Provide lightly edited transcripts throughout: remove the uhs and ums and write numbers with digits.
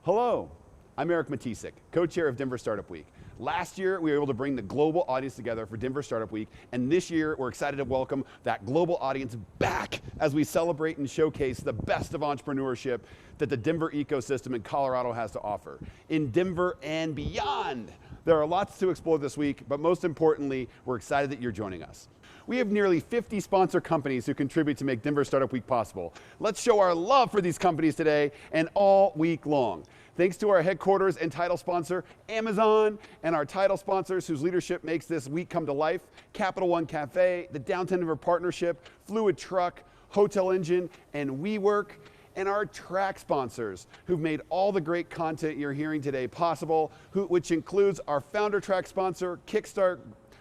Hello, I'm Eric Matisik, co-chair of Denver Startup Week. Last year, we were able to bring the global audience together for Denver Startup Week, and this year, we're excited to welcome that global audience back as we celebrate and showcase the best of entrepreneurship that the Denver ecosystem in Colorado has to offer, in Denver and beyond. There are lots to explore this week, but most importantly, we're excited that you're joining us. We have nearly 50 sponsor companies who contribute to make Denver Startup Week possible. Let's show our love for these companies today and all week long. Thanks to our headquarters and title sponsor, Amazon, and our title sponsors whose leadership makes this week come to life, Capital One Cafe, the Downtown Denver Partnership, Fluid Truck, Hotel Engine, and WeWork, and our track sponsors who've made all the great content you're hearing today possible, which includes our founder track sponsor, Kickstart,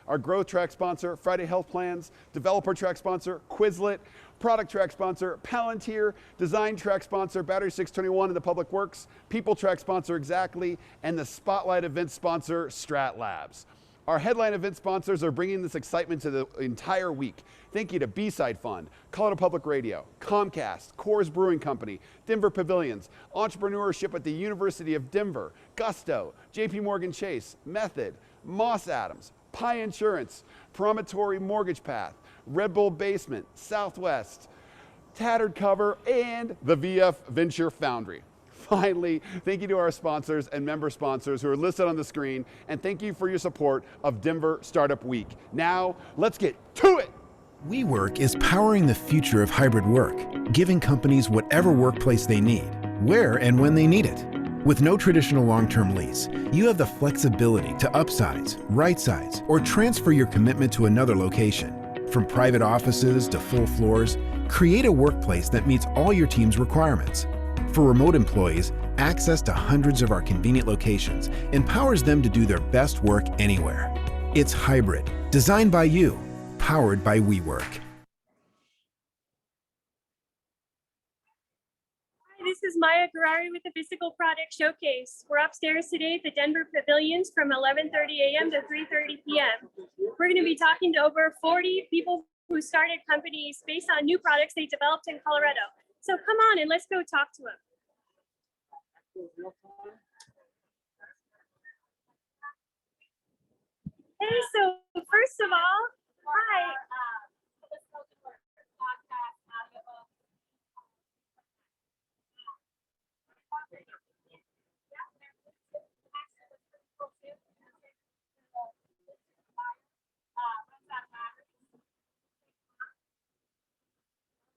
our growth track sponsor, Friday Health Plans, developer track sponsor, Quizlet, product track sponsor, Palantir, design track sponsor, Battery 621 and the Public Works, people track sponsor, Exactly, and the spotlight event sponsor, Strat Labs. Our headline event sponsors are bringing this excitement to the entire week. Thank you to B-Side Fund, Colorado Public Radio, Comcast, Coors Brewing Company, Denver Pavilions, Entrepreneurship at the University of Denver, Gusto, JP Morgan Chase, Method, Moss Adams, Pi Insurance, Promontory Mortgage Path, Red Bull Basement, Southwest, Tattered Cover, and the VF Venture Foundry. Finally, thank you to our sponsors and member sponsors who are listed on the screen, and thank you for your support of Denver Startup Week. Now, let's get to it. WeWork is powering the future of hybrid work, giving companies whatever workplace they need, where and when they need it. With no traditional long-term lease, you have the flexibility to upsize, right-size, or transfer your commitment to another location. From private offices to full floors, create a workplace that meets all your team's requirements. For remote employees, access to hundreds of our convenient locations empowers them to do their best work anywhere. It's hybrid, designed by you, powered by WeWork. This is Maya Garari with the Physical Product Showcase. We're upstairs today at the Denver Pavilions from 11:30 a.m. to 3:30 p.m. We're going to be talking to over 40 people who started companies based on new products they developed in Colorado. So come on and let's go talk to them. Hey, so first of all, hi.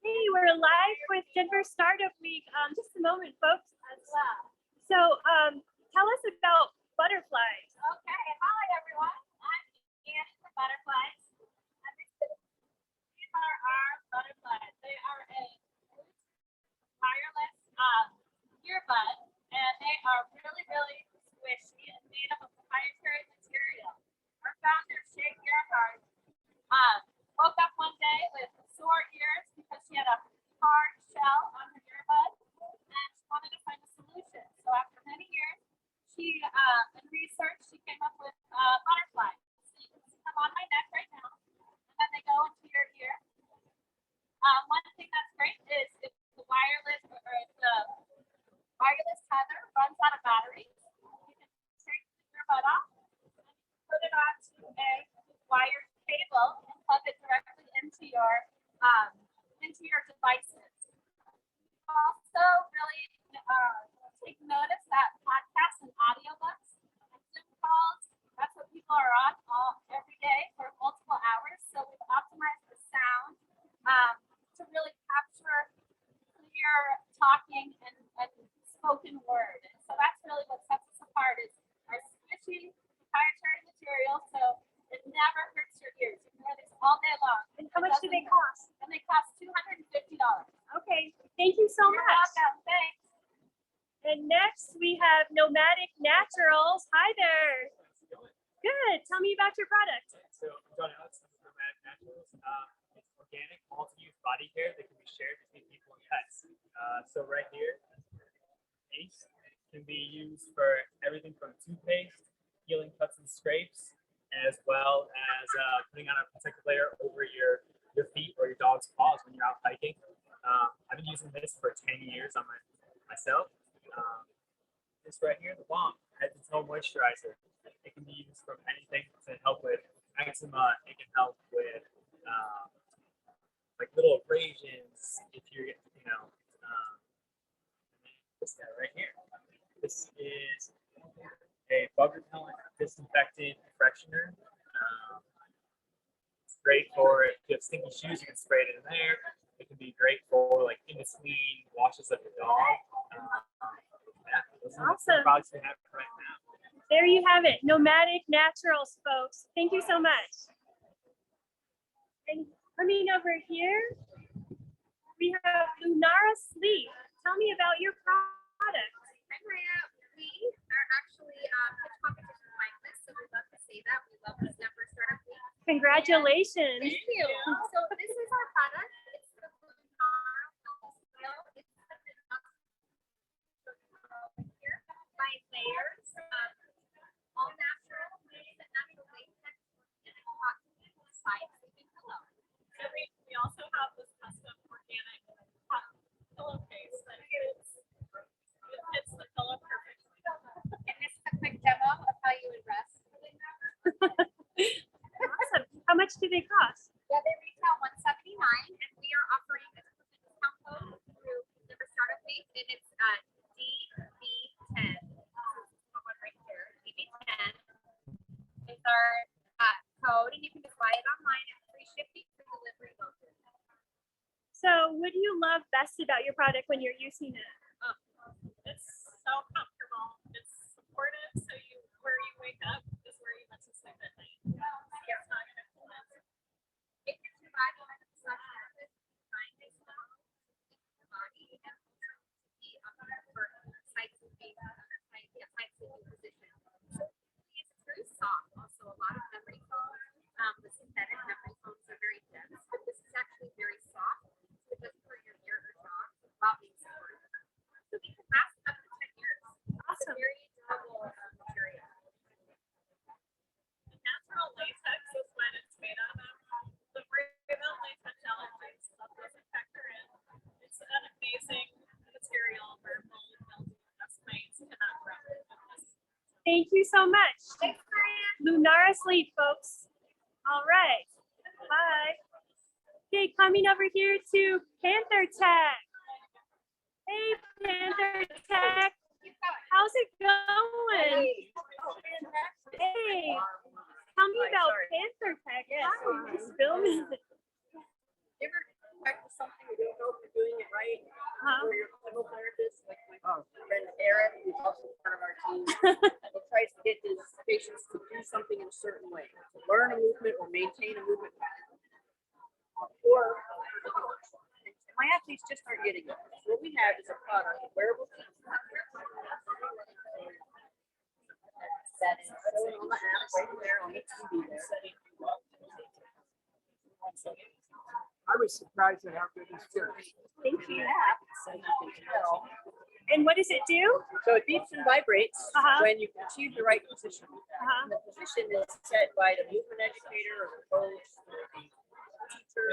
Hey, we're live with Denver Startup Week. Just a moment, folks. So tell us about Buderflys. Okay, hi everyone. I'm Annie from Buderflys. These are our butterflies. They are a wireless earbud, and they are really, really squishy and made of a proprietary material. Our founder, Shay Gerhardt, woke up one day with sore ears because she had a hard shell on her earbud, and she wanted to find a solution. So after many years, she in research, she came up with butterflies. So you can see them on my neck right now, and then they go into your ear. One thing that's great is if the wireless tether runs out of batteries, you can take the earbud off, and put it onto a wired cable and plug it directly into your devices. Also, really take notice that podcasts and audiobooks and Zoom calls, that's what people are on every day for multiple hours. So we've optimized the sound to really capture clear talking and spoken word. And so that's really what sets us apart is our squishy proprietary material, so it never hurts your ears. You can wear this all day long. And how much do they cost? And they cost $250. Okay, thank you so You're much. welcome. Thanks. And next we have Nomadic Naturals. Hi there. Good. Tell me about your product. So I'm John Alex, I'm with Nomadic Naturals. It's organic, multi-use body care that can be shared between people and pets. So right here, ACE can be used for everything from toothpaste, healing cuts and scrapes, as well as putting on a protective layer over your feet or your dog's paws when you're out hiking. I've been using this for 10 years on myself. this right here, the balm, has its own moisturizer. It can be used from anything to help with eczema. It can help with like little abrasions if you're, this guy right here. This is a bug repellent disinfectant freshener. It's great for if you have stinky shoes, you can spray it in there. It can be great for like in between washes of your dog. Yeah, those are the products we have right now. There you have it, Nomadic Naturals, folks. Thank you so much. And coming over here, we have Lunara Sleep. Tell me about your product. Hi, Maria. We are actually pitch competition finalists, so we love to say that. We love this Denver Startup Week. Congratulations. Thank you. So this is our product. It's the Lunara Sleep. It's here by layers of all natural, natural latex and cotton side sleeping pillow. So we also have this custom organic cotton pillowcase that fits the pillow perfectly. And this is a quick demo of how you would rest. Awesome. How much do they cost? Yeah, they retail $179, and we are offering a discount code through Denver Startup Week, and it's DB10. One right here, DB10 is our code, and you can just buy it online at free shipping for delivery local. So what do you love best about your product when you're using it? It's so comfortable. It's supportive. So where you wake up is where you want to sleep at night. It's not going to collapse. If you're too body massage, find this the body and also be for side sleeping, side sleeping position. So it's very soft. Also, a lot of memory foam, the synthetic memory foams are very dense, but this is actually very soft. So it doesn't hurt your ear or jaw while being supported. So it can last up to 10 years. It's a very durable material. The natural latex is what it's made out of. The breathable technologies that doesn't factor in. It's an amazing material for mold and mildew. That's nice to have around. Thank you so much. Thanks, Maria. Lunara Sleep, folks. All right. Bye. Okay, coming over here to Panther Tech. Hey, Panther Tech. How's it going? Hey, tell me about Panther Tech. Yes, this film is. You ever practice something you don't know if you're doing it right? Or you're a clinical therapist, like my friend Aaron, who's also part of our team, and tries to get his patients to do something in a certain way, to learn a movement or maintain a movement. Or my athletes just aren't getting it. So what we have is a product, a wearable team. That is showing on the app right there on the TV there. I was surprised at how good this feels. Thank you. So you can tell. And what does it do? So it beeps and vibrates when you achieve the right position. And the position is set by the movement educator or the coach, or the teacher,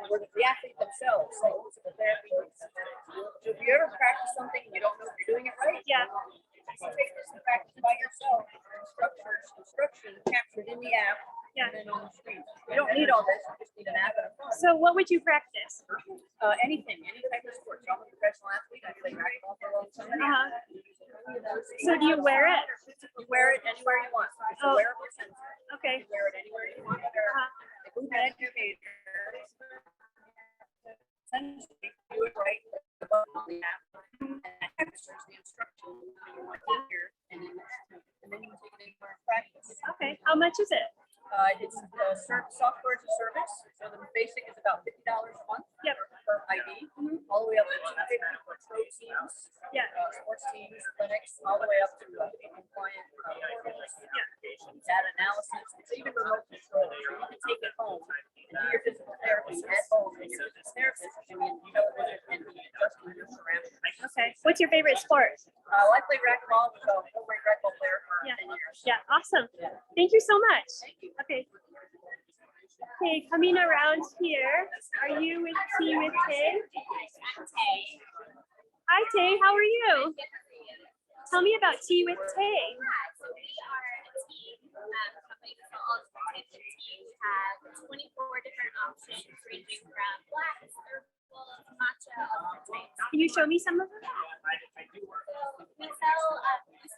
or the athlete themselves. So physical therapy. So if you ever practice something and you don't know if you're doing it right, Yeah. you can take this and practice by yourself. Instruction captured in the app. Yeah. And then on the screen. You don't need all this. You just need an app and a phone. So what would you practice? Anything, any type of sport. So I'm a professional athlete. I play racquetball for a long time. So do you wear it? You wear it anywhere you want. It's a wearable sensor. Okay. You wear it anywhere you want. The movement educator essentially do it right above the app. And that captures the instruction you want to hear. And then you can take it anywhere in practice. Okay. How much is it? It's software as a service. So the basic is about $50 a month. Yep. Per ID, all the way up to $250 for pro teams, Yeah. sports teams, clinics, all the way up to compliant data analysis. It's even remote control. So you can take it home and do your physical therapy at home, and your physical therapist can be in television and be adjusting your parameters. Okay. What's your favorite sport? I play racquetball, so I'm a great racquetball player for 10 years. Yeah. Awesome. Thank you so much. Thank you. Okay. Okay, coming around here, are you with Tay? Hi Tay, how are you? Tell me about Tea with Tay. So we are a tea company that sells all different types of tea. We have 24 different options ranging from blacks, herbals, matcha, all different types. Can you show me some of them? So we sell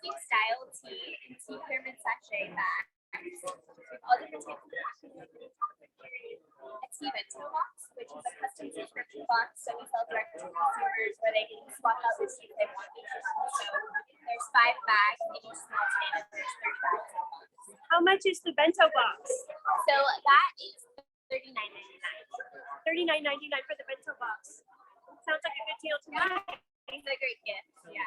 Sweet style tea and tea pyramid sachet bags. We have all different types of boxes. A tea bento box, which is a custom subscription box that we sell direct to consumers where they can swap out the tea they want. So there's 5 bags in each small tin and there's 30 bags in the box. How much is the bento box? So that is $39.99. $39.99 for the bento box. Sounds like a good deal to me. It's a great gift, yeah.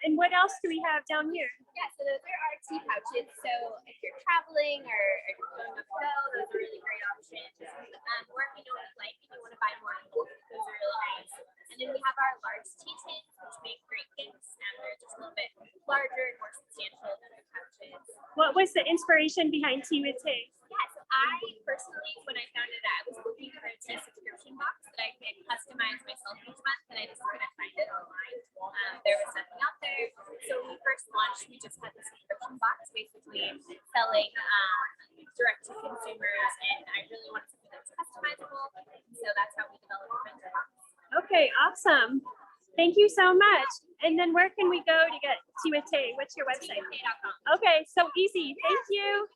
And what else do we have down here? Yeah, so those are our tea pouches. So if you're traveling or if you're going up the hill, those are really great options. Or if you don't like and you want to buy more, those are really nice. And then we have our large tea tins, which make great gifts, and they're just a little bit larger and more substantial than the pouches. What was the inspiration behind Tea with Tay? Yeah, so I personally, when I found it, I was looking for a tea subscription box that I could customize myself each month, and I just couldn't find it online. There was nothing out there. So when we first launched, we just had the subscription box, basically selling direct to consumers, and I really wanted something that was customizable. So that's how we developed the bento box. Okay, awesome. Thank you so much. And then where can we go to get Tea with Tay? What's your website? TeaWithTay.com. Okay, so easy. Thank you.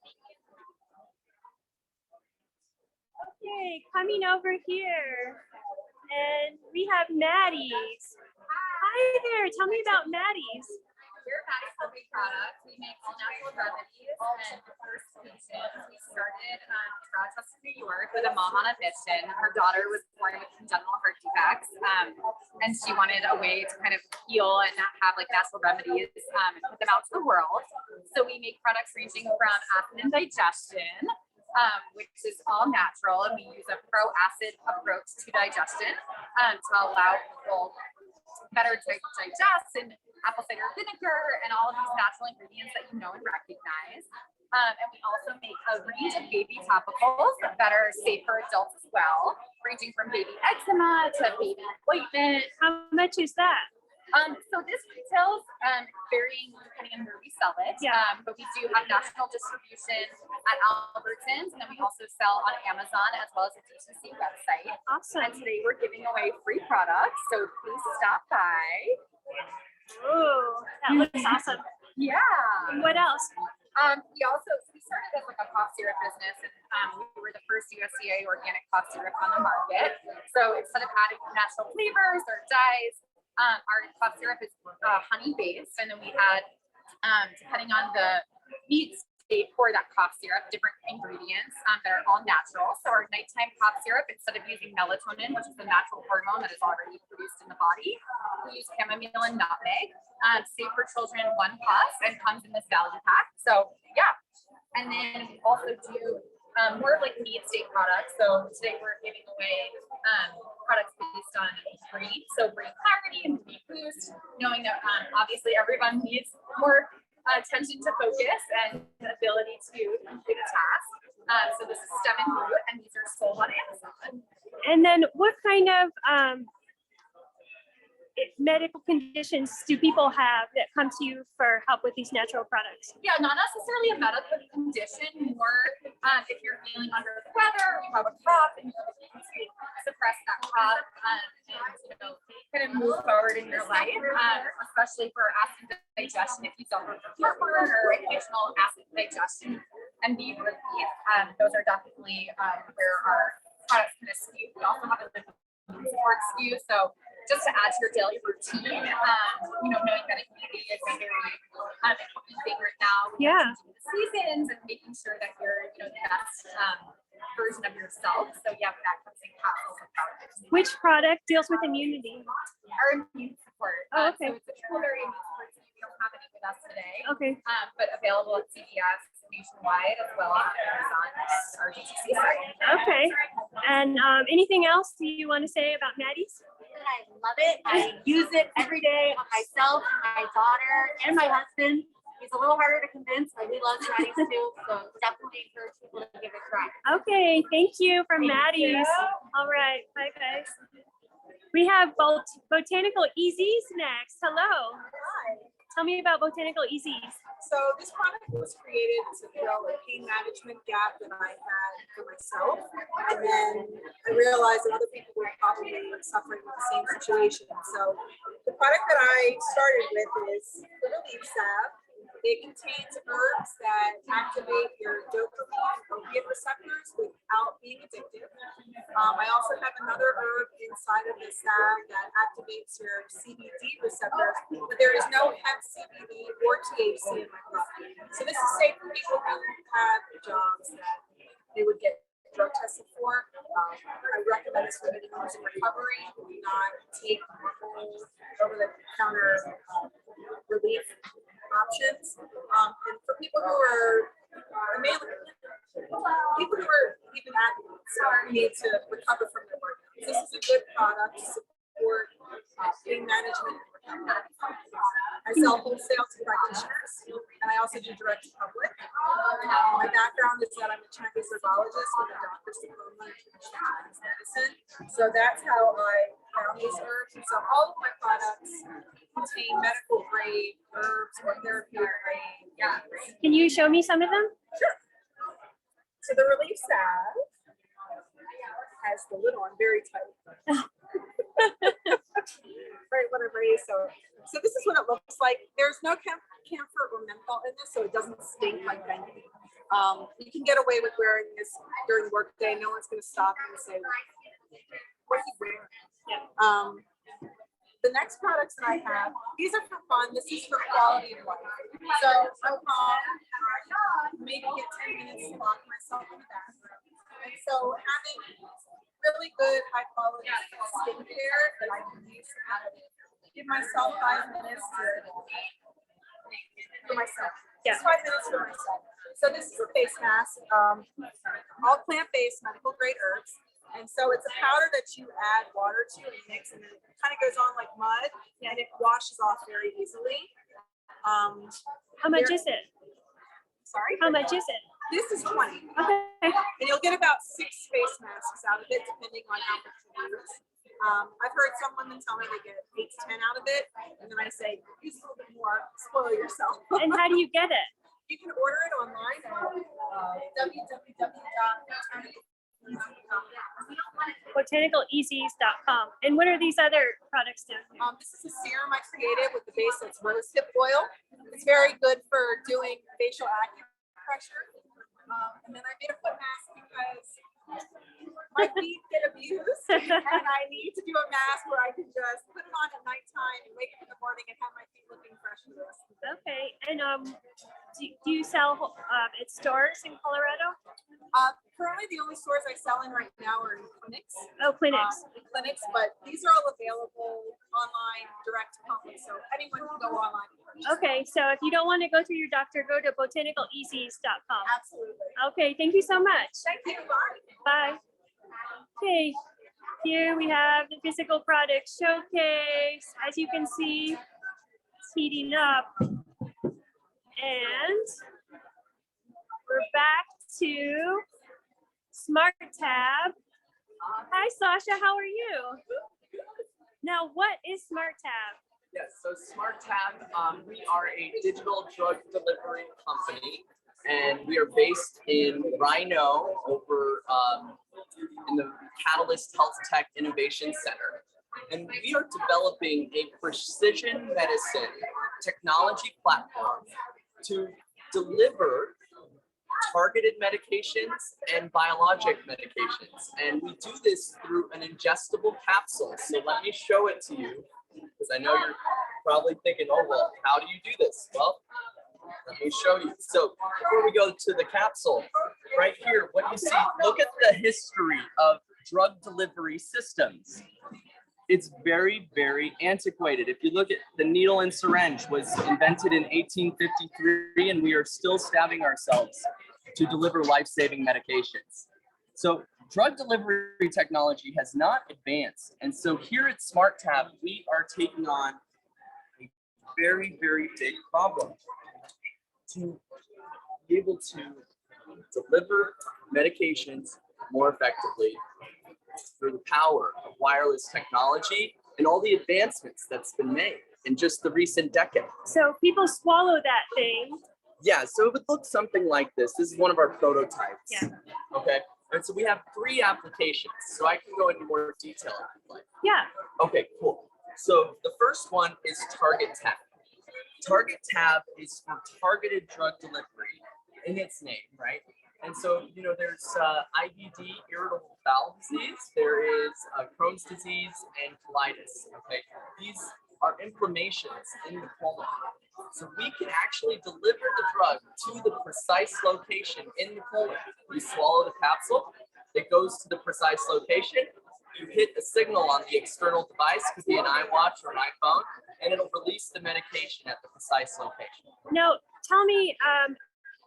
Okay, coming over here. And we have Maddies. Hi there. Tell me about Maddies. We're Maddies Healthy Products. We make all natural remedies, and the first patient we started in Rochester, New York, with a mom on a mission. Her daughter was born with congenital heart defects, and she wanted a way to kind of heal and not have like natural remedies and put them out to the world. So we make products ranging from acid and digestion, which is all natural, and we use a pro-acid approach to digestion to allow people better to digest, and apple cider vinegar and all of these natural ingredients that you know and recognize. And we also make a range of baby topicals that are safe for adults as well, ranging from baby eczema to baby ointment. How much is that? So this retails varying depending on where we sell it. Yeah. But we do have national distribution at Albertsons, and then we also sell on Amazon as well as a DTC website. Awesome. And today we're giving away free products, so please stop by. Oh, that looks awesome. Yeah. And what else? We started as like a cough syrup business, and we were the first USDA organic cough syrup on the market. So instead of adding natural flavors or dyes, our cough syrup is honey based, and then we had, depending on the need state for that cough syrup, different ingredients that are all natural. So our nighttime cough syrup, instead of using melatonin, which is a natural hormone that is already produced in the body, we use chamomile and nutmeg. Safe for children, 1 plus, and comes in this value pack. So yeah, and then we also do more of like need state products. So today we're giving away products based on brain, so brain clarity and brain boost, knowing that obviously everyone needs more attention to focus and the ability to complete a task. So this is stem and root, and these are sold on Amazon. And then what kind of medical conditions do people have that come to you for help with these natural products? Yeah, not necessarily a medical condition, more if you're feeling under the weather, you have a cough, and you're looking to suppress that cough and kind of move forward in your life, especially for acid digestion. If you suffer from heartburn or occasional acid digestion and be relief, those are definitely where our products kind of skew. We also have a support skew, so just to add to your daily routine, knowing that immunity is a very important thing right now. Yeah. The seasons and making sure that you're, the best version of yourself. So yeah, that comes in capsules and powders. Which product deals with immunity? Our immune support. Oh, okay. So it's a triple immune support. So we don't have any with us today. Okay. But available at CVS nationwide as well as Amazon and our DTC site. Okay. And anything else you want to say about Maddies? I love it. I use it every day on myself, my daughter, and my husband. He's a little harder to convince, but he loves Maddies too. So definitely encourage people to give it a try. Okay, thank you from Maddies. All right, bye guys. We have Botanical EZs next. Hello. Hi. Tell me about Botanical EZs. So this product was created to fill a pain management gap that I had for myself. And then I realized that other people were probably suffering with the same situation. So the product that I started with is the Relief Salve. It contains herbs that activate your dopamine and opiate receptors without being addictive. I also have another herb inside of the salve that activates your CBD receptors, but there is no hemp CBD or THC in my product. So this is safe for people who have jobs that they would get drug tested for. I recommend this for individuals in recovery who do not take normal over-the-counter relief options. And for people who are mainly people who are even athletes who need to recover from their workouts. This is a good product to support pain management and recovery. I sell wholesale to practitioners, and I also do direct to public. My background is that I'm a Chinese herbologist with a doctor's diploma in traditional Chinese medicine. So that's how I found these herbs. And so all of my products contain medical grade herbs or therapeutic grade. Can you show me some of them? Sure. So the Relief Salve has the lid on very tight. Right when I'm ready. So this is what it looks like. There's no camphor or menthol in this, so it doesn't stink like vanity. You can get away with wearing this during the workday. No one's going to stop and say, "What are you wearing?" The next products that I have, these are for fun. This is for quality of life. So I'm home, maybe get 10 minutes to lock myself in the bathroom. And so having really good, high quality skincare that I can use to give myself 5 minutes for myself. Yeah. Just 5 minutes for myself. So this is a face mask, all plant-based medical grade herbs. And so it's a powder that you add water to and mix, and it kind of goes on like mud, and it washes off very easily. How much is it? Sorry? How much is it? This is 20. Okay. And you'll get about 6 face masks out of it, depending on how much you use. I've heard some women tell me they get 8 to 10 out of it, and then I say, use a little bit more, spoil yourself. And how do you get it? You can order it online at www.botanicaleasies.com. Botanicaleasies.com. And what are these other products down here? This is a serum I created with the base that's rosehip oil. It's very good for doing facial acupressure. And then I made a foot mask because my feet get abused, and I need to do a mask where I can just put it on at nighttime and wake up in the morning and have my feet looking fresh for the rest of the day. Okay. And do you sell at stores in Colorado? Currently, the only stores I sell in right now are in clinics. Oh, clinics. But these are all available online, direct to public, so anyone can go online. Okay, so if you don't want to go through your doctor, go to botanicaleasies.com. Absolutely. Okay, thank you so much. Thank you. Bye. Bye. Okay, here we have the physical product showcase. As you can see, it's heating up. And we're back to SmartTab. Hi, Sasha, how are you? Now, what is SmartTab? Yes, so SmartTab, we are a digital drug delivery company, and we are based in Rhino over in the Catalyst Health Tech Innovation Center. And we are developing a precision medicine technology platform to deliver targeted medications and biologic medications. And we do this through an ingestible capsule. So let me show it to you, because I know you're probably thinking, oh, well, how do you do this? Well, let me show you. So before we go to the capsule, right here, what you see, look at the history of drug delivery systems. It's very, very antiquated. If you look at the needle and syringe was invented in 1853, and we are still stabbing ourselves to deliver life-saving medications. So drug delivery technology has not advanced. And so here at SmartTab, we are taking on a very, very big problem to be able to deliver medications more effectively through the power of wireless technology and all the advancements that's been made in just the recent decade. So people swallow that thing. Yeah, so it would look something like this. This is one of our prototypes. Yeah. Okay, and so we have 3 applications. So I can go into more detail if you'd like. Yeah. Okay, cool. So the first one is Target Tab. Target Tab is for targeted drug delivery in its name, right? And so, you know, there's IBD, irritable bowel disease, there is Crohn's disease and colitis, okay? These are inflammations in the colon. So we can actually deliver the drug to the precise location in the colon. You swallow the capsule, it goes to the precise location, you hit a signal on the external device, could be an iWatch or an iPhone, and it'll release the medication at the precise location. Now, tell me,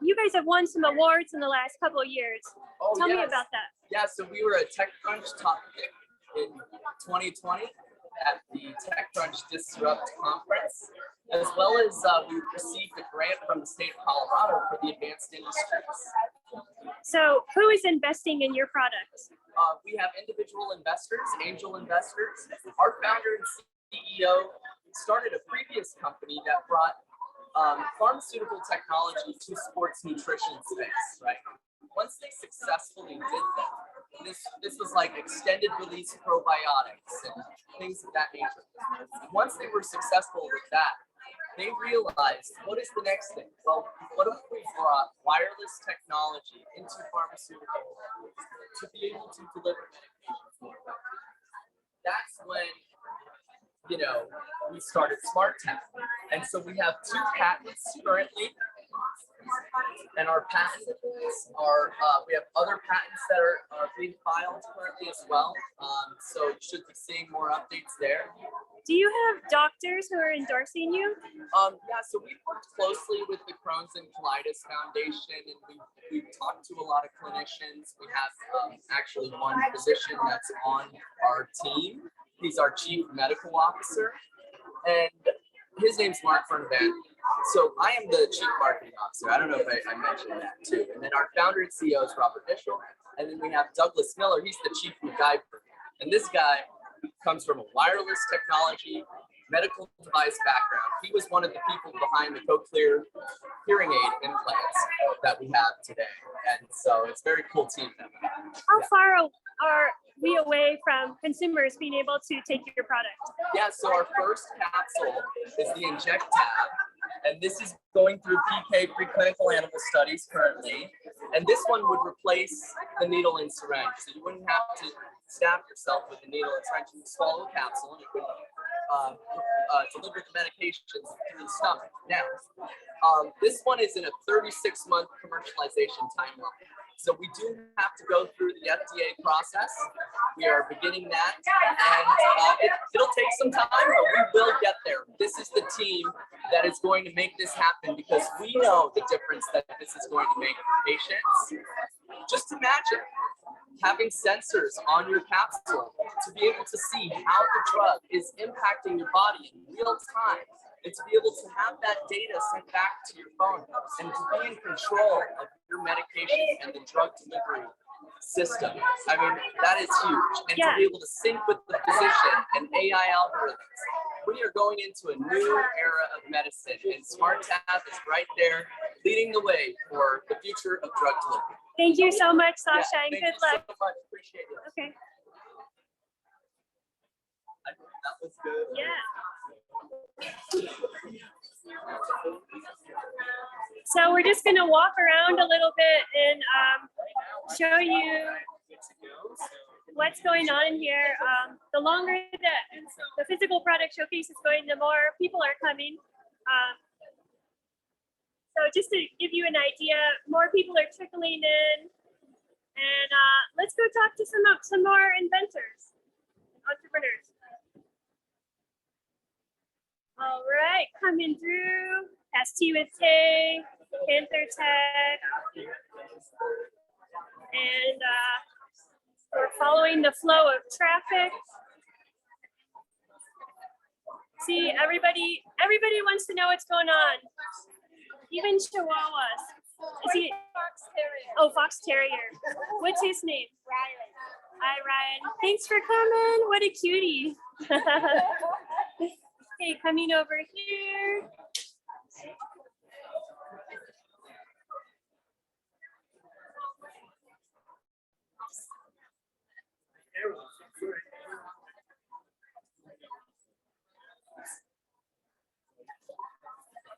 you guys have won some awards in the last couple of years. Oh, tell me yes. about that. Yeah, so we were a TechCrunch top pick in 2020 at the TechCrunch Disrupt conference, as well as we received a grant from the state of Colorado for the Advanced Industries. So who is investing in your products? We have individual investors, angel investors. Our founder and CEO started a previous company that brought pharmaceutical technology to sports nutrition space, right? Once they successfully did that, this was like extended release probiotics and things of that nature. Once they were successful with that, they realized, what is the next thing? Well, what if we brought wireless technology into pharmaceuticals to be able to deliver medications more effectively? That's when, you know, we started SmartTab. And so we have 2 patents currently. And our patents are, we have other patents that are being filed currently as well. So you should be seeing more updates there. Do you have doctors who are endorsing you? Yeah, so we've worked closely with the Crohn's and Colitis Foundation, and we've talked to a lot of clinicians. We have actually one physician that's on our team. He's our chief medical officer, and his name's Mark Fernvan. So I am the chief marketing officer. I don't know if I mentioned that too. And then our founder and CEO is Robert Bishel. And then we have Douglas Miller. He's the chief MacGyver. And this guy comes from a wireless technology, medical device background. He was one of the people behind the Cochlear hearing aid implants that we have today. And so it's a very cool team that we have. How far are we away from consumers being able to take your product? Yeah, so our first capsule is the Inject Tab. And this is going through PK preclinical animal studies currently. And this one would replace the needle and syringe. So you wouldn't have to stab yourself with a needle and syringe. You swallow a capsule and it would deliver the medications through the stomach. Now, this one is in a 36-month commercialization timeline. So we do have to go through the FDA process. We are beginning that, and it'll take some time, but we will get there. This is the team that is going to make this happen because we know the difference that this is going to make for patients. Just imagine having sensors on your capsule to be able to see how the drug is impacting your body in real time, and to be able to have that data sent back to your phone and to be in control of your medication and the drug delivery system. I mean, that is huge. And to be able to sync with the physician and AI algorithms. We are going into a new era of medicine, and SmartTab is right there leading the way for the future of drug delivery. Thank you so much, Sasha, and good luck. Thank you so much. Appreciate it. Okay. I think that was good. Yeah. So we're just going to walk around a little bit and show you what's going on here. The longer that the physical product showcase is going, the more people are coming. So just to give you an idea, more people are trickling in. And let's go talk to some more inventors, entrepreneurs. All right, coming through. ST with Tay Panther Tech. And we're following the flow of traffic. See, everybody wants to know what's going on. Even Chihuahuas. Is he? Fox Terrier. Oh, Fox Terrier. What's his name? Hi, Ryan. Thanks for coming. What a cutie. Okay, coming over here.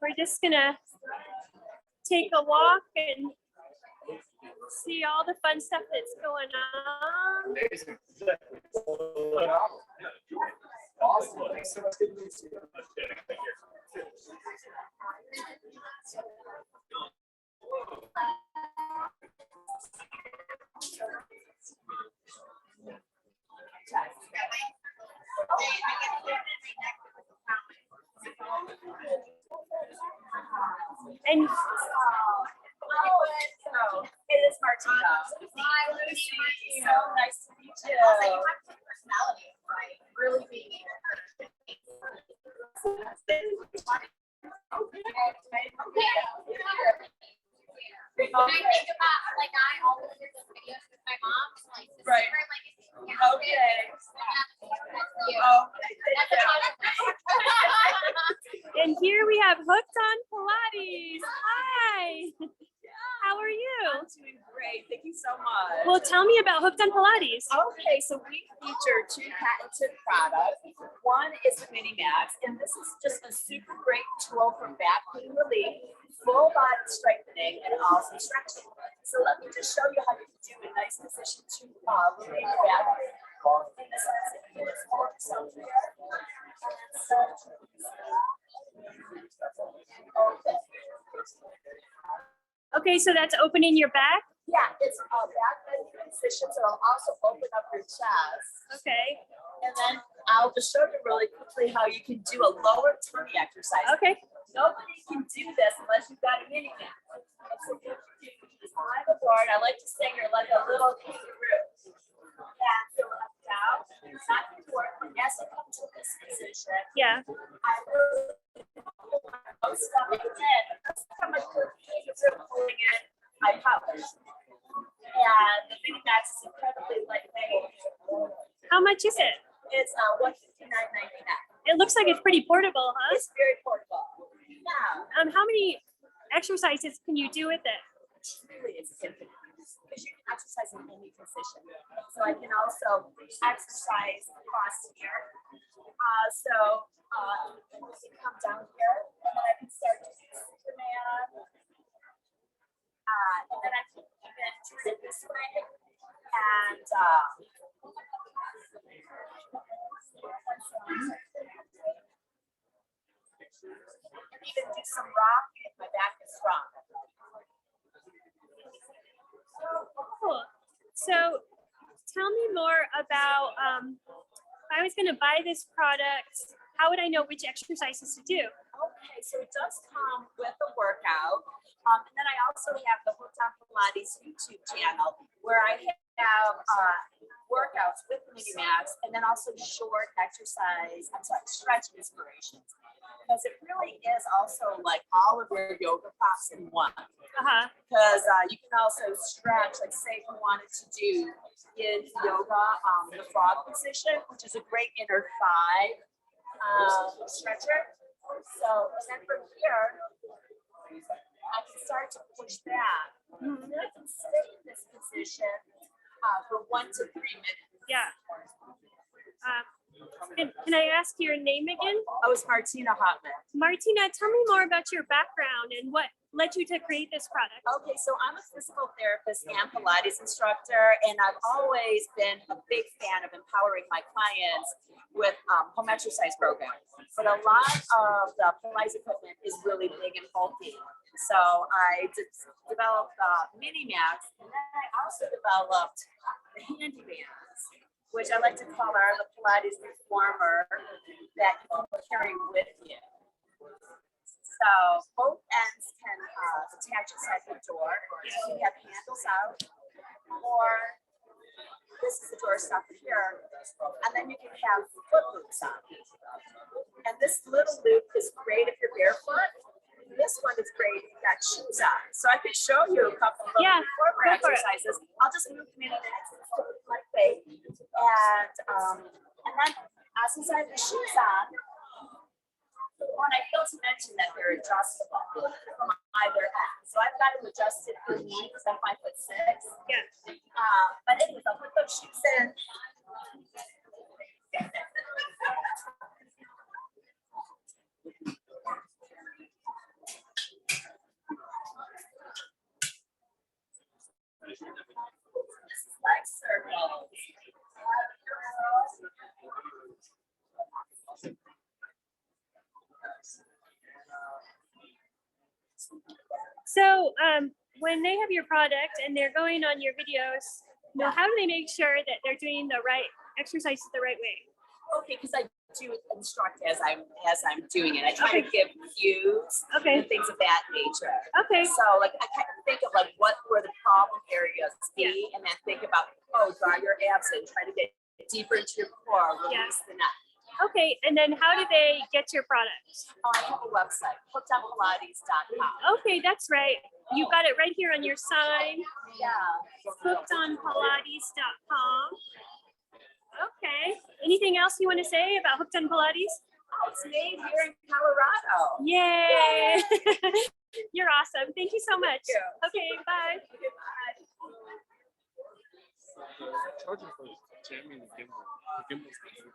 We're just gonna take a walk and see all the fun stuff that's going on. Awesome. Thanks so much. Good to meet you. And It is Martina. Hi, Lucy. So nice to meet you. Also, you have good personality, right? Really being When I think about, like, I always do this videos with my mom, like, this Right. is her legacy. Yeah. Okay. That's you. Oh, That's a lot of and here we have Hooked on Pilates. Hi. How are you? I'm doing great. Thank you so much. Well, tell me about Hooked on Pilates. Okay, so we feature 2 patented products. One is the Mini Max, and this is just a super great tool for back pain relief, full body strengthening, and also stretching. So let me just show you how you can do a nice position to relieve your back pain. And this is for yourself here. Okay, so that's opening your back. Yeah, it's a back bending position, so it'll also open up your chest. Okay. And then I'll just show you really quickly how you can do a lower tummy exercise. Okay. Nobody can do this unless you've got a mini mat. So what you do is climb aboard. I like to say you're like a little kangaroo. And so up down, back and forth. And as you come to this position, Yeah. I will stop it in. From a kangaroo pulling in my powers. And the mini mat is incredibly lightweight. How much is it? It's $159.99. It looks like it's pretty portable, huh? It's very portable. Yeah. How many exercises can you do with it? Really, it's infinite because you can exercise in any position. So I can also exercise across here. You can come down here, and then I can start to do Superman. And then I can even turn it this way, and even do some rock if my back is strong. Cool. So tell me more about if I was going to buy this product, how would I know which exercises to do? Okay, so it does come with a workout. And then I also have the Hooked on Pilates YouTube channel where I have workouts with mini mats and then also short stretch inspirations. Because it really is also like all of your yoga props in one. Because you can also stretch, like say if you wanted to do in yoga, the frog position, which is a great inner thigh stretcher. So and then from here, I can start to push back. And I can stay in this position for 1 to 3 minutes. Yeah. Can I ask your name again? Oh, it's Martina Hotman. Martina, tell me more about your background and what led you to create this product. Okay, so I'm a physical therapist and Pilates instructor, and I've always been a big fan of empowering my clients with home exercise programs. But a lot of the Pilates equipment is really big and bulky. So I developed mini mats, and then I also developed the handy bands, which I like to call the Pilates reformer that you can carry with you. So both ends can attach inside the door. You have handles out, or this is the door stop here, and then you can have foot loops on. And this little loop is great if you're barefoot. This one is great if you've got shoes on. So I could show you a couple of reformer exercises. I'll just move them in and like way. And then as he's got the shoes on, I failed to mention that they're adjustable from either end. So I've got them adjusted for me because I'm 5'6". Yeah. But anyways, I'll put those shoes in. This is like circles. So when they have your product and they're going on your videos, how do they make sure that they're doing the right exercises the right way? Okay, because I do instruct as I'm doing it. I try to give cues and things of that nature. Okay. So like I kind of think of like what were the problem areas be, and then think about draw your abs in, try to get deeper into your core, release the neck. Okay, and then how do they get your products? I have a website, hookedonpilates.com. Okay, that's right. You got it right here on your sign. Yeah. Hookedonpilates.com. Okay. Anything else you want to say about Hooked on Pilates? Oh, it's made here in Colorado. Yay! You're awesome. Thank you so much. Thank you. Okay, bye. Charging for jamming the gimbal. The gimbal's not good.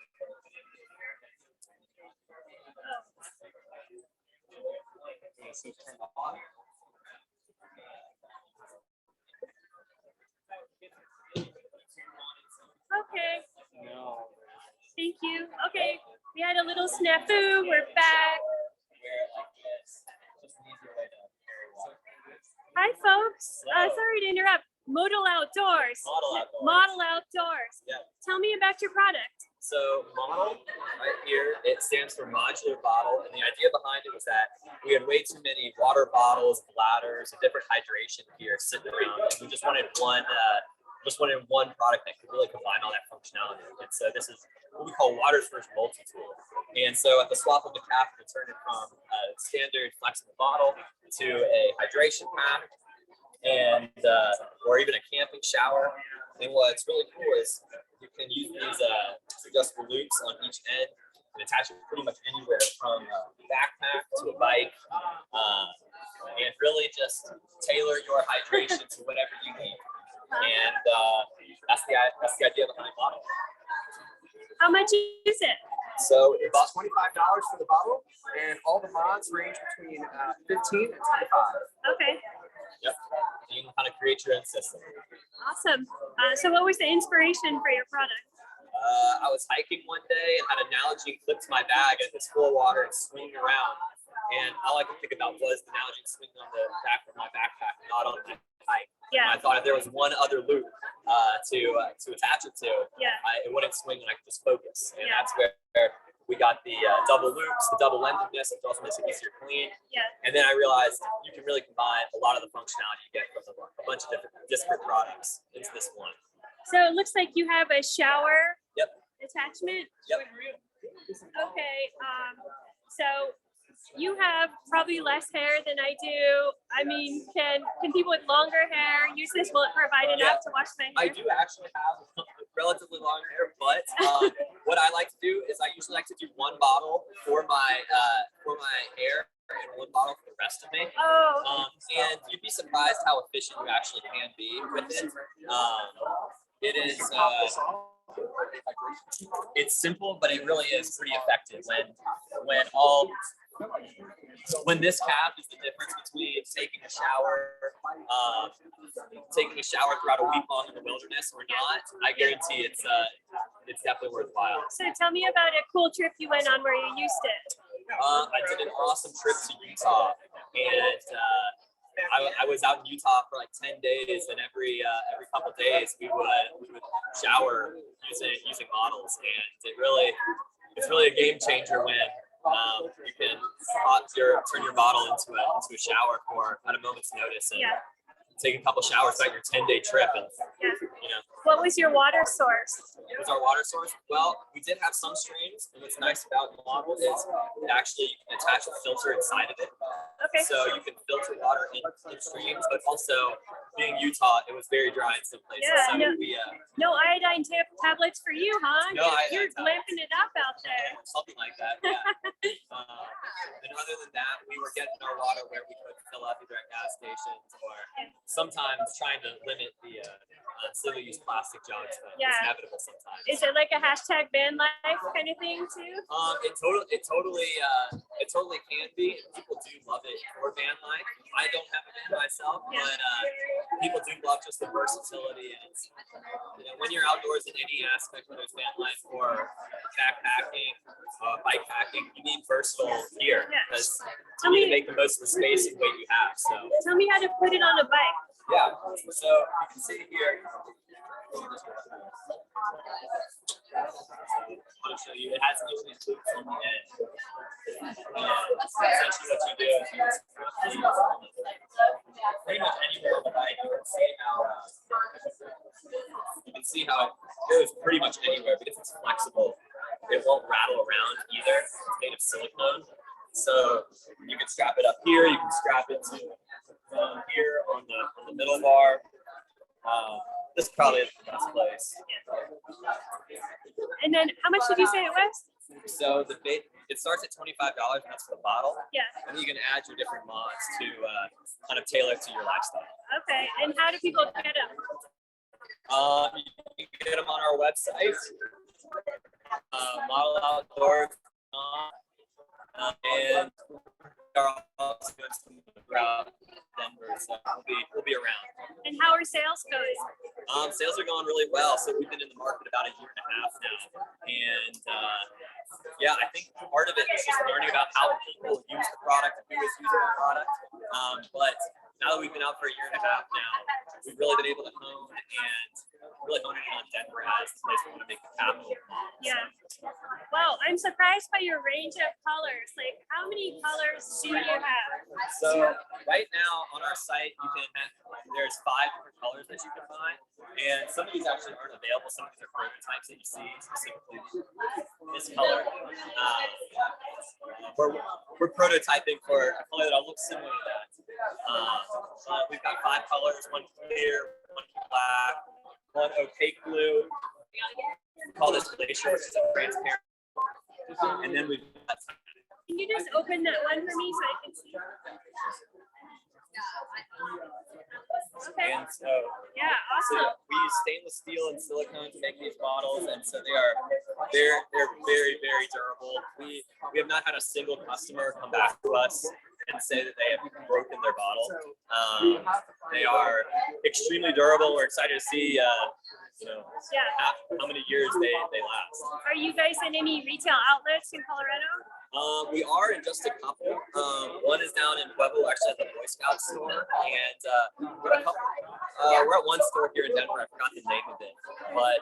So turn it on. Okay. No. Thank you. Okay. We had a little snafu. We're back. Hi, folks. Sorry to interrupt. Model Outdoors. Model Outdoors. Yeah. Tell me about your product. So model right here, it stands for modular bottle, and the idea behind it was that we had way too many water bottles, bladders, and different hydration gear sitting around. We just wanted one product that could really combine all that functionality. And so this is what we call water's first multi-tool. And so at the swap of the cap, we turn it from a standard flexible bottle to a hydration pack, and or even a camping shower. And what's really cool is you can use these adjustable loops on each end and attach it pretty much anywhere from a backpack to a bike, and really just tailor your hydration to whatever you need. And that's the idea behind the bottle. How much is it? So It's about $25 for the bottle, and all the mods range between 15 and 25. Okay. Yep. You can kind of create your own system. Awesome. So what was the inspiration for your product? I was hiking one day and had an Nalgene clipped to my bag and it's full of water and swinging around. And all I could think about was the Nalgene swinging on the back of my backpack, not on my hike. Yeah. And I thought if there was one other loop to attach it to, it wouldn't swing and I could just focus. And that's where we got the double loops, the double lengthiness, which also makes it easier to clean. Yeah. And then I realized you can really combine a lot of the functionality you get from a bunch of different disparate products into this one. So it looks like you have a shower attachment. Yep. Okay. So you have probably less hair than I do. I mean, can people with longer hair use this? Will it provide enough to wash my hair? I do actually have relatively long hair, but what I like to do is I usually like to do one bottle for my hair and one bottle for the rest of me. Oh. And you'd be surprised how efficient you actually can be with it. It is. It's simple, but it really is pretty effective. When this cap is the difference between taking a shower throughout a week long in the wilderness or not, I guarantee it's definitely worthwhile. So tell me about a cool trip you went on where you used it. I did an awesome trip to Utah, and I was out in Utah for like 10 days, and every couple of days we would shower using models, and it's really a game changer when you can turn your bottle into a shower at a moment's notice and take a couple showers throughout your 10-day trip. And What was your water source? What was our water source? Well, we did have some streams, and what's nice about the model is actually you can attach a filter inside of it. Okay. So you can filter water in streams, but also being Utah, it was very dry in some places. Yeah, so no- we No iodine tablets for you, huh? No iodine You're tablets. glamping it up out there. something like that. Yeah. And other than that, we were getting our water where we could fill up either at gas stations or sometimes trying to limit the single-use plastic jugs, but Yeah. it's inevitable sometimes. Is it like a hashtag van life kind of thing too? It totally can be. People do love it for van life. I don't have a van myself, but people do love just the versatility, and it's, when you're outdoors in any aspect, whether it's van life or backpacking, bike packing, you need versatile gear because you need to make the most of the space and weight you have. So Tell me how to put it on a bike. yeah, so you can see here. I want to show you. It has these loops on the end. Essentially, what you do is you just pretty much anywhere on the bike. You can see how it goes pretty much anywhere because it's flexible. It won't rattle around either. It's made of silicone, so you can strap it up here. You can strap it to here on the middle bar. This probably is the best place. And then how much did you say it was? So it starts at $25, and that's for the bottle. Yeah. And you can add your different mods to kind of tailor to your lifestyle. Okay. And how do people get them? You can get them on our website, Model Outdoors, and are also doing some throughout Denver, so we'll be around. And how are sales going? Sales are going really well. So we've been in the market about a year and a half now, and I think part of it is just learning about how people use the product, who is using the product. But now that we've been out for a year and a half now, we've really been able to hone it on Denver as the place we want to make the capital. Yeah. Wow, I'm surprised by your range of colors. Like, how many colors do you have? So right now on our site, there's 5 different colors that you can buy, and some of these actually aren't available. Some of these are prototypes that you see, specifically this color. We're prototyping for a color that'll look similar to that. We've got 5 colors: one clear, one black, one opaque blue. We call this glacier, which is a transparent. And then we've got. Can you just open that one for me so I can see? Okay. And so, yeah, awesome. So we use stainless steel and silicone to make these bottles, and so they're very, very durable. We have not had a single customer come back to us and say that they have broken their bottle. They are extremely durable. We're excited to see how many years they last. Are you guys in any retail outlets in Colorado? We are in just a couple. One is down in Pueblo, actually at the Boy Scout store, and we're at one store here in Denver. I forgot the name of it, but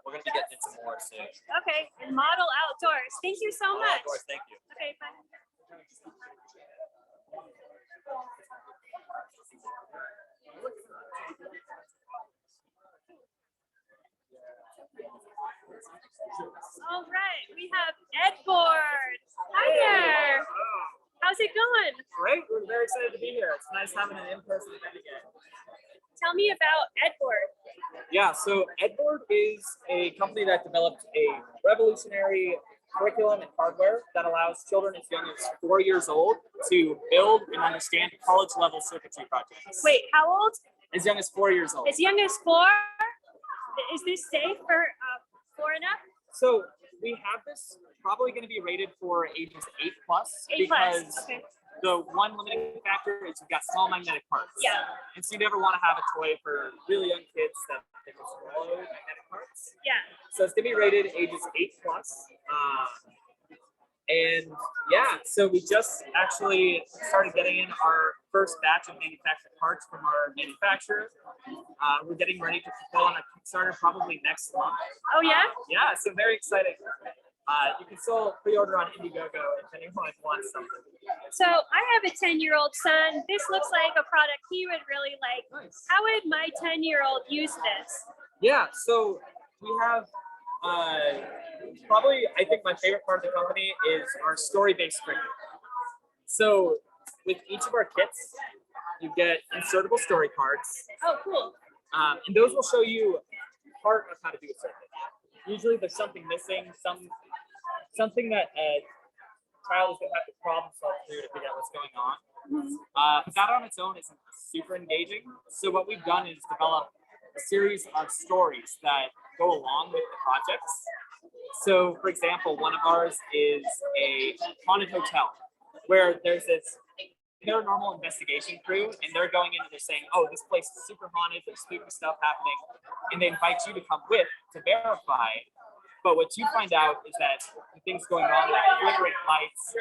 we're going to be getting into more soon. Okay, and Model Outdoors. Thank you so much. Outdoors, thank you. Okay, bye. All right, we have EdBoard. Hi there. How's it going? Great. We're very excited to be here. It's nice having an in-person event again. Tell me about EdBoard. Yeah, so EdBoard is a company that developed a revolutionary curriculum and hardware that allows children as young as 4 years old to build and understand college-level circuitry projects. Wait, how old? As young as 4 years old. As young as 4? Is this safe for 4 and up? So we have this probably going to be rated for ages 8 plus 8 plus. because Okay. the one limiting factor is you've got small magnetic parts. Yeah. And so you never want to have a toy for really young kids that can swallow magnetic parts. Yeah. So it's going to be rated ages 8 plus. And yeah, so we just actually started getting in our first batch of manufactured parts from our manufacturer. We're getting ready to fulfill on a Kickstarter probably next month. Oh yeah? Yeah, so very exciting. You can still pre-order on Indiegogo if anyone wants something. So I have a 10-year-old son. This looks like a product he would really like. Nice. How would my 10-year-old use this? Yeah, so we have probably, I think my favorite part of the company is our story-based curriculum. So with each of our kits, you get insertable story cards. Oh, cool. And those will show you part of how to do a circuit. Usually there's something missing, something that a child is going to have to problem solve through to figure out what's going on. But that on its own isn't super engaging. So what we've done is develop a series of stories that go along with the projects. So for example, one of ours is a haunted hotel where there's this paranormal investigation crew, and they're going in and they're saying, oh, this place is super haunted, there's spooky stuff happening, and they invite you to come with to verify. But what you find out is that the things going on, like flickering lights,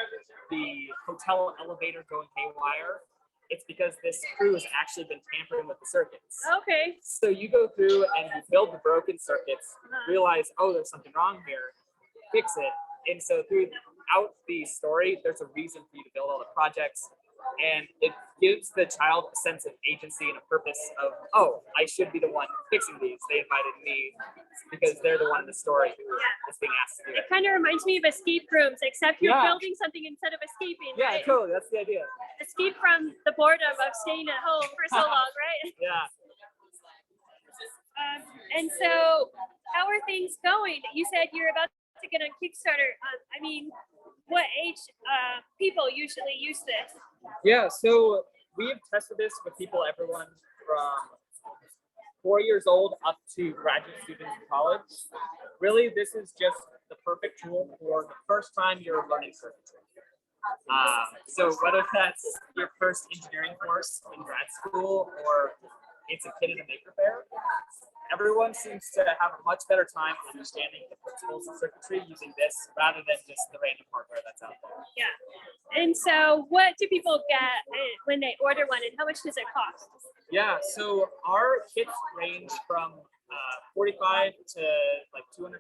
the hotel elevator going haywire, it's because this crew has actually been tampering with the circuits. Okay. So you go through and you build the broken circuits, realize, oh, there's something wrong here, fix it. And so throughout the story, there's a reason for you to build all the projects. And it gives the child a sense of agency and a purpose of, oh, I should be the one fixing these. They invited me because they're the one in the story that's being asked to do it. It kind of reminds me of escape rooms, except you're building something instead of escaping. Yeah, right? totally. That's the idea. Escape from the boredom of staying at home for so long, right? Yeah. And so, how are things going? You said you're about to get on Kickstarter. I mean, what age people usually use this? Yeah, so we have tested this with people, everyone from 4 years old up to graduate students in college. Really, this is just the perfect tool for the first time you're learning circuitry. So whether that's your first engineering course in grad school or it's a kid in a maker fair, everyone seems to have a much better time understanding the principles of circuitry using this rather than just the random hardware that's out there. Yeah. And so what do people get when they order one, and how much does it cost? Yeah, so our kits range from $45 to like $250,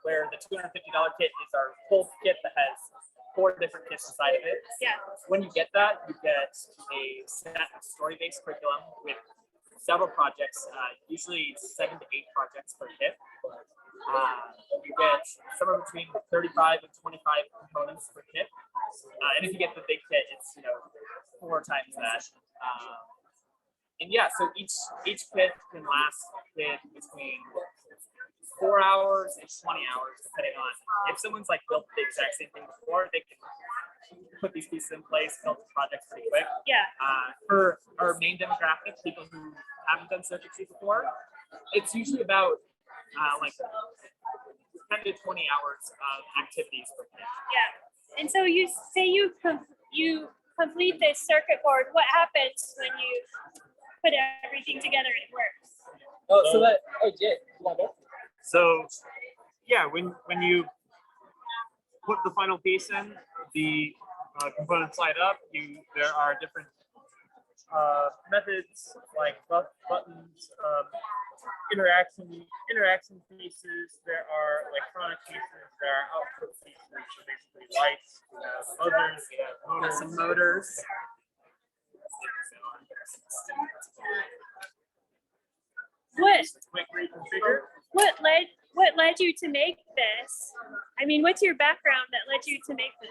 where the $250 kit is our full kit that has 4 different kits inside of it. Yeah. When you get that, you get a set of story-based curriculum with several projects, usually 7 to 8 projects per kit. You get somewhere between 35 and 25 components per kit. And if you get the big kit, it's 4 times that. And yeah, so each kit can last between 4 hours and 20 hours, depending on if someone's like built the exact same thing before, they can put these pieces in place, build the projects pretty quick. Yeah. For our main demographic, people who haven't done circuitry before, it's usually about like 10 to 20 hours of activities per kit. Yeah. And so you say you complete this circuit board. What happens when you put everything together and it works? So yeah, when you put the final piece in, the components light up. There are different methods like buttons, interaction pieces. There are electronic pieces. There are output pieces. So basically lights. We have others. We have some motors. Quick reconfigure. What led you to make this? I mean, what's your background that led you to make this?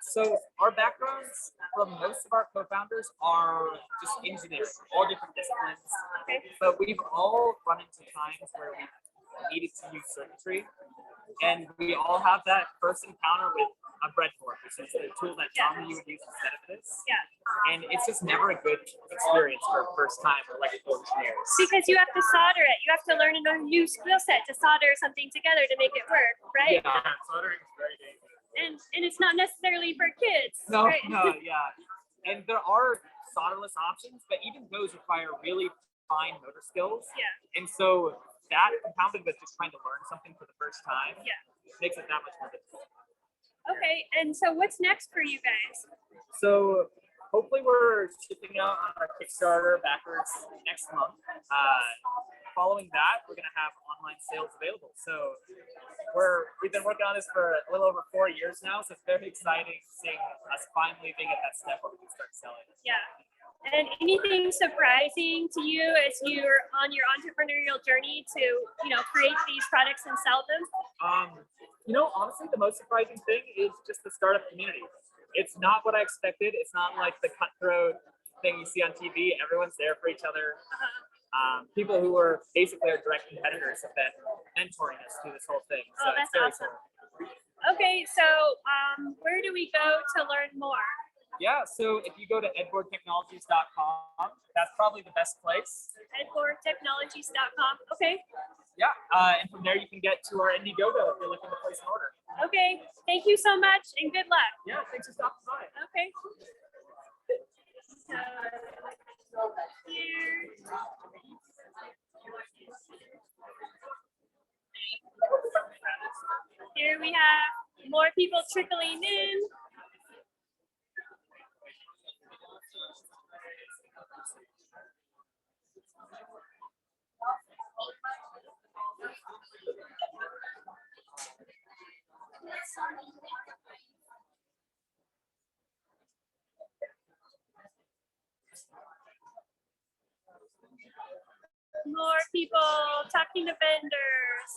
So our backgrounds from most of our co-founders are just engineers, all different disciplines. Okay. But we've all run into times where we needed to use circuitry, and we all have that first encounter with a breadboard, which is the tool that normally you would use instead of this. Yeah. And it's just never a good experience for first-time electrical engineers. Because you have to solder it. You have to learn a new skill set to solder something together to make it work, right? Yeah, soldering is very dangerous. And it's not necessarily for kids. No, right? no, yeah. And there are solderless options, but even those require really fine motor skills. Yeah. And so that compounded with just trying to learn something for the first time makes it that much more difficult. Okay, and so what's next for you guys? So hopefully we're shipping out on our Kickstarter backwards next month. Following that, we're gonna have online sales available. So we've been working on this for a little over 4 years now, so it's very exciting seeing us finally being at that step where we can start selling. Yeah. And anything surprising to you as you're on your entrepreneurial journey to, create these products and sell them? Honestly, the most surprising thing is just the startup community. It's not what I expected. It's not like the cutthroat thing you see on TV. Everyone's there for each other. People who are basically our direct competitors have been mentoring us through this whole thing. So that's it's very awesome. cool. Okay, so where do we go to learn more? Yeah, so if you go to edboardtechnologies.com, that's probably the best place. EdBoardTechnologies.com. Okay. Yeah, and from there you can get to our Indiegogo if you're looking to place an order. Okay. Thank you so much and good luck. Yeah, thanks for stopping by. Okay. So here. Here we have more people trickling in. More people talking to vendors.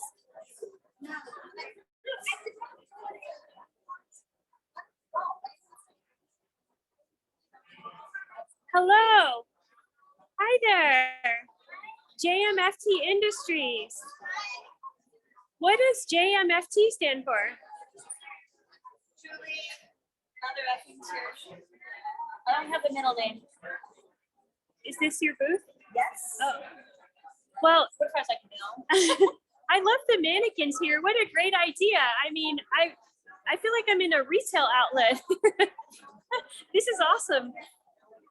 Hello. Hi there. JMFT Industries. What does JMFT stand for? Julie, mother effing church. I don't have a middle name. Is this your booth? Yes. Oh. Well, What if I was like, no? I love the mannequins here. What a great idea. I mean, I feel like I'm in a retail outlet. This is awesome.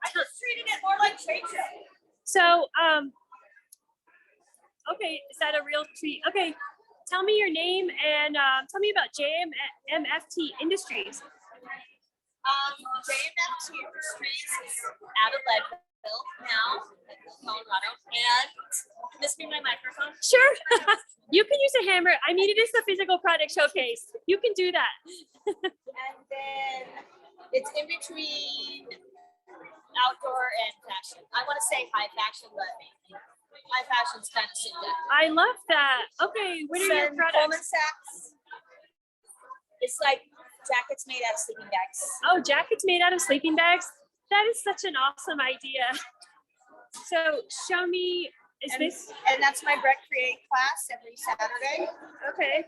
I just treated it more like trade show. So, okay, is that a real treat? Okay, tell me your name and tell me about JMFT Industries. JMFT Industries is out of Leadville now, Colorado, and miss me my microphone. Sure, you can use a hammer. I mean, it is the physical product showcase. You can do that. And then it's in between outdoor and fashion. I want to say high fashion, but high fashion's kind of sit down. I love that. Okay, what are your Coleman products? Sachs. It's like jackets made out of sleeping bags. Oh, jackets made out of sleeping bags. That is such an awesome idea. So show me, is this? And that's my Brett Create class every Saturday. Okay.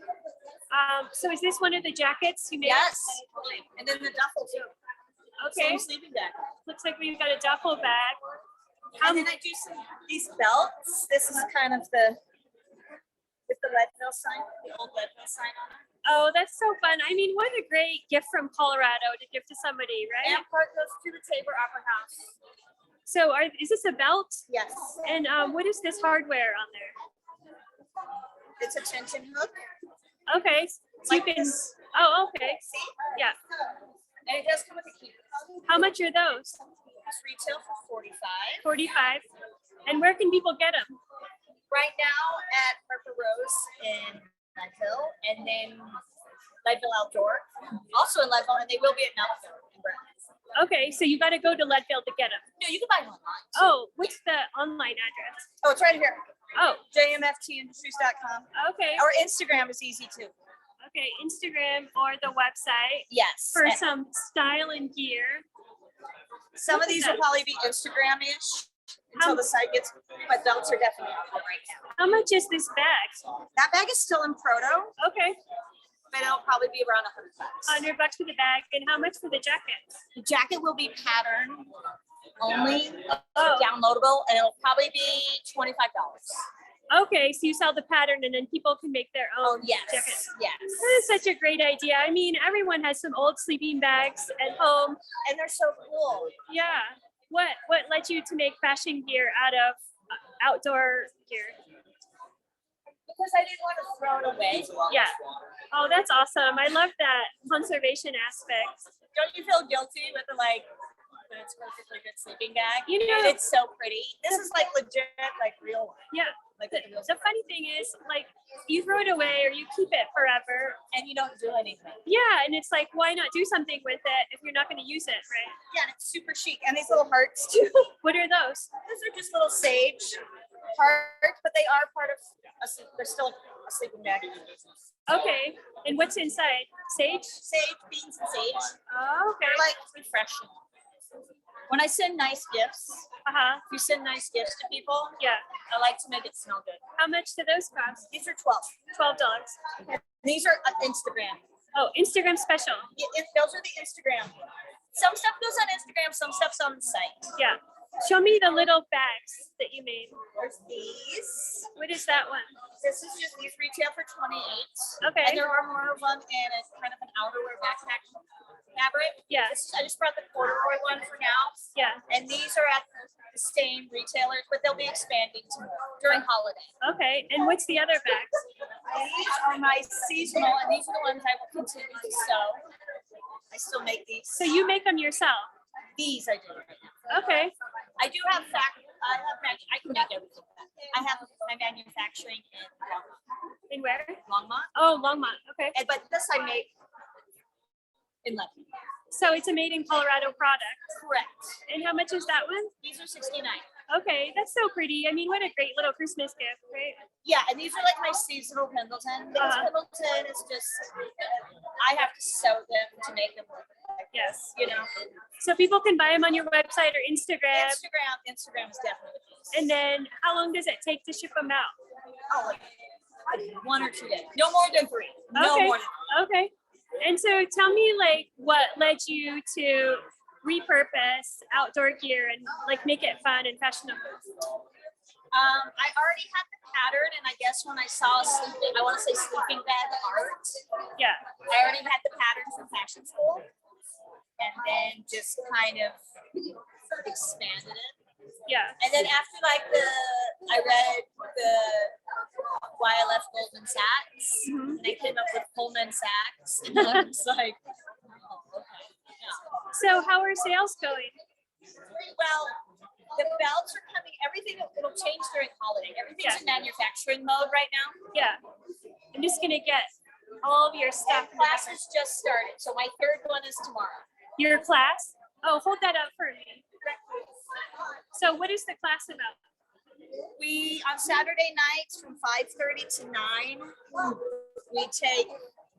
So is this one of the jackets you made? Yes, totally. And then the duffel too. Okay. Same sleeping bag. Looks like we've got a duffel bag. And then I do these belts. This is kind of with the Leadville sign, the old Leadville sign on it. Oh, that's so fun. I mean, what a great gift from Colorado to give to somebody, right? And part goes to the Tabor Opera House. So is this a belt? Yes. And what is this hardware on there? It's a tension hook. Okay. So Like you can, this. oh, okay. See? Yeah. And it does come with a key. How much are those? It's retail for 45. 45. And where can people get them? Right now at Purple Rose in Leadville, and then Leadville Outdoor, also in Leadville, and they will be at Melville in Brent. Okay, so you got to go to Leadville to get them. No, you can buy them online. Oh, what's the online address? Oh, it's right here. Oh, JMFTindustries.com. okay. Our Instagram is easy too. Okay, Instagram or the website Yes. for some style and gear. Some of these will probably be Instagram-ish until the site gets, but belts are definitely out there right now. How much is this bag? That bag is still in proto, Okay, but it'll probably be around $100. $100 for the bag. And how much for the jacket? The jacket will be pattern only, Oh. downloadable, and it'll probably be $25. Okay, so you sell the pattern and then people can make their own Oh, yes, jacket. yes. That is such a great idea. I mean, everyone has some old sleeping bags at home. And they're so cool. Yeah. What led you to make fashion gear out of outdoor gear? Because I didn't want to throw it away. Yeah. Oh, that's awesome. I love that conservation aspect. Don't you feel guilty with the when it's perfectly good sleeping bag? You know- And it's so pretty. This is like legit, like real one. Yeah. Like The funny thing is, like, you throw it away or you keep it forever. and you don't do anything. Yeah, and it's like, why not do something with it if you're not going to use it, right? Yeah, and it's super chic. And these little hearts too. What are those? Those are just little sage hearts, but they are part of they're still a sleeping bag. Okay. And what's inside? Sage? Sage, beans and sage. Oh, okay. They're like refreshing. When I send nice gifts, Uh-huh. if you send nice gifts to people, Yeah. I like to make it smell good. How much do those cost? These are 12. $12. These are on Instagram. Oh, Instagram special. Those are the Instagram. Some stuff goes on Instagram, some stuff's on the site. Yeah. Show me the little bags that you made. There's these. What is that one? This is just, these retail for 28. Okay. And there are more of them in a kind of an outerwear backpack fabric. Yeah. I just brought the corduroy one for now. Yeah. And these are at the same retailers, but they'll be expanding to more during holiday. Okay. And what's the other bags? These are my seasonal, and these are the ones I will continue to sew. I still make these. So you make them yourself? These I do. Okay. I do have I can make everything. I have my manufacturing in Longmont. In where? Longmont. Oh, Longmont. Okay. But this I make in Lebanon. So it's a made in Colorado product. Correct. And how much is that one? These are $69. Okay, that's so pretty. I mean, what a great little Christmas gift, right? Yeah, and these are like my seasonal Pendleton. These Pendleton is just, I have to sew them to make them work. Yes. You know? So people can buy them on your website or Instagram. Instagram is definitely the best. And then how long does it take to ship them out? Oh, like 1 or 2 days. No more than 3. No Okay. more than 3. Okay. And so tell me like what led you to repurpose outdoor gear and like make it fun and fashionable? I already had the pattern, and I guess when I saw I want to say sleeping bag art. Yeah. I already had the pattern from fashion school, and then just kind of expanded it. Yeah. And then after I read why I left Goldman Sachs, and I came up with Pullman Sachs, and I was like, oh, okay. Yeah. So how are sales going? Well, the belts are coming, everything it'll change during holiday. Everything's in manufacturing mode right now. Yeah. I'm just gonna get all of your stuff. Classes just started, so my 3rd one is tomorrow. Your class? Oh, hold that up for me. So what is the class about? We, on Saturday nights from 5:30 to 9, we take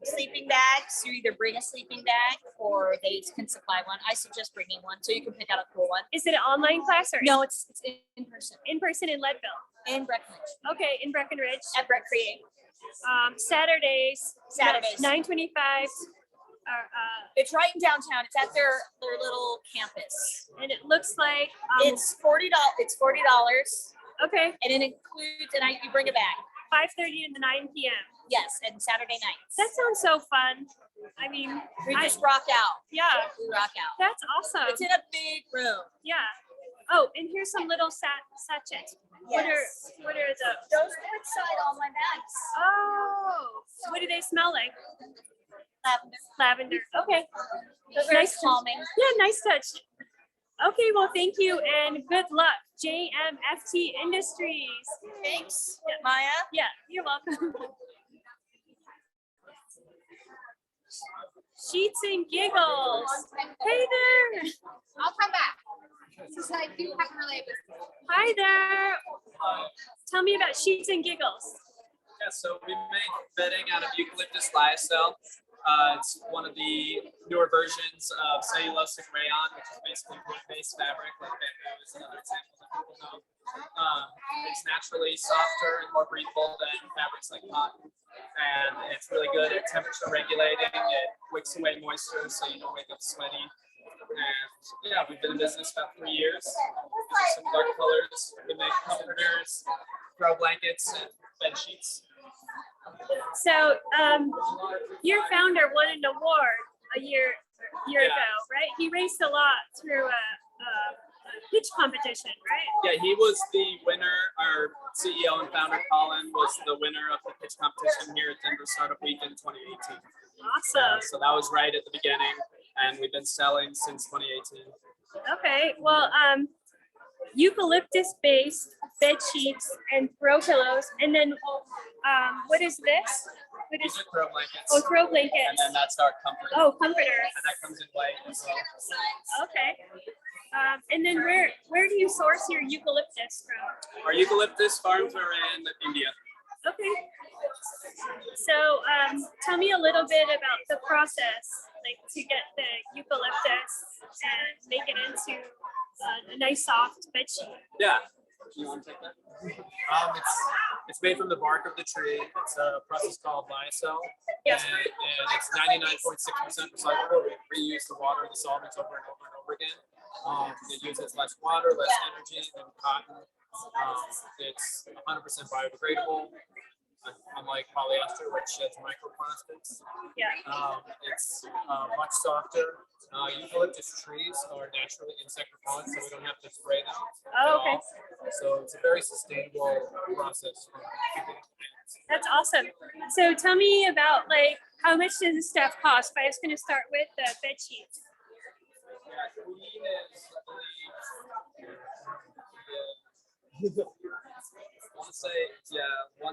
sleeping bags. You either bring a sleeping bag or they can supply one. I suggest bringing one so you can pick out a cool one. Is it an online class or? No, it's in person. In person in Leadville? In Breckenridge. Okay, in Breckenridge. At Breck Create. Saturdays. 9:25. It's right in downtown. It's at their little campus. And it looks like it's $40. It's $40. Okay. And it includes, you bring a bag. 5:30 to 9 p.m. Yes, and Saturday nights. That sounds so fun. I mean, we just rock out. Yeah. We rock out. That's awesome. It's in a big room. Yeah. Oh, and here's some little sachets. Yes. What are those? Those are inside all my bags. Oh. What do they smell like? Lavender. Lavender. Okay. Those are nice calming. Yeah, nice touch. Okay, well, thank you and good luck. JMFT Industries. Thanks, Maya. Yeah, you're welcome. Sheets and Giggles. Hey there. I'll come back. Since I do have a relay business. Hi there. Tell me about Sheets and Giggles. Yeah, so we make bedding out of eucalyptus lyocell. It's one of the newer versions of cellulosic rayon, which is basically wood-based fabric, like bamboo is another example that people know. It's naturally softer and more breathable than fabrics like cotton, and it's really good at temperature regulating. It wicks away moisture, so you don't wake up sweaty. And yeah, we've been in business about 3 years. These are some dark colors. We make comforters, throw blankets, and bed sheets. So, your founder won an award a year ago, right? He raced a lot through a pitch competition, right? Yeah, he was the winner. Our CEO and founder, Colin, was the winner of the pitch competition here at Denver Startup Week in 2018. Awesome. So that was right at the beginning, and we've been selling since 2018. Okay, well, eucalyptus-based bed sheets and throw pillows, and then what is this? What is? These are throw blankets. Oh, throw blankets. And then that's our comforter. Oh, comforters. And that comes in white as well. Okay. And then where do you source your eucalyptus from? Our eucalyptus farms are in India. Okay. So tell me a little bit about the process, like to get the eucalyptus and make it into a nice soft bed sheet. Yeah. You want to take that? It's made from the bark of the tree. It's a process called lyocell, Yes. and it's 99.6% recyclable. We reuse the water and the solvents over and over and over again. It uses less water, less energy than cotton. It's 100% biodegradable, unlike polyester, which sheds microplastics. Yeah. It's much softer. Eucalyptus trees are naturally insect repellent, so we don't have to spray them. Oh, okay. So it's a very sustainable process. That's awesome. So tell me about like how much does this stuff cost? If I was going to start with the bed sheets. Yeah, queen is, I want to say, yeah, $179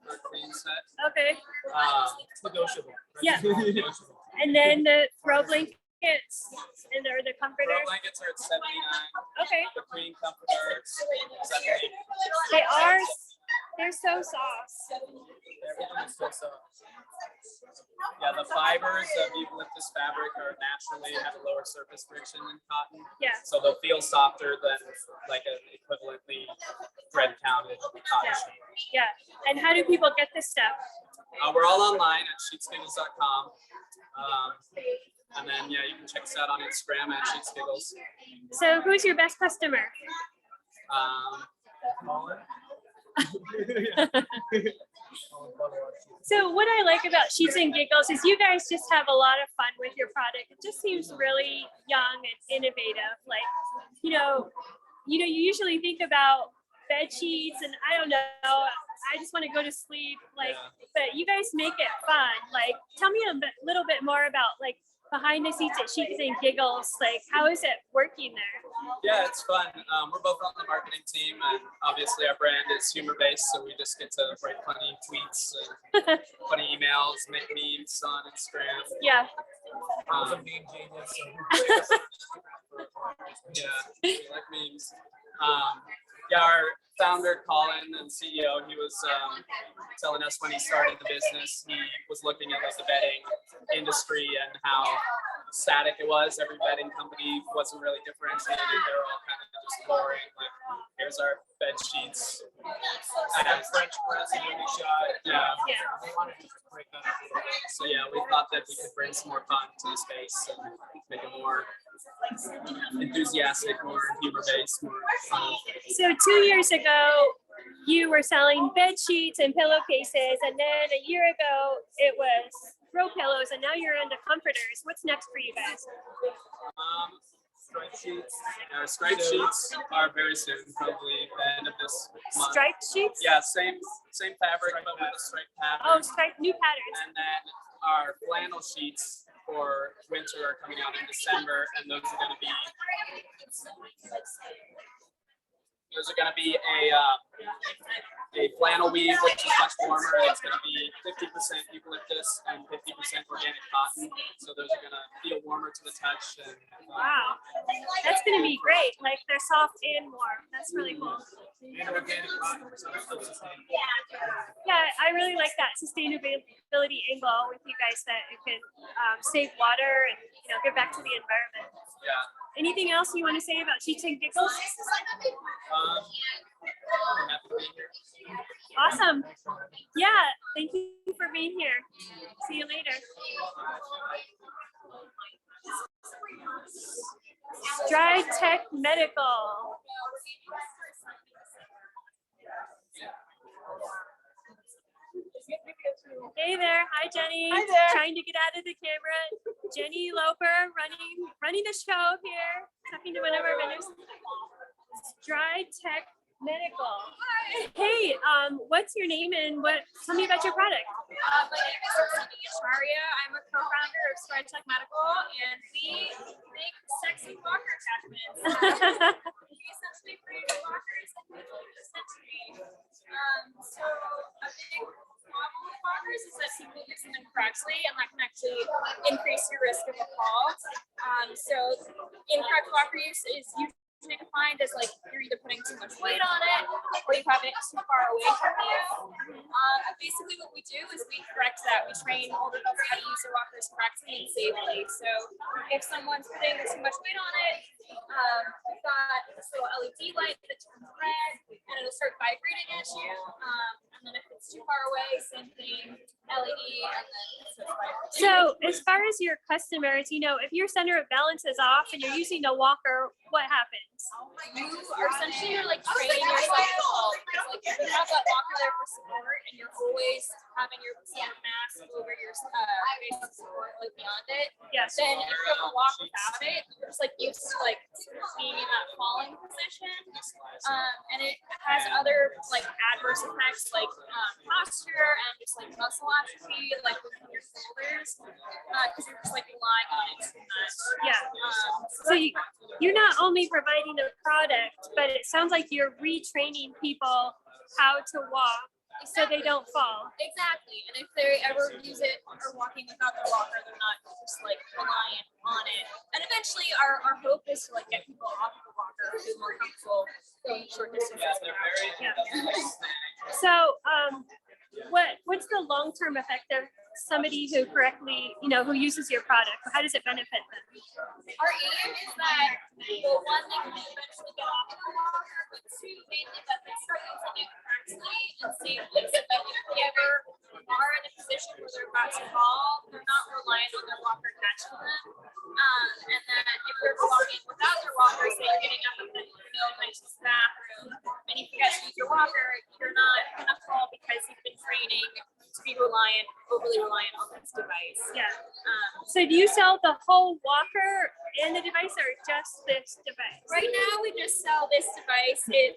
for a queen set. Okay. It's negotiable. Right? Yeah. Negotiable. And then the throw blankets and the comforters. Throw blankets are at $79. Okay. The queen comforters, $78. They are. They're so soft. Everything is so soft. Yeah, the fibers of eucalyptus fabric are naturally have a lower surface friction than cotton. Yeah. So they'll feel softer than like an equivalently thread counted cotton sheet. Yeah. And how do people get this stuff? We're all online at sheetsgiggles.com. And then, yeah, you can check us out on Instagram at sheetsgiggles. So who's your best customer? Colin. So what I like about Sheets and Giggles is you guys just have a lot of fun with your product. It just seems really young and innovative. Like, you usually think about bed sheets and I don't know, I just want to go to sleep. Like, but you guys make it fun. Like, tell me a little bit more about like behind the scenes at Sheets and Giggles. Like, how is it working there? Yeah, it's fun. We're both on the marketing team, and obviously our brand is humor-based, so we just get to write funny tweets, and funny emails, make memes on Instagram. Yeah. I'm a meme genius. Yeah, we like memes. Yeah, our founder, Colin, and CEO, he was telling us when he started the business, he was looking at like the bedding industry and how static it was. Every bedding company wasn't really differentiated. They were all kind of just boring. Like, here's our bed sheets. And French press and movie shot. Yeah. We wanted to break that up a little bit. So yeah, we thought that we could bring some more fun to the space and make it more enthusiastic, more humor-based, more fun. So 2 years ago, you were selling bed sheets and pillowcases, and then a year ago, it was throw pillows, and now you're into comforters. What's next for you guys? Striped sheets. Striped sheets are very soon, probably the end of this month. Striped sheets? Yeah, same fabric, but with a striped pattern. Oh, striped, new patterns. And then our flannel sheets for winter are coming out in December, and those are going to be a flannel weave, which is much warmer. It's going to be 50% eucalyptus and 50% organic cotton. So those are going to feel warmer to the touch. And, wow, that's going to be great. Like they're soft and warm. That's really cool. And organic cotton, so it's still sustainable. Yeah, I really like that sustainability angle with you guys, that it can save water and give back to the environment. Yeah. Anything else you want to say about Sheets and Giggles? I'm happy to be here. Awesome. Yeah, thank you for being here. See you later. Stride Tech Medical. Hey there. Hi, Jenny. Hi there. Trying to get out of the camera. Jenny Loper running the show here, talking to one of our vendors. Stride Tech Medical. Hey, what's your name and tell me about your product? My name is Maria. I'm a co-founder of Stride Tech Medical, and we make sexy walker attachments. We essentially create walkers and people essentially. So a big problem with walkers is that people use them incorrectly, and that can actually increase your risk of a fall. So incorrect walker use is usually trying to find is like you're either putting too much weight on it or you have it too far away from you. And basically what we do is we correct that. We train older adults how to use their walkers correctly and safely. So if someone's putting too much weight on it, we've got this little LED light that turns red and it'll start vibrating at you. And then if it's too far away, same thing, LED, and then it starts vibrating. So as far as your customers, you know, if your center of balance is off and you're using a walker, what happens? You are essentially like training yourself to fall. Because like if you have that walker there for support and you're always having your center mass over your base of support like beyond it, yes. Then if you have to walk without it, you're just like used to like being in that falling position. And it has other like adverse effects like posture and just like muscle atrophy, like within your shoulders, because you're just like relying on it too much. Yeah. So you're not only providing a product, but it sounds like you're retraining people how to walk so they don't fall. Exactly. And if they ever use it or walking without their walker, they're not just like reliant on it. And eventually our hope is to like get people off of the walker who feel more comfortable going short distances. Yeah. So what's the long-term effect of somebody who correctly, you know, who uses your product? How does it benefit them? Our aim is that, well, one, they can eventually get off the walker, but two, mainly that they start using it correctly and safely, so that if they ever are in a position where they're about to fall, they're not reliant on their walker catching them. And then if they're walking without their walker, say you're getting up in the middle of the bathroom, and you forget to use your walker, you're not gonna fall because you've been training to be overly reliant on this device. Yeah. So do you sell the whole walker and the device, or just this device? Right now, we just sell this device. It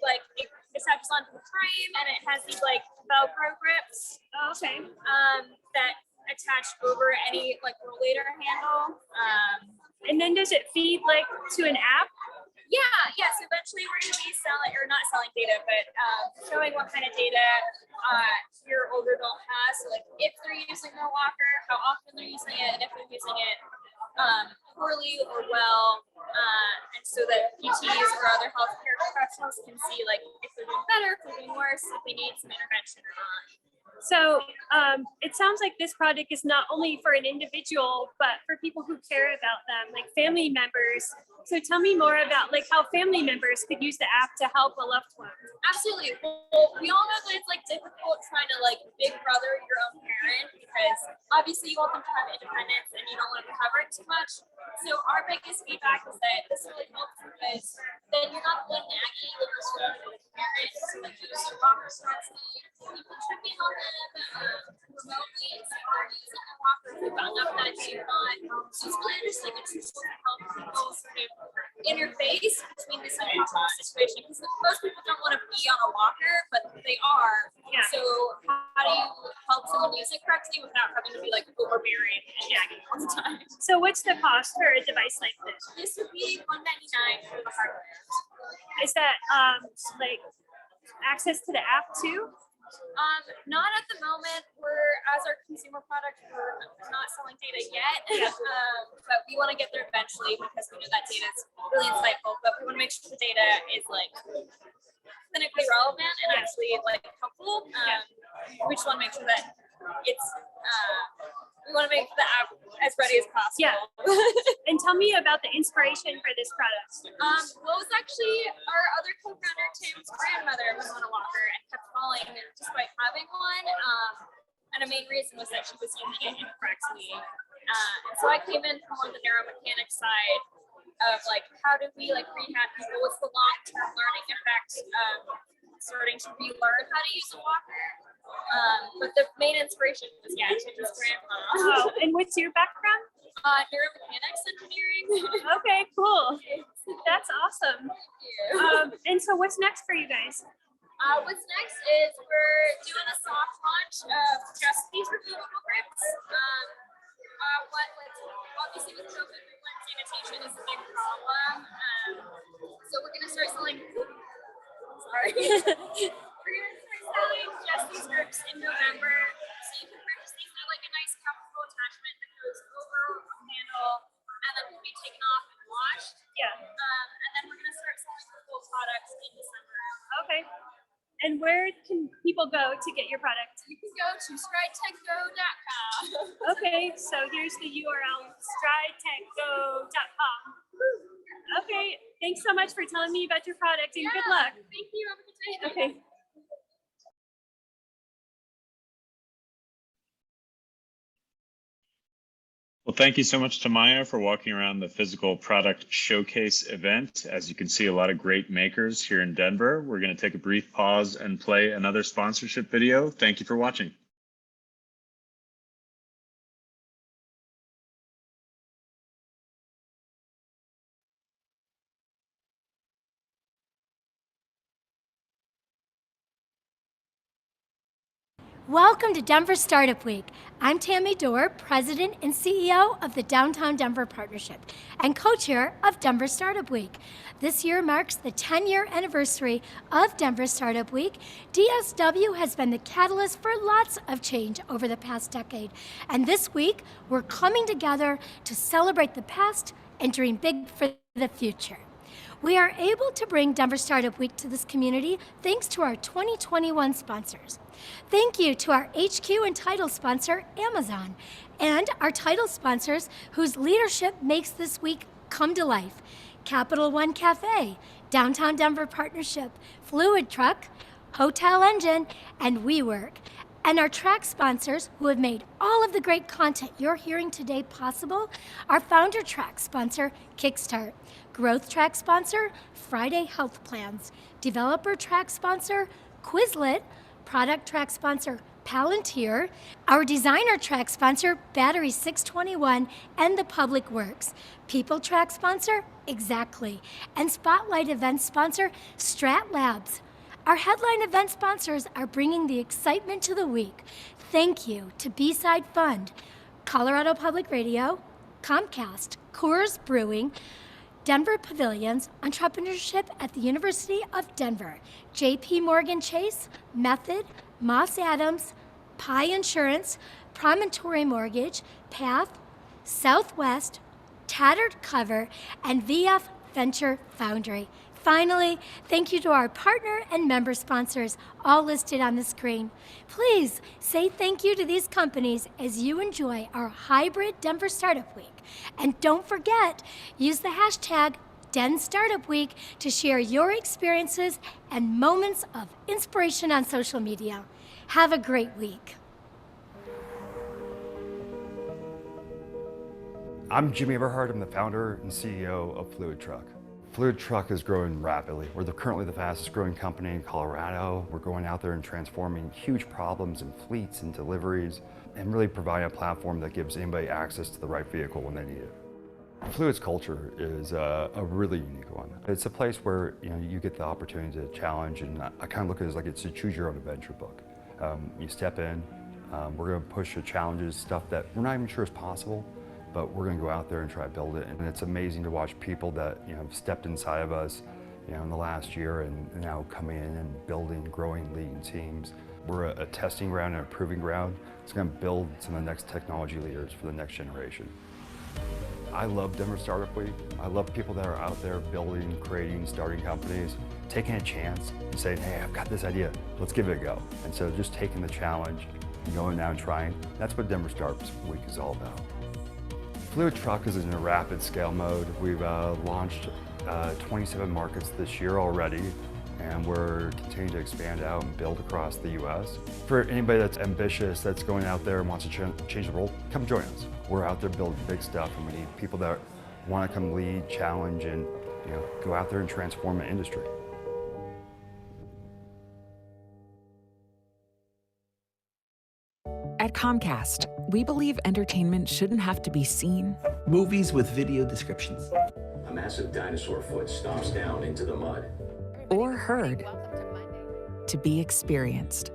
attaches onto the frame, and it has these like Velcro grips. Oh, okay. That attach over any like rollator handle. And then does it feed like to an app? Yeah, yes. Eventually, we're going to be selling, or not selling data, but showing what kind of data your older adult has. So, like, if they're using their walker, how often they're using it, and if they're using it poorly or well, and so that PTs or other healthcare professionals can see, like, if they're doing better, if they're doing worse, if they need some intervention or not. So it sounds like this product is not only for an individual, but for people who care about them, like family members. So tell me more about like how family members could use the app to help a loved one. Absolutely. Well, we all know that it's like difficult trying to like big brother your own parent, because obviously you want them to have independence and you don't want to cover it too much. So our biggest feedback is that this really helps because then you're not the one nagging or struggling with parents to like use their walkers correctly. You can check in on them remotely and see if they're using their walker. If you found out that you're not. So it's really just like a tool to help people sort of interface between this uncomfortable situation, because most people don't want to be on a walker, but they are. Yeah. So how do you help someone use it correctly without having to be like overbearing and nagging all the time? So what's the cost for a device like this? This would be $199 for the hardware. Is that like access to the app too? Not at the moment. As our consumer product, we're not selling data yet, but we want to get there eventually because we know that data is really insightful. But we want to make sure the data is like clinically relevant and actually like helpful. We just want to make sure that it's. We want to make the app as ready as possible. Yeah. And tell me about the inspiration for this product. Well, it was actually our other co-founder, Tim's grandmother, was on a walker and kept falling despite having one. And a main reason was that she was using it incorrectly. And so I came in from on the neuromechanics side of like, how do we like rehab people? What's the long-term learning effect of starting to relearn how to use a walker? But the main inspiration was Tim's grandma. Oh, and what's your background? Neuromechanics engineering. Okay, cool. That's awesome. Thank you. And so what's next for you guys? What's next is we're doing a soft launch of just these removable grips. Obviously with COVID, frequent sanitation is a big problem. So we're gonna start selling. Sorry. We're gonna start selling just these grips in November. So you can purchase these. They're like a nice comfortable attachment that goes over a handle and then can be taken off and washed. Yeah. And then we're gonna start selling And where can people go to get your product? You can go to stridetechgo.com. Okay, so here's the URL, stridetechgo.com. Okay, thanks so much for telling me about your product and good luck. Thank you. Have a good day. Okay. Well, thank you so much to Maya for walking around the physical product showcase event. As you can see, a lot of great makers here in Denver. We're going to take a brief pause and play another sponsorship video. Thank you for watching. Welcome to Denver Startup Week. I'm Tammy Dorr, President and CEO of the Downtown Denver Partnership and co-chair of Denver Startup Week. This year marks the 10-year anniversary of Denver Startup Week. DSW has been the catalyst for lots of change over the past decade. And this week, we're coming together to celebrate the past and dream big for the future. We are able to bring Denver Startup Week to this community thanks to our 2021 sponsors. Thank you to our HQ and title sponsor, Amazon, and our title sponsors whose leadership makes this week come to life. Capital One Cafe, Downtown Denver Partnership, Fluid Truck, Hotel Engine, and WeWork. And our track sponsors who have made all of the great content you're hearing today possible, our founder track sponsor, Kickstart, growth track sponsor, Friday Health Plans, developer track sponsor, Quizlet, product track sponsor, Palantir, our designer track sponsor, Battery 621, and the Public Works, people track sponsor, Exactly, and spotlight event sponsor, Strat Labs. Our headline event sponsors are bringing the excitement to the week. Thank you to B-Side Fund, Colorado Public Radio, Comcast, Coors Brewing, Denver Pavilions, Entrepreneurship at the University of Denver, JP Morgan Chase, Method, Moss Adams, Pi Insurance, Promontory Mortgage, Path, Southwest, Tattered Cover, and VF Venture Foundry. Finally, thank you to our partner and member sponsors, all listed on the screen. Please say thank you to these companies as you enjoy our hybrid Denver Startup Week. And don't forget, use the hashtag #DenStartupWeek to share your experiences and moments of inspiration on social media. Have a great week. I'm Jimmy Everhart. I'm the founder and CEO of Fluid Truck. Fluid Truck is growing rapidly. We're currently the fastest growing company in Colorado. We're going out there and transforming huge problems in fleets and deliveries and really providing a platform that gives anybody access to the right vehicle when they need it. Fluid's culture is a really unique one. It's a place where you get the opportunity to challenge, and I kind of look at it as like it's a choose your own adventure book. You step in, we're going to push the challenges, stuff that we're not even sure is possible, but we're going to go out there and try to build it. And it's amazing to watch people that have stepped inside of us in the last year and now coming in and building, growing, leading teams. We're a testing ground and a proving ground. It's going to build some of the next technology leaders for the next generation. I love Denver Startup Week. I love people that are out there building, creating, starting companies, taking a chance and saying, hey, I've got this idea, let's give it a go. And so just taking the challenge and going out and trying, that's what Denver Startup Week is all about. Fluid Truck is in a rapid scale mode. We've launched 27 markets this year already, and we're continuing to expand out and build across the US. For anybody that's ambitious, that's going out there and wants to change the world, come join us. We're out there building big stuff, and we need people that want to come lead, challenge, and go out there and transform an industry. At Comcast, we believe entertainment shouldn't have to be seen. Movies with video descriptions. A massive dinosaur foot stomps down into the mud. Or heard. To be experienced.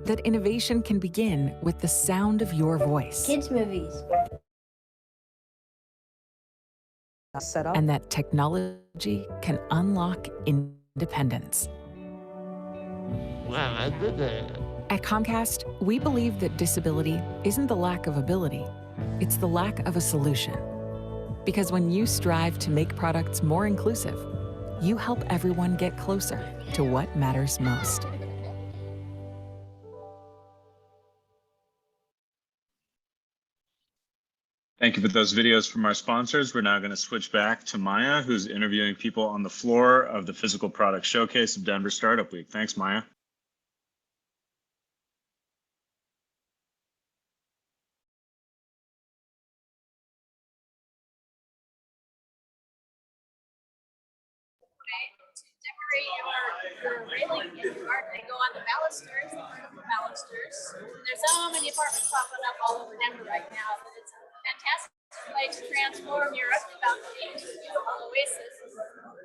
That innovation can begin with the sound of your voice. Kids movies. And that technology can unlock independence. Wow, I did that. At Comcast, we believe that disability isn't the lack of ability, it's the lack of a solution. Because when you strive to make products more inclusive, you help everyone get closer to what matters most. Thank you for those videos from our sponsors. We're now going to switch back to Maya, who's interviewing people on the floor of the Physical Product Showcase of Denver Startup Week. Thanks, Maya. Your railing in your garden, they go on the balusters, the vertical balusters. There's so many apartments popping up all over Denver right now, but it's a fantastic way to transform your ugly balcony into a beautiful oasis,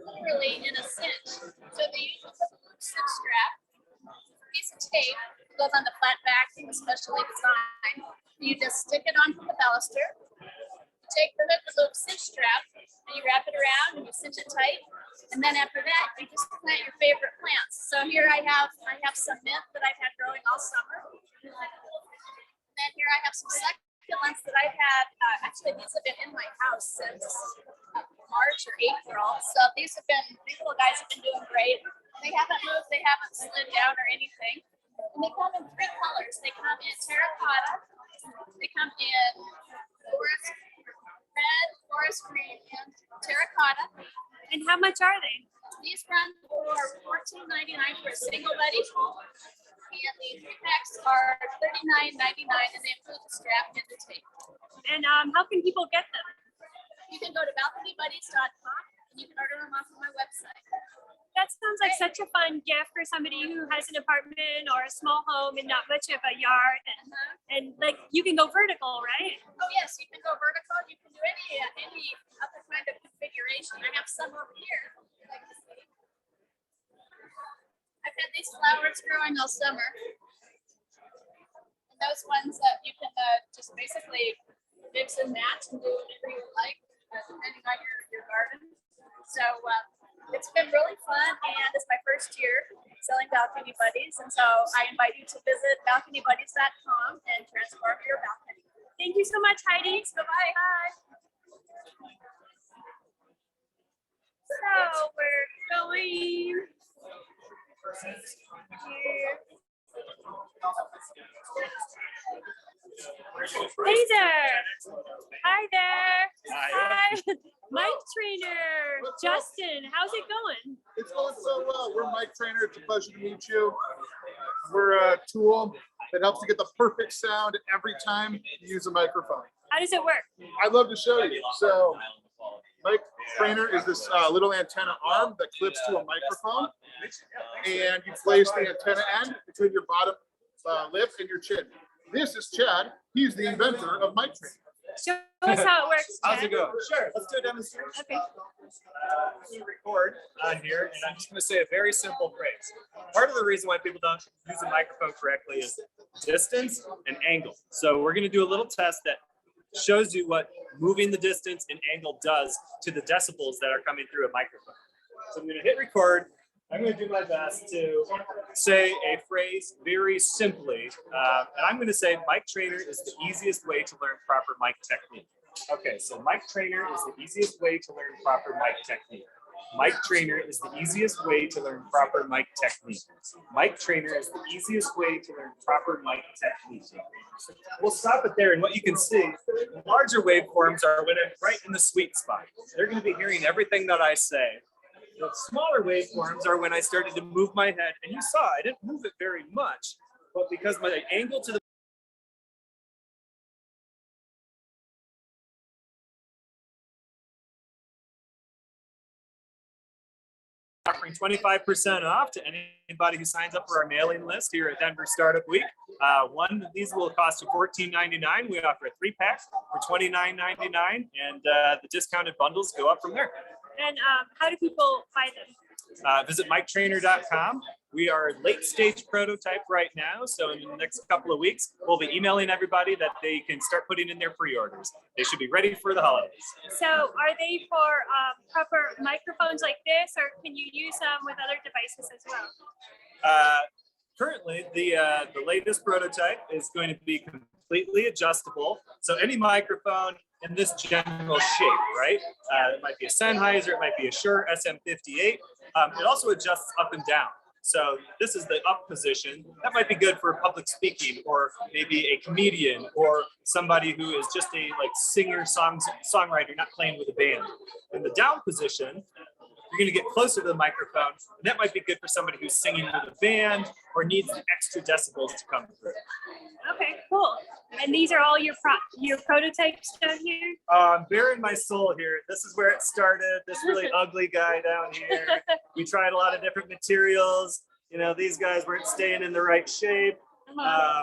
literally in a cinch. So they usually put a loop cinch strap, a piece of tape, goes on the flat backing, especially designed. You just stick it onto the baluster, you take the hook, the loop cinch strap, and you wrap it around and you cinch it tight. And then after that, you just plant your favorite plants. So here I have some mint that I've had growing all summer. And then here I have some succulents that I've had. Actually, these have been in my house since March or April. So these little guys have been doing great. They haven't moved, they haven't slid down or anything. And they come in 3 colors. They come in terracotta, they come in forest red, forest green, and terracotta. And how much are they? These run for $14.99 for a single buddy, and the 3 packs are $39.99, and they include the strap and the tape. And how can people get them? You can go to balconybuddies.com, and you can order them off of my website. That sounds like such a fun gift for somebody who has an apartment or a small home and not much of a yard. And like you can go vertical, right? Oh yes, you can go vertical. You can do any other kind of configuration. I have some over here. Like to see. I've had these flowers growing all summer. And those ones that you can just basically mix and match and do whatever you like, depending on your garden. So it's been really fun, and it's my first year selling Balcony Buddies, and so I invite you to visit balconybuddies.com and transform your balcony. Thank you so much, Heidi. Bye-bye. Bye. So we're going here. Hey there. Hi there. Hi. Mike Trainer, Justin, how's it going? It's going so well. We're Mike Trainer. It's a pleasure to meet you. We're a tool that helps you get the perfect sound every time you use a microphone. How does it work? I'd love to show you. So Mike Trainer is this little antenna arm that clips to a microphone, and you place the antenna end between your bottom lip and your chin. This is Chad. He's the inventor of Mike Trainer. Show us how it works, Chad. How's it going? Sure, let's do a demonstration. Okay. We record on here, and I'm just going to say a very simple phrase. Part of the reason why people don't use a microphone correctly is distance and angle. So we're going to do a little test that shows you what moving the distance and angle does to the decibels that are coming through a microphone. So I'm going to hit record. I'm going to do my best to say a phrase very simply, and I'm going to say Mike Trainer is the easiest way to learn proper mic technique. Okay, so Mike Trainer is the easiest way to learn proper mic technique. Mike Trainer is the easiest way to learn proper mic technique. Mike Trainer is the easiest way to learn proper mic technique. We'll stop it there, and what you can see, the larger waveforms are when I'm right in the sweet spot. They're going to be hearing everything that I say. The smaller waveforms are when I started to move my head, and you saw I didn't move it very much, but because my angle to the offering 25% off to anybody who signs up for our mailing list here at Denver Startup Week. One of these will cost you $14.99. We offer a 3-pack for $29.99, and the discounted bundles go up from there. And how do people buy them? Visit MikeTrainer.com. We are late stage prototype right now, so in the next couple of weeks, we'll be emailing everybody that they can start putting in their pre-orders. They should be ready for the holidays. So are they for proper microphones like this, or can you use them with other devices as well? Currently, the latest prototype is going to be completely adjustable. So any microphone in this general shape, right? It might be a Sennheiser, it might be a Shure SM58. It also adjusts up and down. So this is the up position. That might be good for public speaking, or maybe a comedian, or somebody who is just a singer, songwriter, not playing with a band. In the down position, you're going to get closer to the microphone, and that might be good for somebody who's singing with a band or needs the extra decibels to come through. Okay, cool. And these are all your prototypes down here? Bearing my soul here. This is where it started. This really ugly guy down here. We tried a lot of different materials. You know, these guys weren't staying in the right shape.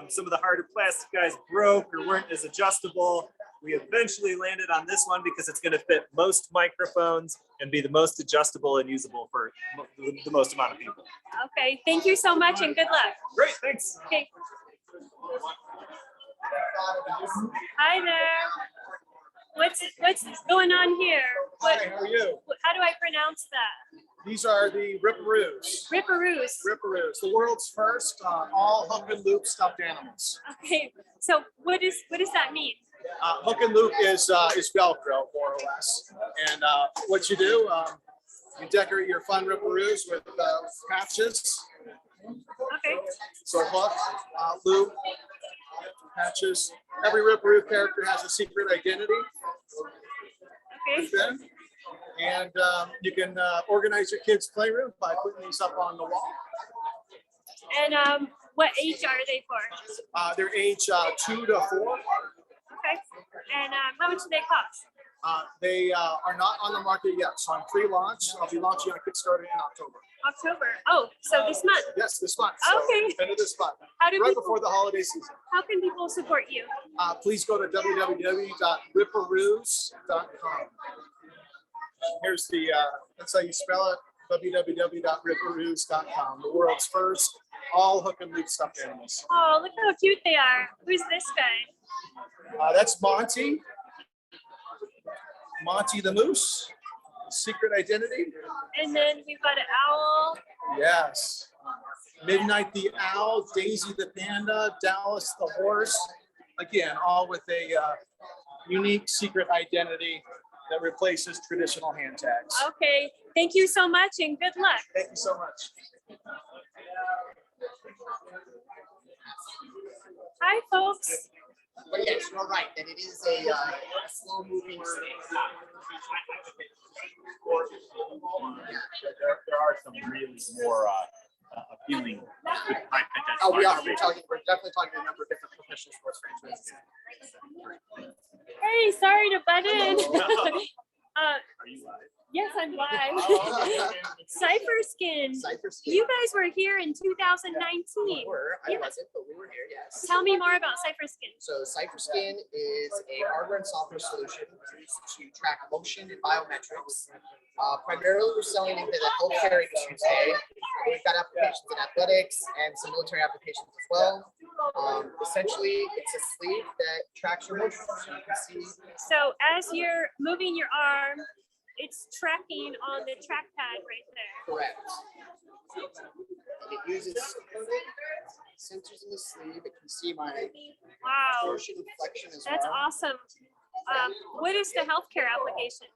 Some of the harder plastic guys broke or weren't as adjustable. We eventually landed on this one because it's going to fit most microphones and be the most adjustable and usable for the most amount of people. Okay, thank you so much and good luck. Great, thanks. Okay. Hi there. What's going on here? Hi, how are you? How do I pronounce that? These are the Ripperoos. Ripperoos. Ripperoos, the world's first all hook and loop stuffed animals. Okay, so what does that mean? Hook and loop is Velcro, more or less. And what you do, you decorate your fun Ripperoos with patches. Okay. So hook, loop, patches. Every Ripperoo character has a secret identity. Okay. And you can organize your kids' playroom by putting these up on the wall. And what age are they for? They're age 2 to 4. Okay. And how much do they cost? They are not on the market yet, so I'm pre-launch. I'll be launching on Kickstarter in October. October. Oh, so this month? Yes, this month. So Okay. end of this month. How do right people, before the holiday season. How can people support you? Please go to www.ripperoos.com. Here's the, that's how you spell it, www.ripperoos.com. The world's first all hook and loop stuffed animals. Oh, look how cute they are. Who's this guy? That's Monty. Monty the Moose. Secret identity. And then we've got an owl. Yes. Midnight the Owl, Daisy the Panda, Dallas the Horse. Again, all with a unique secret identity that replaces traditional hand tags. Okay. Thank you so much and good luck. Thank you so much. Hi, folks. But yes, you're right that it is a slow-moving space. There are some really more appealing. Oh, we're definitely talking to a number of different professional sports franchises. Hey, sorry to butt in. Are you live? Yes, I'm live. Cipher Skin. Cipher Skin. You guys were here in 2019. We were. I Yeah. wasn't, but we were here, yes. Tell me more about Cipher Skin. So Cipher Skin is a hardware and software solution used to track motion and biometrics. Primarily, we're selling into the healthcare industry today. We've got applications in athletics and some military applications as well. Essentially, it's a sleeve that tracks your motion. So you can see. So as you're moving your arm, it's tracking on the trackpad right there. Correct. And it uses sensors in the sleeve. It can see my torsion and flexion as That's well. awesome. What is the healthcare application?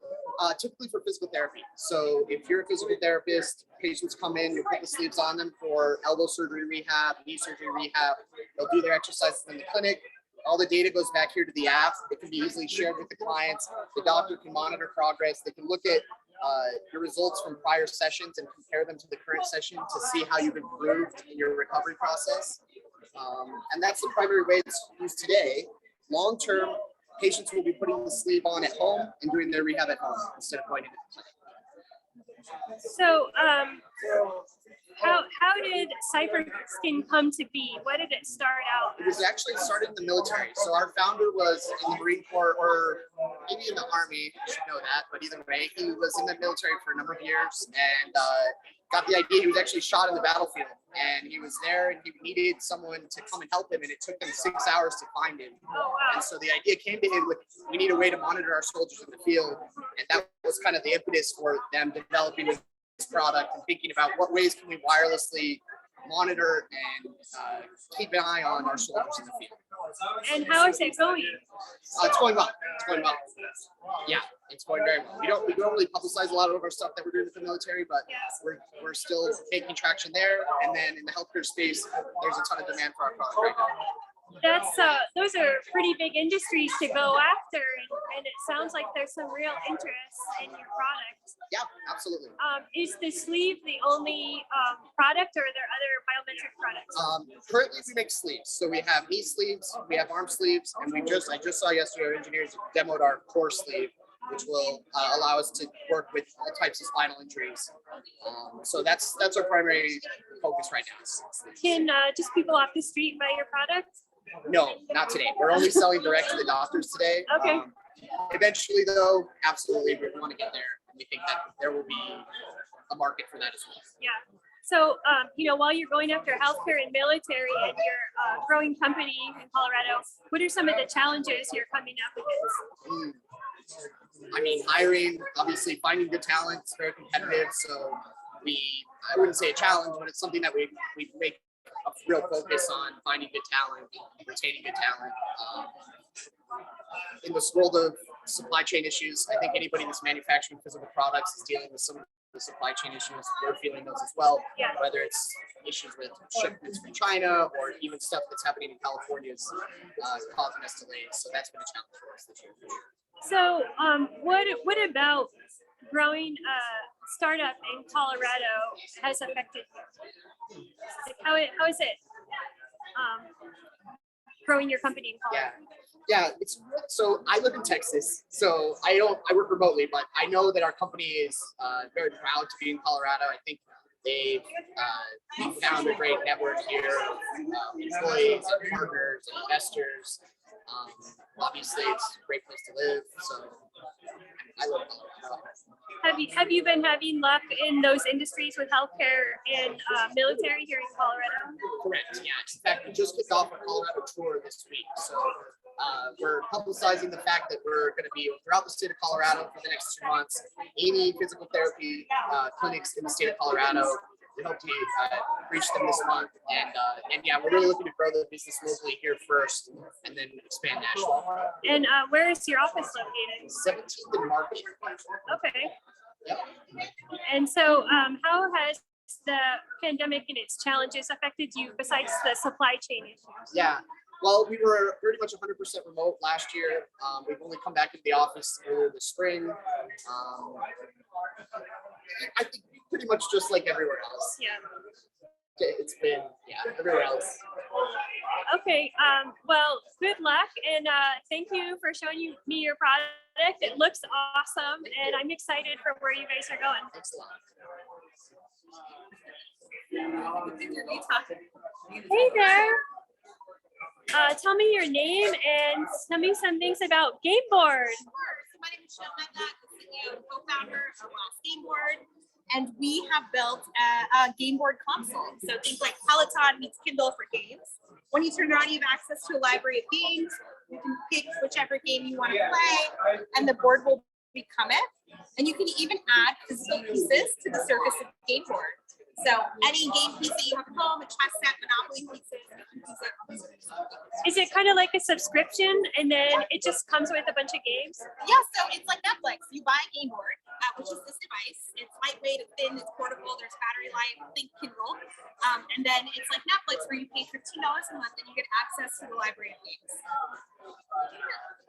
Typically for physical therapy. So if you're a physical therapist, patients come in, you put the sleeves on them for elbow surgery rehab, knee surgery rehab. They'll do their exercises in the clinic. All the data goes back here to the app. It can be easily shared with the clients. The doctor can monitor progress. They can look at your results from prior sessions and compare them to the current session to see how you've improved in your recovery process. And that's the primary way it's used today. Long-term, patients will be putting the sleeve on at home and doing their rehab at home instead of going into the clinic. So how did Cipher Skin come to be? What did it start out It was actually started in the military. So our founder was in the Marine Corps, or maybe in the Army, you should know that, but either way, he was in the military for a number of years and got the idea. He was actually shot in the battlefield and he was there and he needed someone to come and help him, and it took him 6 hours to find him. And so the idea came to him with, we need a way to monitor our soldiers in the field, and that was kind of the impetus for them developing this product and thinking about what ways can we wirelessly monitor and keep an eye on our soldiers in the field. And how is it going? It's going well. It's going well. Yeah, it's going very well. We don't really publicize a lot of our stuff that we're doing with the military, but we're still making traction there. And then in the healthcare space, there's a ton of demand for our product right now. That's those are pretty big industries to go after, and it sounds like there's some real interest in your product. Yeah, absolutely. Is the sleeve the only product, or are there other biometric products? Currently, we make sleeves. So we have knee sleeves, we have arm sleeves, and I just saw yesterday our engineers demoed our core sleeve, which will allow us to work with all types of spinal injuries. So that's our primary focus right now. Can just people off the street buy your product? No, not today. We're only selling direct to the doctors today. Okay. Eventually, though, absolutely, we want to get there. We think that there will be a market for that as well. Yeah. So, while you're going after healthcare and military and your growing company in Colorado, what are some of the challenges you're coming up against? I mean, hiring, obviously finding good talent is very competitive. So I wouldn't say a challenge, but it's something that we make a real focus on finding good talent, retaining good talent. In this world of supply chain issues, I think anybody that's manufacturing physical products is dealing with some of the supply chain issues. We're feeling those as well, whether it's issues with shipments from China or even stuff that's happening in California is causing us delays. So that's been a challenge for us this year. So, what about growing a startup in Colorado has affected you? Like how is it growing your company in Colorado? Yeah, so I live in Texas, so I work remotely, but I know that our company is very proud to be in Colorado. I think they've found a great network here of employees and partners and investors. Obviously, it's a great place to live, so I love Colorado. Have you been having luck in those industries with healthcare and military here in Colorado? Correct. Yeah. In fact, we just kicked off a Colorado tour this week, so we're publicizing the fact that we're going to be throughout the state of Colorado for the next 2 months. 80 physical therapy clinics in the state of Colorado. We hope to reach them this month, and yeah, we're really looking to grow the business locally here first, and then expand nationally. And where is your office located? 17th and Market. Okay. Yep. And so, how has the pandemic and its challenges affected you besides the supply chain issues? Yeah. Well, we were pretty much 100% remote last year. We've only come back into the office earlier this spring. I think pretty much just like everywhere else. Yeah. It's been, everywhere else. Okay. Well, good luck, and thank you for showing me your product. It looks awesome, and I'm excited for where you guys are going. Thanks a lot. Hey there. Tell me your name and tell me some things about GameBoard. My name is Jill Medlock, the CEO and co-founder of GameBoard, and we have built a GameBoard console. So things like Peloton meets Kindle for games. When you turn it on, you have access to a library of games. You can pick whichever game you want to play, and the board will become it. And you can even add physical pieces to the surface of the GameBoard. So any game piece that you have at home, a chess set, Monopoly pieces, you can use it. Is it kind of like a subscription and then it just comes with a bunch of games? Yeah, so it's like Netflix. You buy a game board, which is this device. It's lightweight, it's thin, it's portable, there's battery life, think Kindle. And then it's like Netflix where you pay $15 a month and you get access to the library of games.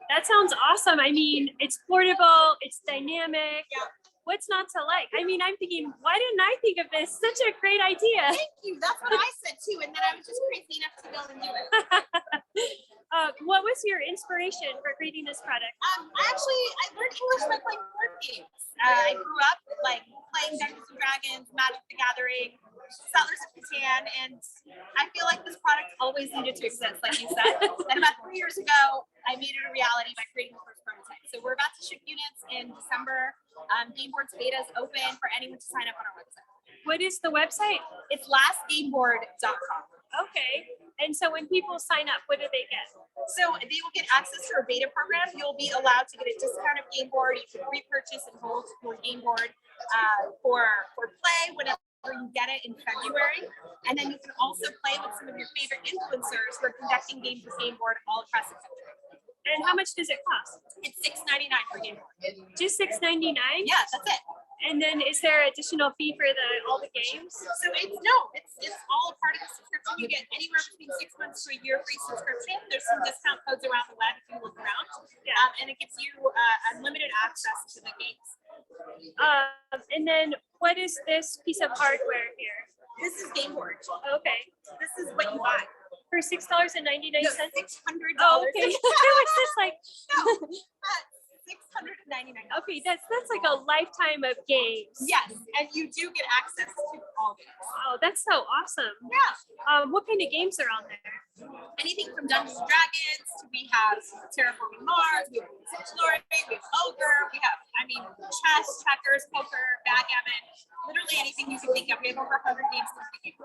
That sounds awesome. I mean, it's portable, it's dynamic. Yeah. What's not to like? I mean, I'm thinking, why didn't I think of this? Such a great idea. Thank you. That's what I said too. And then I was just crazy enough to go and do it. What was your inspiration for creating this product? I learned English by playing board games. I grew up like playing Dungeons and Dragons, Magic the Gathering, Settlers of Catan, and I feel like this product always needed to exist, like you said. And about 3 years ago, I made it a reality by creating the first prototype. So we're about to ship units in December. GameBoard's beta is open for anyone to sign up on our website. What is the website? It's lastgameboard.com. Okay. And so when people sign up, what do they get? So they will get access to our beta program. You'll be allowed to get a discounted GameBoard. You can repurchase and hold your GameBoard for play whenever or you get it in February. And then you can also play with some of your favorite influencers who are conducting games with Game Board all across the country. And how much does it cost? It's $6.99 per Game Board. Just $6.99? Yeah, that's it. And then is there additional fee for all the games? So it's all a part of the subscription. You get anywhere between 6 months to a year free subscription. There's some discount codes around the web if you look around. And it gives you unlimited access to the games. And then what is this piece of hardware here? This is Game Board. Okay. This is what you buy. For $6.99? $600. Oh, okay. It was just like $699. Okay, that's like a lifetime of games. Yes, and you do get access to all games. Oh, that's so awesome. Yeah. What kind of games are on there? Anything from Dungeons and Dragons to we have Terraforming Mars, we have Exploring, we have Ogre, we have, chess, checkers, poker, backgammon, literally anything you can think of. We have over 100 games to the game.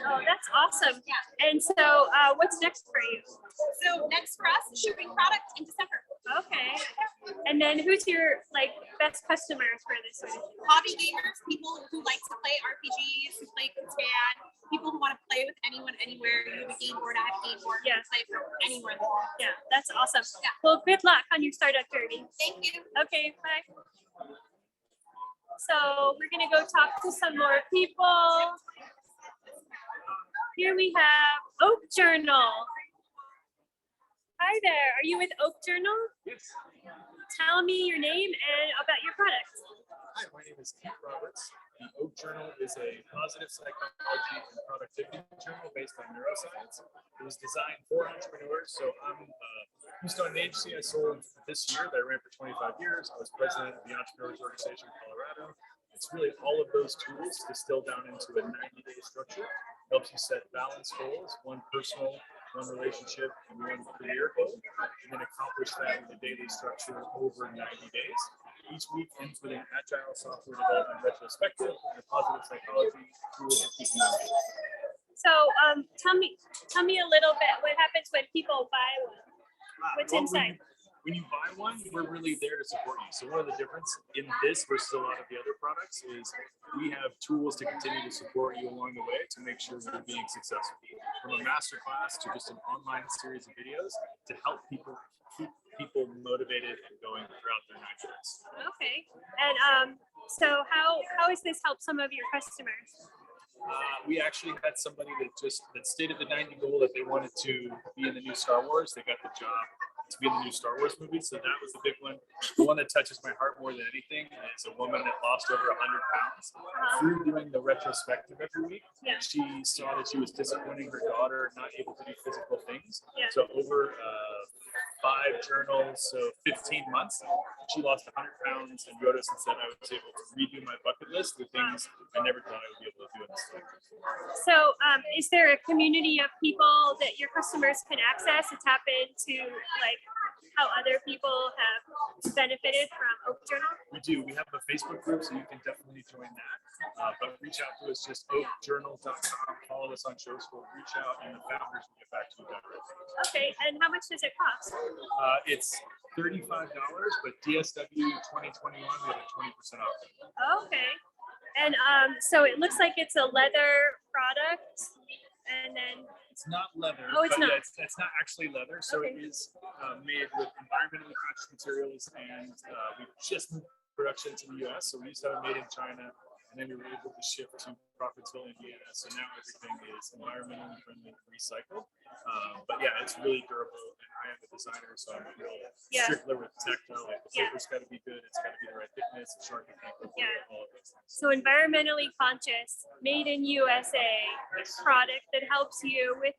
Oh, that's awesome. Yeah. And so what's next for you? So next for us, shipping product in December. Okay. And then who's your best customers for this one? Hobby gamers, people who like to play RPGs, who play Catan, people who want to play with anyone, anywhere. You have a game board, I have a game board. Yeah. Play from anywhere in the world. Yeah, that's awesome. Yeah. Well, good luck on your startup journey. Thank you. Okay, bye. So we're gonna go talk to some more people. Here we have Oak Journal. Hi there. Are you with Oak Journal? Yes. Tell me your name and about your product. Hi, my name is Keith Roberts. The Oak Journal is a positive psychology and productivity journal based on neuroscience. It was designed for entrepreneurs. So I'm based on an agency I sold this year that I ran for 25 years. I was president of the Entrepreneurs Organization in Colorado. It's really all of those tools distilled down into a 90-day structure. Helps you set balanced goals, one personal, one relationship, and one career goal, and then accomplish that with a daily structure over 90 days. Each week ends with an agile software development retrospective and a positive psychology tool to keep you engaged. So tell me a little bit what happens when people buy one. What's inside? When you buy one, we're really there to support you. So one of the difference in this versus a lot of the other products is we have tools to continue to support you along the way to make sure you're being successful. From a masterclass to just an online series of videos to help people keep people motivated and going throughout their 9 days. Okay. And so how has this helped some of your customers? We actually had somebody that stated the 90 goal that they wanted to be in the new Star Wars. They got the job to be in the new Star Wars movie, so that was the big one. The one that touches my heart more than anything is a woman that lost over 100 pounds. Through doing the retrospective every week, she saw that she was disappointing her daughter, not able to do physical things. So over 5 journals, so 15 months, she lost 100 pounds and wrote us and said I was able to redo my bucket list with things I never thought I would be able to do in this life. So is there a community of people that your customers can access to tap into how other people have benefited from Oak Journal? We do. We have a Facebook group, so you can definitely join that. But reach out to us, just oakjournal.com. Follow us on shows. We'll reach out, and the founders will get back to you directly. Okay, and how much does it cost? It's $35, but DSW 2021 we have a 20% off. Okay, and so it looks like it's a leather product, and then it's not leather. Oh, it's not. Yeah, it's not actually leather. So it is made with environmentally conscious materials, and we just moved production to the U.S. So we used to have it made in China, and then we were able to ship to Crawfordsville, Indiana. So now everything is environmentally friendly and recycled. But yeah, it's really durable. And I am a designer, so I'm a real stickler with tactile. Like the paper's got to be good. It's got to be the right thickness. It's sharp and all of those things. So environmentally conscious, made in USA product that helps you with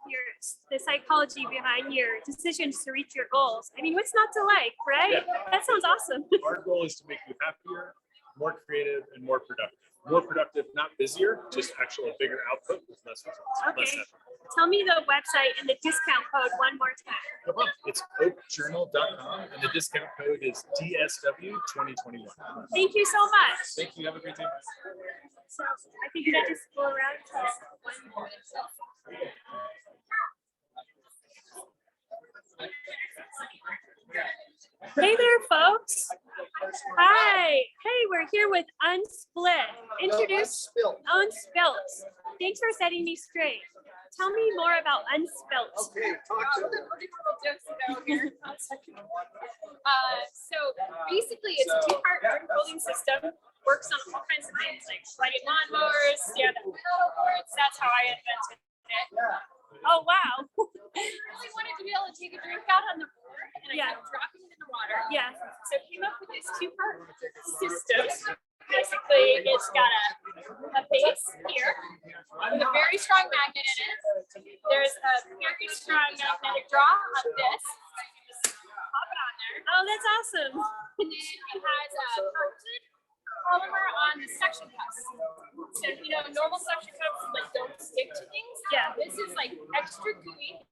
the psychology behind your decisions to reach your goals. I mean, what's not to like, right? Yeah. That sounds awesome. Our goal is to make you happier, more creative, and more productive. More productive, not busier, just actual bigger output with less results. Okay. Tell me the website and the discount code one more time. No problem. It's oakjournal.com, and the discount code is DSW 2021. Thank you so much. Thank you. Have a great day. So I think I just go around to one. Hey there, folks. Hi. Hey, we're here with Unsplit. Introduce Unspilt. Thanks for setting me straight. Tell me more about Unspilt. Okay, talk to me. So basically, it's a two-part room building system. Works on all kinds of things like lighting lawnmowers, stand-up paddleboards. That's how I invented it. Oh wow! I really wanted to be able to take a drink out on the floor and I kept dropping it in the water. Yeah. So I came up with this two-part system. Basically, it's got a base here with a very strong magnet in it. There's a very strong magnetic draw on this. Just pop it on there. Oh, that's awesome. And then it has a permanent polymer on the suction cups. So normal suction cups like don't stick to things. Yeah. This is like extra gooey.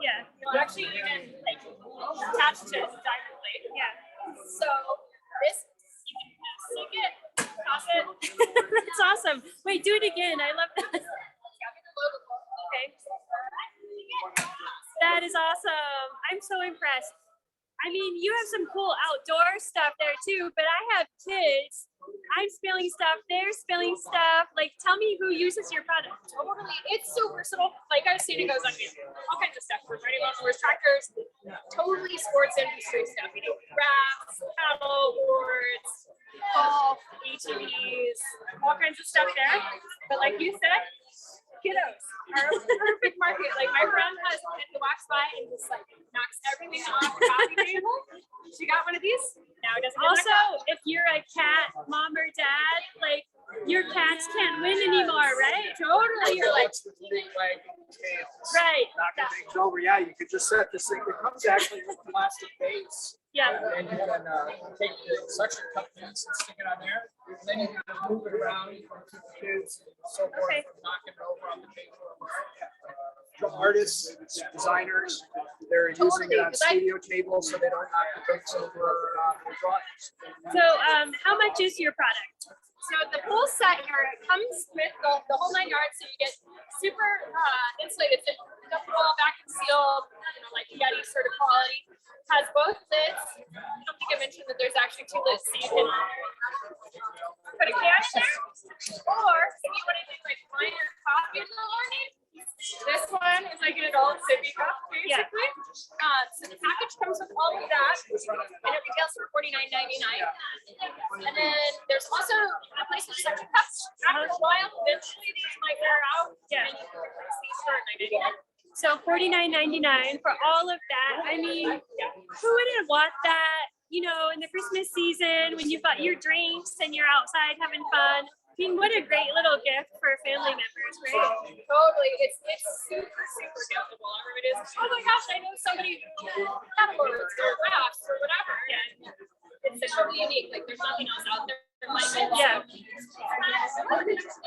Yeah. You'll actually even like attach to a diamond plate. Yeah. So this you can stick it, toss it. That's awesome. Wait, do it again. I love that. Okay. That is awesome. I'm so impressed. I mean, you have some cool outdoor stuff there too, but I have kids. I'm spilling stuff, they're spilling stuff. Like, tell me who uses your product. Totally. It's so versatile. Like I've seen, it goes on all kinds of stuff. From riding lawnmowers, tractors, totally sports industry stuff. Rafts, paddle boards, golf, ATVs, all kinds of stuff there. But like you said, kiddos are a perfect market. Like my friend has one that walks by and just like knocks everything off the coffee table. She got one of these. Now it doesn't. Also, if you're a cat mom or dad, like your cats can't win anymore, right? Totally. You're like right. Knocking things over. Yeah, you could just set this thing. It comes actually with a plastic base. Yeah. And you can take the suction cup piece and stick it on there. And then you can just move it around for the kids and so forth from knocking it over on the table. For artists, designers, they're using it on studio tables so they don't knock the drinks over their drawings. So, how much is your product? So the full set here, it comes with the whole 9 yards, so you get super insulated, double vacuum sealed, like Yeti sort of quality. Has both lids. I don't think I mentioned that there's actually 2 lids, so you can put a can in there. Or if you want to do like wine or coffee in the morning, this one is like an adult sippy cup, basically. So the package comes with all of that, and it retails for $49.99. And then there's also replacement suction cups. After a while, eventually these might wear out, and you can replace these for $9.99. So $49.99 for all of that. I mean, who wouldn't want that? In the Christmas season when you've got your drinks and you're outside having fun. I mean, what a great little gift for family members, right? Totally. It's super, super giftable. Everybody is, oh my gosh, I know somebody who paddleboards or rafts or whatever. And it's totally unique. Like there's nothing else out there like it. Yeah.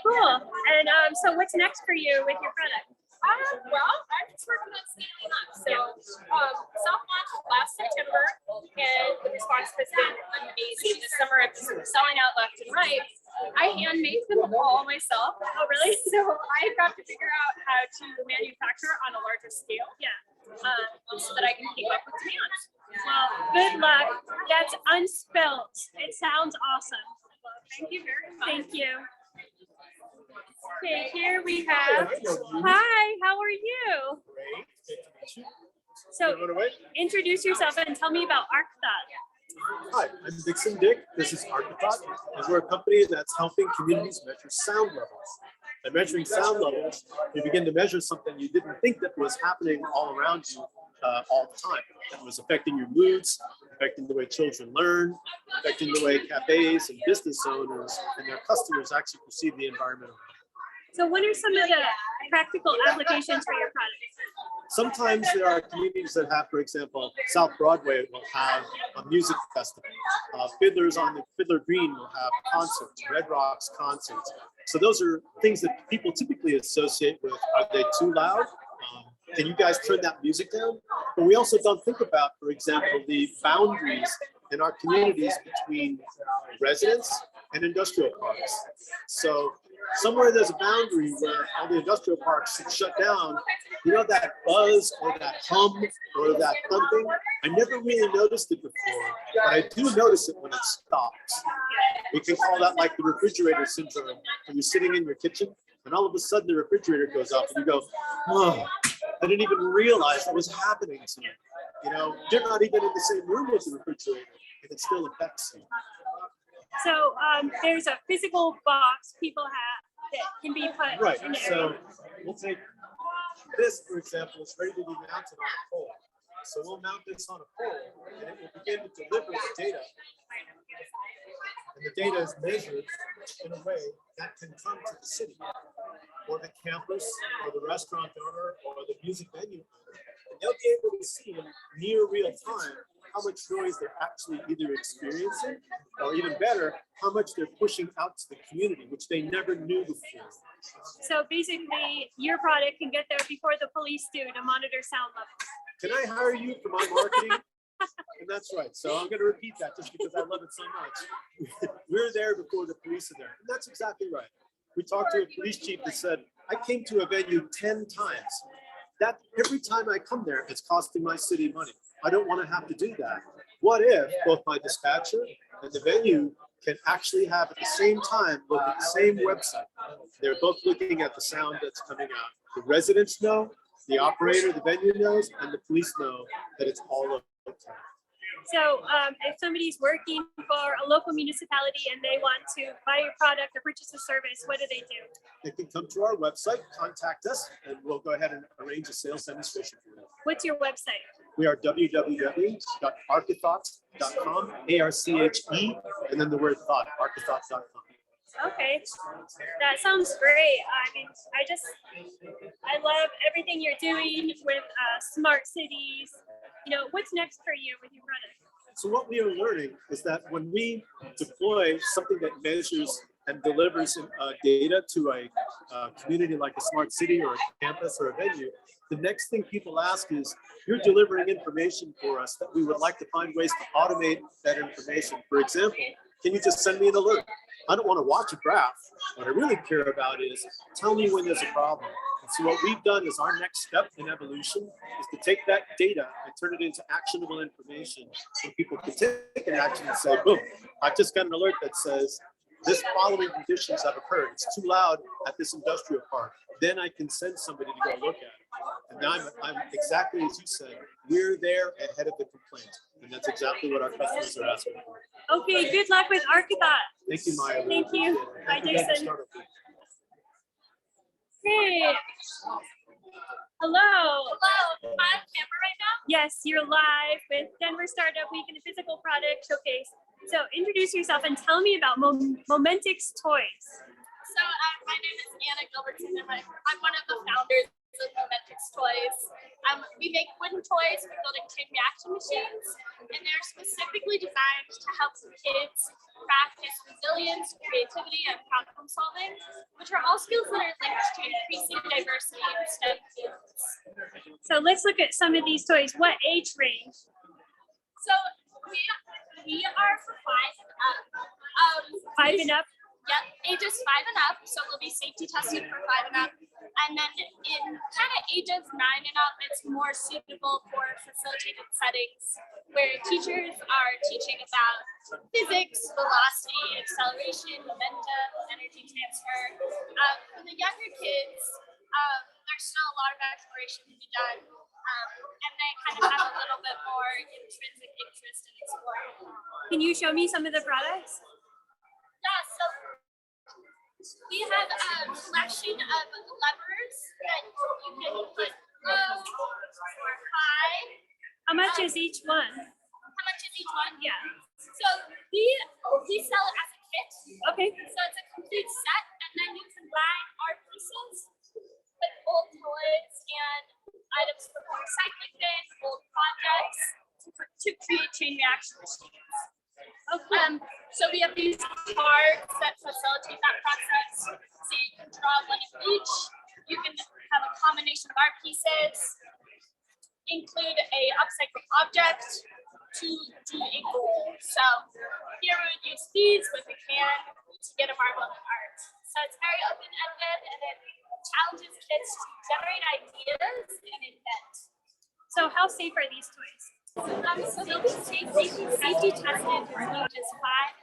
Cool. And so what's next for you with your product? Well, I'm just working on scaling up. So, soft launched last September, and the response has been amazing. This summer, I've just been selling out left and right. I hand make them all myself. Oh, really? So I've got to figure out how to manufacture on a larger scale. Yeah. So that I can keep up with demand. Well, good luck. That's Unspilt. It sounds awesome. Thank you very much. Thank you. Okay, here we have. Hi, how are you? So, introduce yourself and tell me about Archethought. Hi, I'm Dixon Dick. This is Archethought, and we're a company that's helping communities measure sound levels. By measuring sound levels, you begin to measure something you didn't think that was happening all around you all the time. That was affecting your moods, affecting the way children learn, affecting the way cafes and business owners and their customers actually perceive the environment around them. So what are some of the practical applications for your product? Sometimes there are communities that have, for example, South Broadway will have a music festival. Fiddlers on the Fiddler Green will have concerts, Red Rocks concerts. So those are things that people typically associate with, are they too loud? Can you guys turn that music down? But we also don't think about, for example, the boundaries in our communities between residents and industrial parks. So somewhere there's a boundary where all the industrial parks shut down. You know, that buzz or that hum or that thumping? I never really noticed it before, but I do notice it when it stops. We can call that like the refrigerator syndrome. When you're sitting in your kitchen and all of a sudden the refrigerator goes off and you go, oh, I didn't even realize that was happening to me. You know, you're not even in the same room with the refrigerator and it still affects you. So there's a physical box people have that can be put Right, in the so area. we'll take this, for example, is ready to be mounted on a pole. So we'll mount this on a pole and it will begin to deliver the data. And the data is measured in a way that can come to the city or the campus or the restaurant owner or the music venue owner. And they'll be able to see in near real time how much noise they're actually either experiencing or even better, how much they're pushing out to the community, which they never knew before. So basically, your product can get there before the police do to monitor sound levels. Can I hire you for my marketing? And that's right. So I'm going to repeat that just because I love it so much. We're there before the police are there. And that's exactly right. We talked to a police chief that said, I came to a venue 10 times. That every time I come there, it's costing my city money. I don't want to have to do that. What if both my dispatcher and the venue can actually have at the same time look at the same website? They're both looking at the sound that's coming out. The residents know, the operator, the venue knows, and the police know that it's all okay. So if somebody's working for a local municipality and they want to buy your product or purchase a service, what do? They can come to our website, contact us, and we'll go ahead and arrange a sales demonstration for them. What's your website? We are www.archethought.com, A-R-C-H-E, and then the word thought, archethought.com. Okay, that sounds great. I mean, I love everything you're doing with smart cities. You know, what's next for you with your product? So what we are learning is that when we deploy something that measures and delivers data to a community like a smart city or a campus or a venue, the next thing people ask is, you're delivering information for us that we would like to find ways to automate that information. For example, can you just send me an alert? I don't want to watch a graph. What I really care about is, tell me when there's a problem. And so what we've done is our next step in evolution is to take that data and turn it into actionable information so people can take an action and say, boom, I've just got an alert that says, this following conditions have occurred. It's too loud at this industrial park. Then I can send somebody to go look at it. And now I'm exactly as you said, we're there ahead of the complaint. And that's exactly what our customers are asking for. Okay, good luck with Archethought. Thank you, Maya. Thank you. Bye, Jason. Hey. Hello. Hello. On camera right now? Yes, you're live with Denver Startup Week and the Physical Product Showcase. So introduce yourself and tell me about Momentix Toys. So my name is Anna Gilbertson and I'm one of the founders of Momentix Toys. We make wooden toys for building chain reaction machines, and they're specifically designed to help kids practice resilience, creativity, and problem solving, which are all skills that are linked to increasing diversity in STEM fields. So let's look at some of these toys. What age range? So we are for 5 and up. 5 and up? Yep, ages 5 and up, so we'll be safety tested for 5 and up. And then in kind of ages 9 and up, it's more suitable for facilitated settings where teachers are teaching about physics, velocity, acceleration, momentum, energy transfer. For the younger kids, there's still a lot of exploration to be done. And they kind of have a little bit more intrinsic interest in exploring. Can you show me some of the products? Yeah, so we have a collection of levers that you can put low or high. How much is each one? How much is each one? Yeah. So we sell it as a kit. Okay. So it's a complete set, and then you combine our pieces with old toys and items from the recycling bin, old projects to create chain reaction machines. Okay. So we have these cards that facilitate that process. So you can draw one of each. You can have a combination of art pieces, include a upcycling object to do a goal. So here we would use these with a can to get a marble in art. So it's very open-ended and it challenges kids to generate ideas and invent. So how safe are these toys? So they'll be safety tested as low as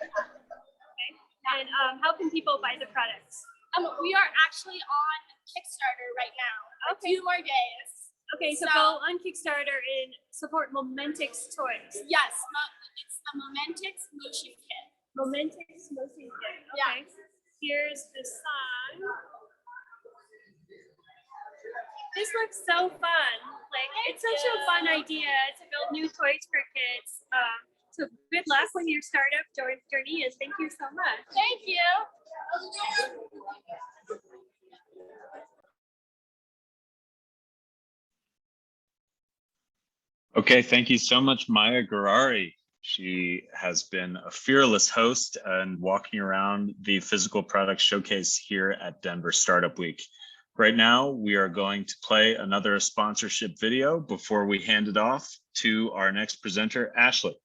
5. Okay. And how can people buy the products? We are actually on Kickstarter right now. Okay. 2 more days. Okay, so go on Kickstarter and support Momentix toys. Yes, it's the Momentix Motion Kit. Momentix Motion Kit. Okay. Yeah. Here's the sign. This looks so fun. Like, it's such a fun idea to build new toys for kids. So good luck with your startup journey, and thank you so much. Thank you. Okay, thank you so much, Maya Garari. She has been a fearless host and walking around the physical product showcase here at Denver Startup Week. Right now, we are going to play another sponsorship video before we hand it off to our next presenter, Ashley.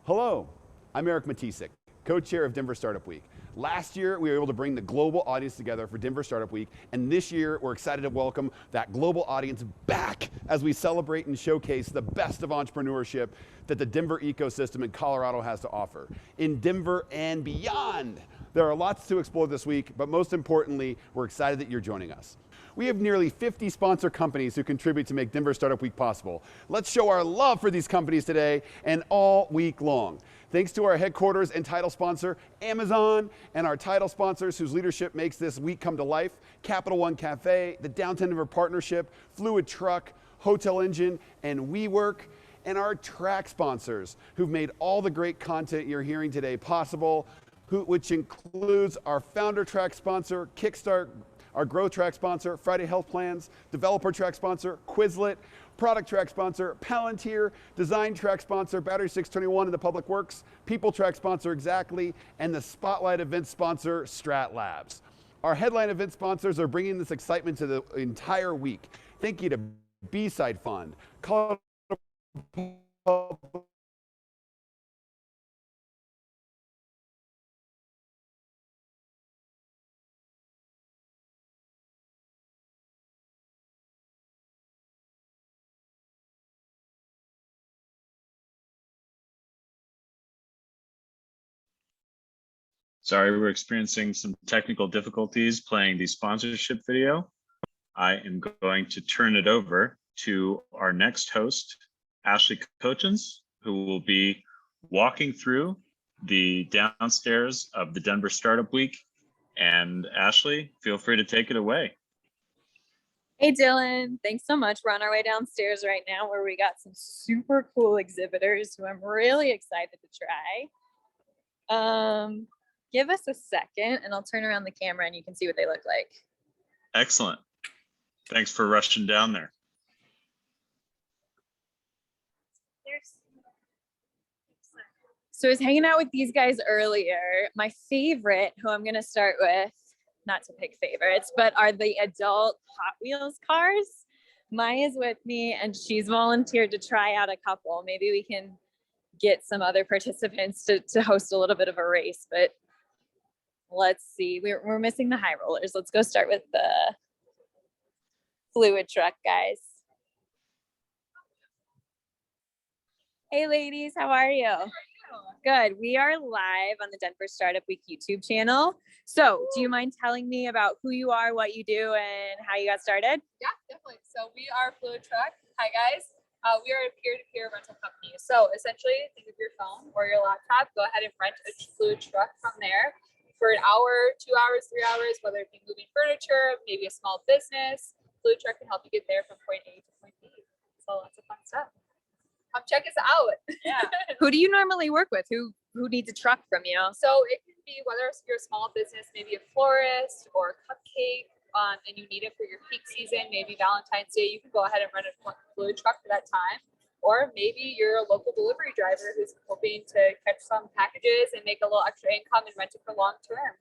Hello, I'm Eric Matisik, co-chair of Denver Startup Week. Last year, we were able to bring the global audience together for Denver Startup Week, and this year, we're excited to welcome that global audience back as we celebrate and showcase the best of entrepreneurship that the Denver ecosystem in Colorado has to offer, in Denver and beyond. There are lots to explore this week, but most importantly, we're excited that you're joining us. We have nearly 50 sponsor companies who contribute to make Denver Startup Week possible. Let's show our love for these companies today and all week long. Thanks to our headquarters and title sponsor, Amazon, and our title sponsors whose leadership makes this week come to life, Capital One Cafe, the Downtown Denver Partnership, Fluid Truck, Hotel Engine, and WeWork, and our track sponsors who've made all the great content you're hearing today possible, which includes our founder track sponsor, Kickstart, our growth track sponsor, Friday Health Plans, developer track sponsor, Quizlet, product track sponsor, Palantir, design track sponsor, Battery 621 and the Public Works, people track sponsor, Exactly, and the spotlight event sponsor, Strat Labs. Our headline event sponsors are bringing this excitement to the entire week. Thank you to B-Side Fund, Colorado Sorry, we're experiencing some technical difficulties playing the sponsorship video. I am going to turn it over to our next host, Ashley Cochins, who will be walking through the downstairs of the Denver Startup Week. And Ashley, feel free to take it away. Hey Dylan, thanks so much. We're on our way downstairs right now where we got some super cool exhibitors who I'm really excited to try. Give us a second and I'll turn around the camera and you can see what they look like. Excellent. Thanks for rushing down there. So I was hanging out with these guys earlier. My favorite, who I'm gonna start with, not to pick favorites, but are the adult Hot Wheels cars. Maya's with me and she's volunteered to try out a couple. Maybe we can get some other participants to host a little bit of a race, but let's see. We're missing the high rollers. Let's go start with the fluid truck guys. Hey ladies, how are you? Good. We are live on the Denver Startup Week YouTube channel. So do you mind telling me about who you are, what you do, and how you got started? Yeah, definitely. So we are Fluid Truck. Hi guys. We are a peer-to-peer rental company. So essentially, think of your phone or your laptop. Go ahead and rent a fluid truck from there for an hour, 2 hours, 3 hours, whether it be moving furniture, maybe a small business. Fluid truck can help you get there from point A to point B. So lots of fun stuff. Come check us out. Yeah. Who do you normally work with? Who needs a truck from you? So it can be whether you're a small business, maybe a florist or a cupcake and you need it for your peak season, maybe Valentine's Day, you can go ahead and rent a fluid truck for that time. Or maybe you're a local delivery driver who's hoping to catch some packages and make a little extra income and rent it for long term.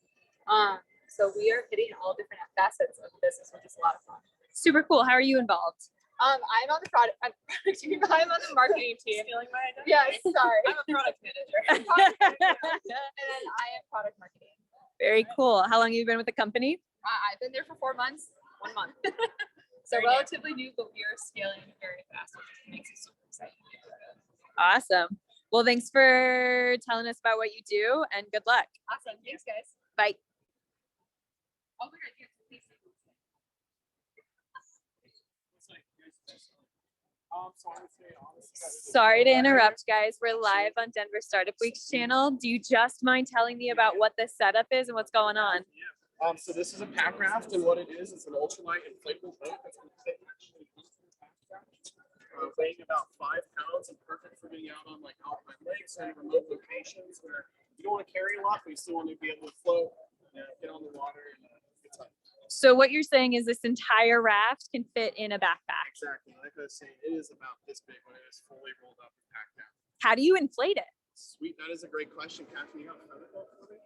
So we are hitting all different facets of the business, which is a lot of fun. Super cool. How are you involved? I'm on the product team. I'm on the marketing team. Stealing my identity. Yeah, sorry. I'm a product manager. And then I am product marketing. Very cool. How long have you been with the company? I've been there for 4 months, 1 month. So relatively new, but we are scaling very fast, which makes it super exciting. Awesome. Well, thanks for telling us about what you do and good luck. Awesome. Thanks, guys. Bye. Oh, we're right here. Sorry to interrupt, guys. We're live on Denver Startup Week's channel. Do you just mind telling me about what this setup is and what's going on? So this is a pack raft, and what it is, it's an ultralight inflatable boat that's going to fit actually into the pack raft, weighing about 5 pounds and perfect for getting out on like alpine lakes and remote locations where you don't want to carry a lot, but you still want to be able to float, get on the water, and good time. So what you're saying is this entire raft can fit in a backpack. Exactly. Like I was saying, it is about this big when it is fully rolled up and packed down. How do you inflate it? Sweet. That is a great question. Catherine, you got another one for me?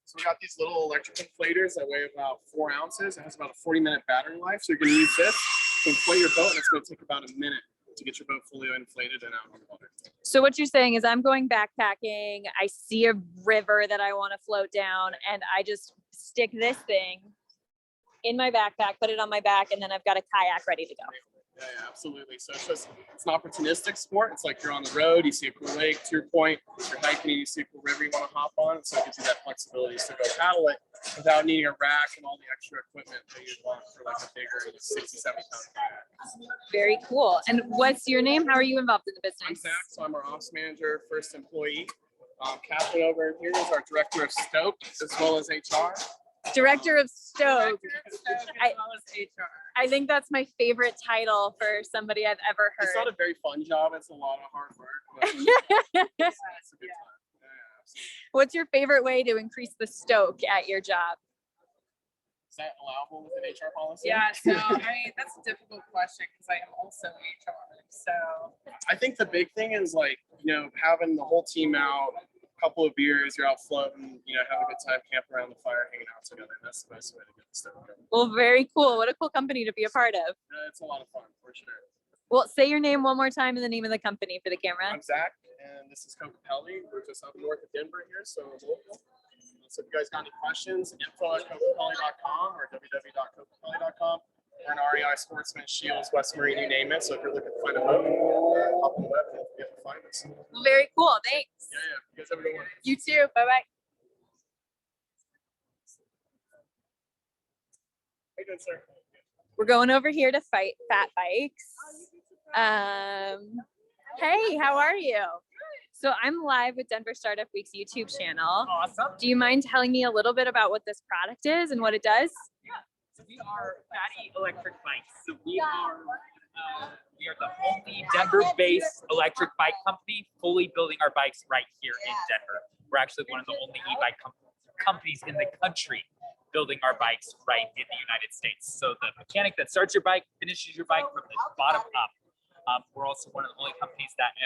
So we got these little electric inflators that weigh about 4 ounces. It has about a 40-minute battery life. So you're going to use this to inflate your boat, and it's going to take about a minute to get your boat fully inflated and out on the water. So what you're saying is I'm going backpacking, I see a river that I want to float down, and I just stick this thing in my backpack, put it on my back, and then I've got a kayak ready to go. Yeah, absolutely. So it's an opportunistic sport. It's like you're on the road, you see a cool lake, to your point, you're hiking, you see a cool river you want to hop on. So it gives you that flexibility to go paddle it without needing a rack and all the extra equipment that you'd want for like a bigger 60, 70 pound kayak. Very cool. And what's your name? How are you involved in the business? I'm Zach, so I'm our ops manager, first employee. Catherine over here is our director of Stoke as well as HR. Director of Stoke. As well as HR. I think that's my favorite title for somebody I've ever heard. It's not a very fun job. It's a lot of hard work. But it's a good time. What's your favorite way to increase the stoke at your job? Is that allowable with an HR policy? Yeah, so I mean, that's a difficult question because I am also HR. So I think the big thing is like, having the whole team out, a couple of beers, you're out floating, have a good time, camp around the fire, hanging out together. That's the best way to get the stuff going. Well, very cool. What a cool company to be a part of. It's a lot of fun for sure. Well, say your name one more time and the name of the company for the camera. I'm Zach, and this is Coca-Cola. We're just up north of Denver here, so local. So if you guys got any questions, info@coca-cola.com or www.coca-cola.com. We're an REI Sportsman, Shields, West Marine, you name it. So if you're looking to find a boat, hop on the web and be able to find us. Well, very cool. Thanks. Yeah. You guys have a good one. You too. Bye-bye. How you doing, sir? We're going over here to fight FattE-Bikes. Hey, how are you? So I'm live with Denver Startup Week's YouTube channel. Awesome. Do you mind telling me a little bit about what this product is and what it does? Yeah. So we are FattE Electric Bikes. So we are the only Denver-based electric bike company fully building our bikes right here in Denver. We're actually one of the only e-bike companies in the country building our bikes right in the United States. So the mechanic that starts your bike finishes your bike from the bottom up. We're also one of the only companies that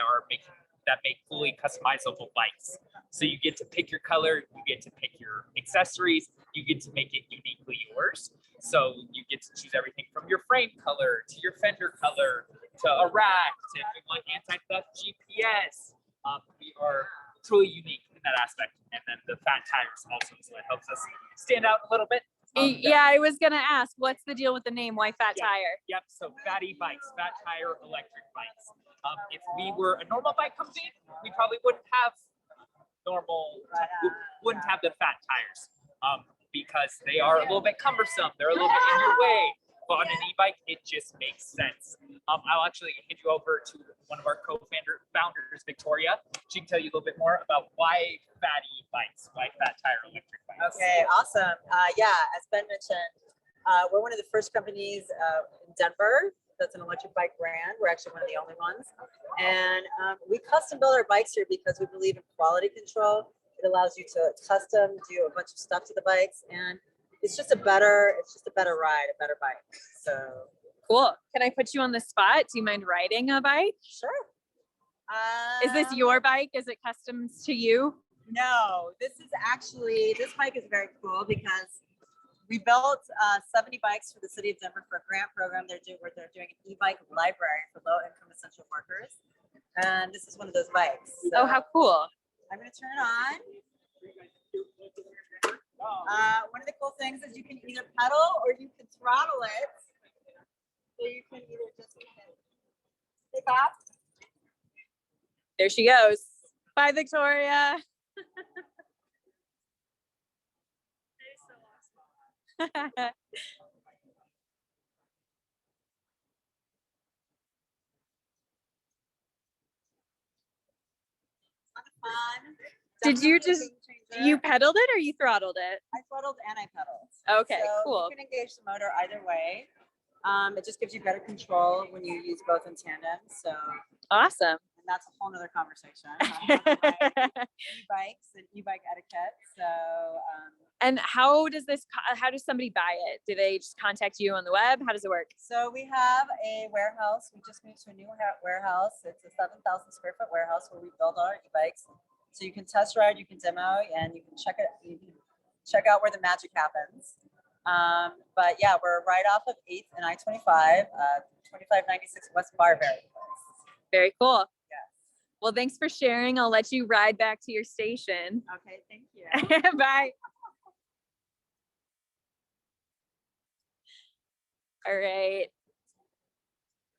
make fully customizable bikes. So you get to pick your color, you get to pick your accessories, you get to make it uniquely yours. So you get to choose everything from your frame color to your fender color to a rack to if you want anti-theft GPS. We are truly unique in that aspect. And then the fat tires also, so it helps us stand out a little bit. Yeah, I was gonna ask, what's the deal with the name? Why Fat Tire? Yep. So FattE-Bikes, Fat Tire Electric Bikes. If we were a normal bike company, we probably wouldn't have the fat tires because they are a little bit cumbersome. They're a little bit in your way. But on an e-bike, it just makes sense. I'll actually hand you over to one of our co-founders, Victoria. She can tell you a little bit more about why FattE-Bikes, why Fat Tire Electric Bikes. Okay, awesome. As Ben mentioned, we're one of the first companies in Denver that's an electric bike brand. We're actually one of the only ones. And we custom build our bikes here because we believe in quality control, It allows you to custom do a bunch of stuff to the bikes, and it's just a better ride, a better bike. So cool. Can I put you on the spot? Do you mind riding a bike? Sure. Is this your bike? Is it custom to you? No, this bike is very cool because we built 70 bikes for the city of Denver for a grant program where they're doing an e-bike library for low-income essential workers. And this is one of those bikes. So oh, how cool. I'm going to turn it on. One of the cool things is you can either pedal or you can throttle it. So you can either just pick off. There she goes. Bye, Victoria. Did you you pedaled it or you throttled it? I throttled and I pedaled. Okay, so cool. You can engage the motor either way. It just gives you better control when you use both in tandem. So awesome. And that's a whole nother conversation. E-bikes and e-bike etiquette. So and how does somebody buy it? Do they just contact you on the web? How does it work? So we have a warehouse. We just moved to a new warehouse. It's a 7,000 square foot warehouse where we build our e-bikes. So you can test ride, you can demo, and you can check out where the magic happens. But yeah, we're right off of 8th and I-25, 2596 West Barberry. Very cool. Yes. Well, thanks for sharing. I'll let you ride back to your station. Okay, thank you. Bye. All right.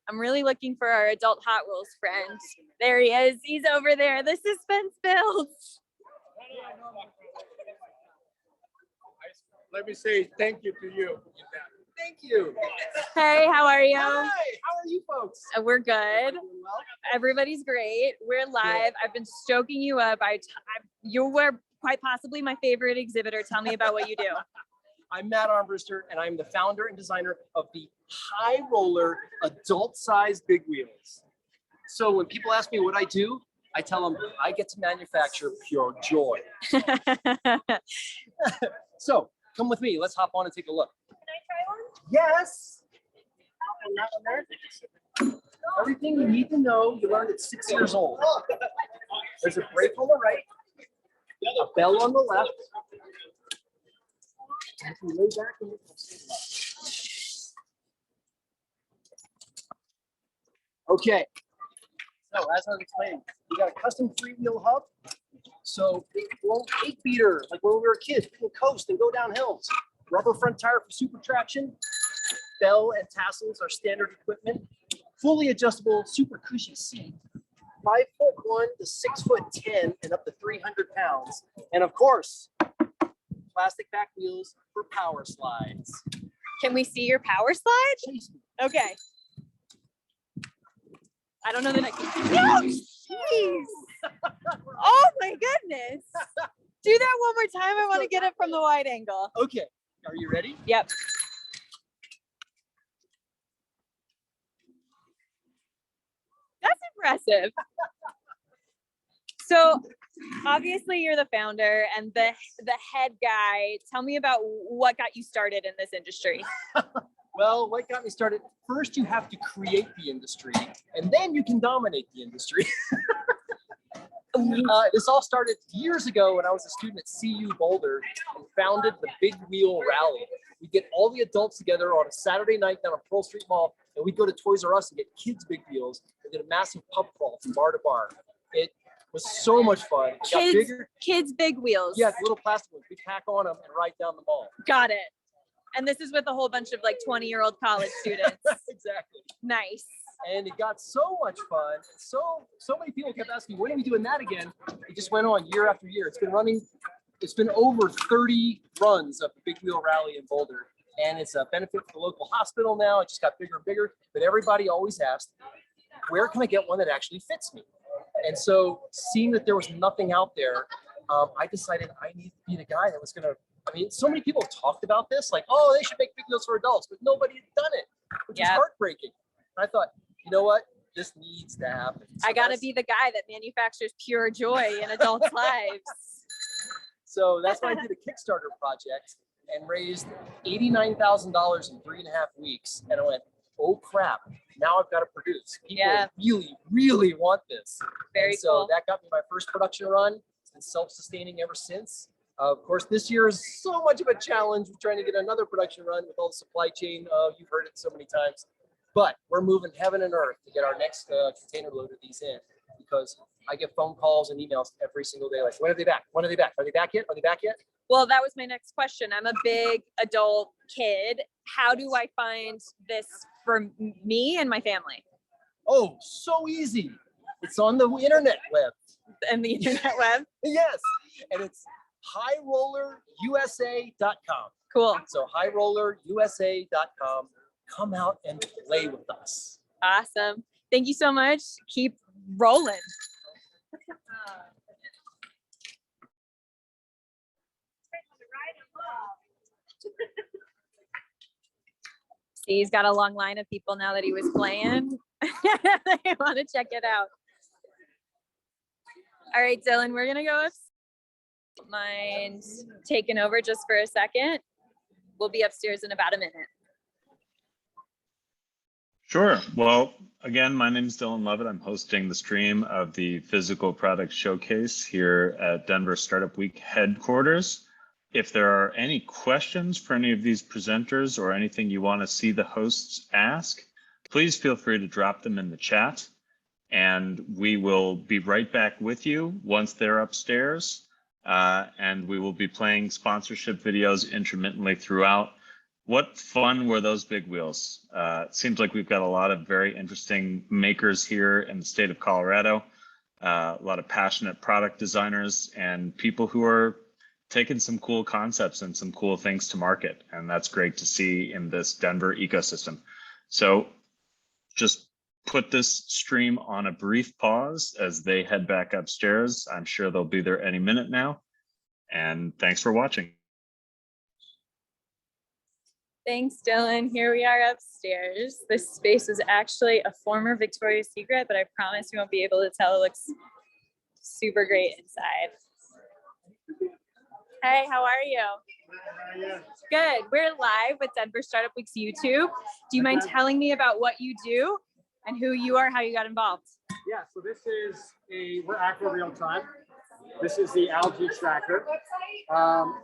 I'm really looking for our adult Hot Wheels friend. There he is. He's over there. The suspense builds. Let me say thank you to you. Thank you. Hey, how are you? Hi, how are you folks? We're good. Everybody's great. We're live. I've been stoking you up. You were quite possibly my favorite exhibitor. Tell me about what you do. I'm Matt Armbruster, and I'm the founder and designer of the high roller adult size big wheels. So when people ask me what I do, I tell them I get to manufacture pure joy. So come with me. Let's hop on and take a look. Can I try one? Yes. Everything you need to know, you learned at 6 years old. There's a brake on the right, a bell on the left. Lay back and okay, so as I was explaining, we got a custom freewheel hub. So it won't 8-beater like when we were kids. We can coast and go down hills. Rubber front tire for super traction. Bell and tassels are standard equipment. Fully adjustable, super cushy seat. 5'1" to 6'10" and up to 300 pounds. And of course, plastic back wheels for power slides. Can we see your power slide? Okay. I don't know that I can. No, jeez. Oh my goodness. Do that one more time. I want to get it from the wide angle. Okay. Are you ready? Yep. That's impressive. So obviously you're the founder and the head guy. Tell me about what got you started in this industry. Well, what got me started, first you have to create the industry and then you can dominate the industry. This all started years ago when I was a student at CU Boulder and founded the Big Wheel Rally. We get all the adults together on a Saturday night down at Pearl Street Mall, and we'd go to Toys R Us and get kids' big wheels and did a massive pub crawl from bar to bar. It was so much fun. It got bigger. Kids' big wheels. Yeah, little plastic ones. We pack on them and ride down the mall. Got it. And this is with a whole bunch of like 20-year-old college students. Exactly. Nice. And it got so much fun. So many people kept asking, when are we doing that again? It just went on year after year. It's been over 30 runs of the Big Wheel Rally in Boulder. And it's a benefit for the local hospital now. It just got bigger and bigger. But everybody always asked, where can I get one that actually fits me? And so seeing that there was nothing out there, I decided I needed to be the guy that was going to, so many people talked about this, like, oh, they should make big wheels for adults, but nobody had done it, which is heartbreaking. And I thought, you know what? This needs to happen. So I got to be the guy that manufactures pure joy in adults' lives. So that's why I did a Kickstarter project and raised $89,000 in 3.5 weeks. And I went, oh crap, now I've got to produce. People really, really want this. Very so cool. that got me my first production run. It's been self-sustaining ever since. Of course, this year is so much of a challenge with trying to get another production run with all the supply chain. You've heard it so many times. But we're moving heaven and earth to get our next container load of these in, because I get phone calls and emails every single day. Like, when are they back? When are they back? Are they back yet? Are they back yet? Well, that was my next question. I'm a big adult kid. How do I find this for me and my family? Oh, so easy. It's on the internet web. And the internet web? Yes. And it's highrollerusa.com. Cool. So highrollerusa.com. Come out and play with us. Awesome. Thank you so much. Keep rolling. See, he's got a long line of people now that he was playing. They want to check it out. All right, Dylan, we're gonna go. Mind taking over just for a second? We'll be upstairs in about a minute. Sure. Well, again, my name is Dylan Lovett. I'm hosting the stream of the Physical Product Showcase here at Denver Startup Week headquarters. If there are any questions for any of these presenters or anything you want to see the hosts ask, please feel free to drop them in the chat, and we will be right back with you once they're upstairs. And we will be playing sponsorship videos intermittently throughout. What fun were those big wheels? It seems like we've got a lot of very interesting makers here in the state of Colorado, a lot of passionate product designers and people who are taking some cool concepts and some cool things to market. And that's great to see in this Denver ecosystem. So just put this stream on a brief pause as they head back upstairs. I'm sure they'll be there any minute now. And thanks for watching. Thanks, Dylan. Here we are upstairs. This space is actually a former Victoria's Secret, but I promise you won't be able to tell. It looks super great inside. Hey, how are you? Good. We're live with Denver Startup Week's YouTube. Do you mind telling me about what you do and who you are, how you got involved? Yeah, so this is we're AquaRealTime. This is the algae tracker.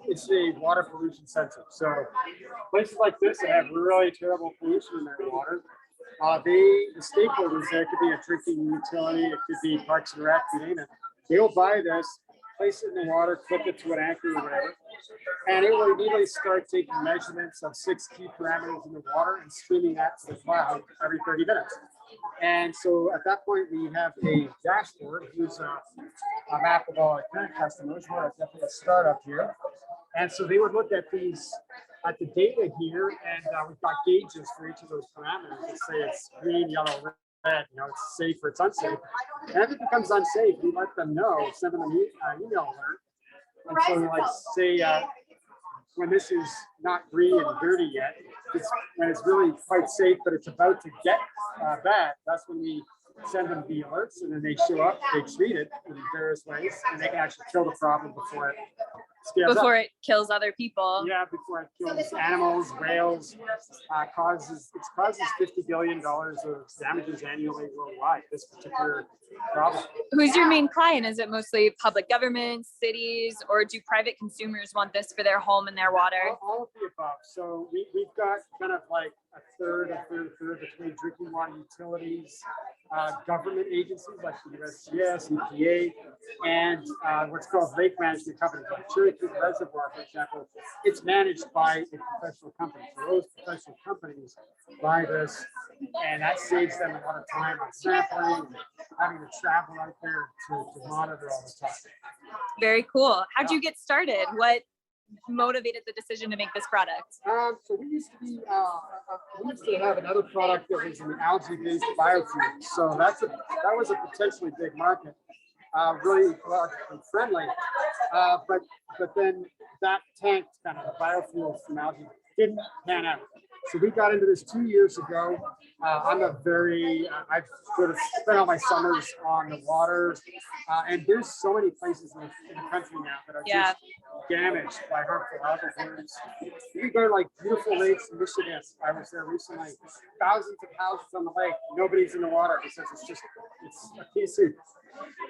It's a water pollution sensor. So places like this that have really terrible pollution in their water, the stakeholders there, it could be a drinking utility, it could be Parks and Rec, you name it. They'll buy this, place it in the water, clip it to an anchor or whatever, and it will immediately start taking measurements of 6 key parameters in the water and streaming that to the cloud every 30 minutes. And so at that point, we have a dashboard. Here's a map of all our current customers. We're definitely a startup here. And so they would look at these, at the data here, and we've got gauges for each of those parameters. Let's say it's green, yellow, red, you know, it's safe or it's unsafe. And if it becomes unsafe, we let them know, send them an email alert. And so like say, when this is not green and dirty yet, when it's really quite safe, but it's about to get bad, that's when we send them the alerts, and then they show up, they treat it in various ways, and they can actually kill the problem before it scales Before up. it kills other people. Yeah, before it kills animals, whales, it causes $50 billion of damages annually worldwide, this particular problem. Who's your main client? Is it mostly public governments, cities, or do private consumers want this for their home and their water? All of the above. So we've got kind of like a third between drinking water utilities, government agencies like the USGS, EPA, and what's called lake management companies. Like Cherry Creek Reservoir, for example, it's managed by a professional company. So those professional companies buy this, and that saves them a lot of time on sampling, and having to travel out there to monitor all the time. Very cool. How'd you get started? What motivated the decision to make this product? So we used to have another product that was an algae-based biofuel. So that was a potentially big market, really ecologically friendly. But then that tanked, kind of the biofuel from algae didn't pan out. So we got into this 2 years ago. I've sort of spent all my summers on the waters, and there's so many places in the country now that are just damaged by harmful algal blooms. You go to like beautiful lakes in Michigan. I was there recently. Thousands of houses on the lake. Nobody's in the water because it's a pea soup.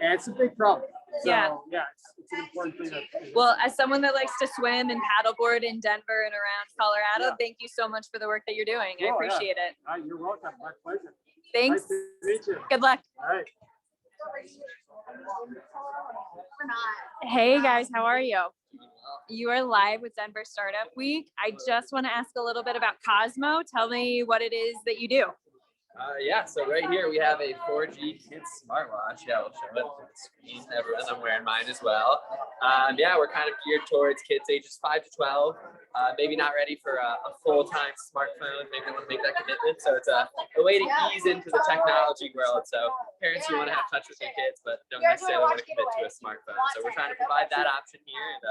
And it's a big problem. So, it's an important thing. Well, as someone that likes to swim and paddleboard in Denver and around Colorado, thank you so much for the work that you're doing. I appreciate it. You're welcome. My pleasure. Thanks. Nice to meet you. Good luck. All right. Hey guys, how are you? You are live with Denver Startup Week. I just want to ask a little bit about COSMO. Tell me what it is that you do. So right here we have a 4G kids smartwatch. We'll show it on the screen. Everyone, I'm wearing mine as well. We're kind of geared towards kids ages 5 to 12. Maybe not ready for a full-time smartphone. Maybe they want to make that commitment. So it's a way to ease into the technology world. So parents who want to have touch with their kids, but don't necessarily want to commit to a smartphone. So we're trying to provide that option here and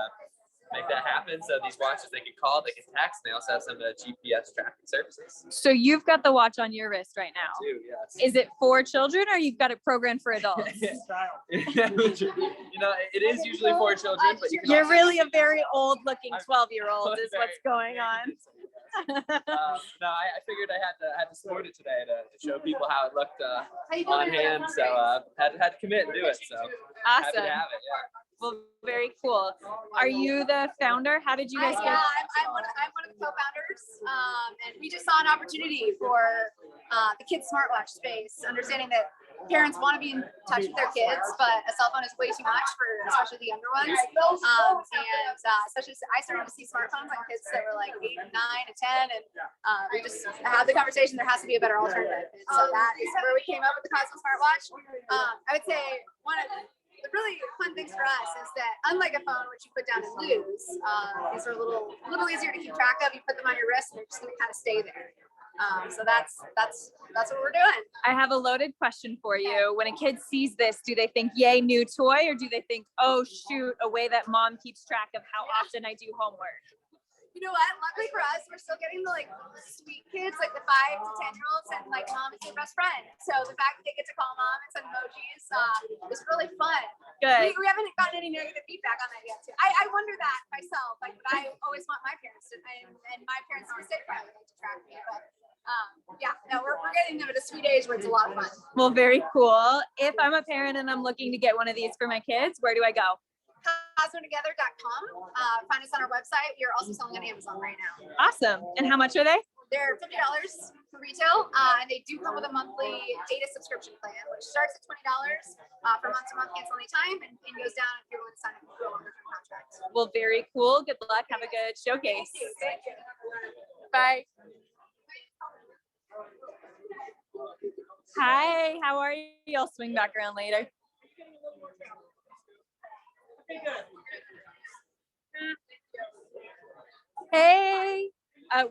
make that happen. So these watches, they can call, they can text, and they also have some GPS tracking services. So you've got the watch on your wrist right now. I do, yes. Is it for children or you've got it programmed for adults? You know, it is usually for children, but You're really a very old-looking 12-year-old is what's going on. No, I figured I had to sport it today to show people how it looked on hand. So had to commit and do it. So happy to have it. Well, very cool. Are you the founder? How did you guys get? I'm one of the co-founders, and we just saw an opportunity for the kids' smartwatch space, understanding that parents want to be in touch with their kids, but a cell phone is way too much for especially the younger ones. Especially I started to see smartphones on kids that were like 8, 9, and 10, and we just had the conversation. There has to be a better alternative. And so that is where we came up with the COSMO smartwatch. I would say one of the really fun things for us is that unlike a phone, which you put down and lose, these are a little easier to keep track of. You put them on your wrist, and they're just going to kind of stay there. So that's what we're doing. I have a loaded question for you. When a kid sees this, do they think, yay, new toy, or do they think, oh, shoot, a way that mom keeps track of how often I do homework? You know what? Luckily for us, we're still getting the like sweet kids, like the 5 to 10-year-olds, and like mom is their best friend. So the fact that they get to call mom and send emojis is really fun. Good. We haven't gotten any negative feedback on that yet, too. I wonder that myself. Like, but I always want my parents to, and my parents always say probably like to track me. But we're getting them at a sweet age where it's a lot of fun. Well, very cool. If I'm a parent and I'm looking to get one of these for my kids, where do I go? CosmoTogether.com. Find us on our website. We are also selling on Amazon right now. Awesome. And how much are they? They're $50 for retail, and they do come with a monthly data subscription plan, which starts at $20 for month to month, cancel anytime, and goes down if you're willing to sign up for a longer-term contract. Well, very cool. Good luck. Have a good showcase. Thank you. Bye. Hi, how are you? I'll swing back around later. Hey,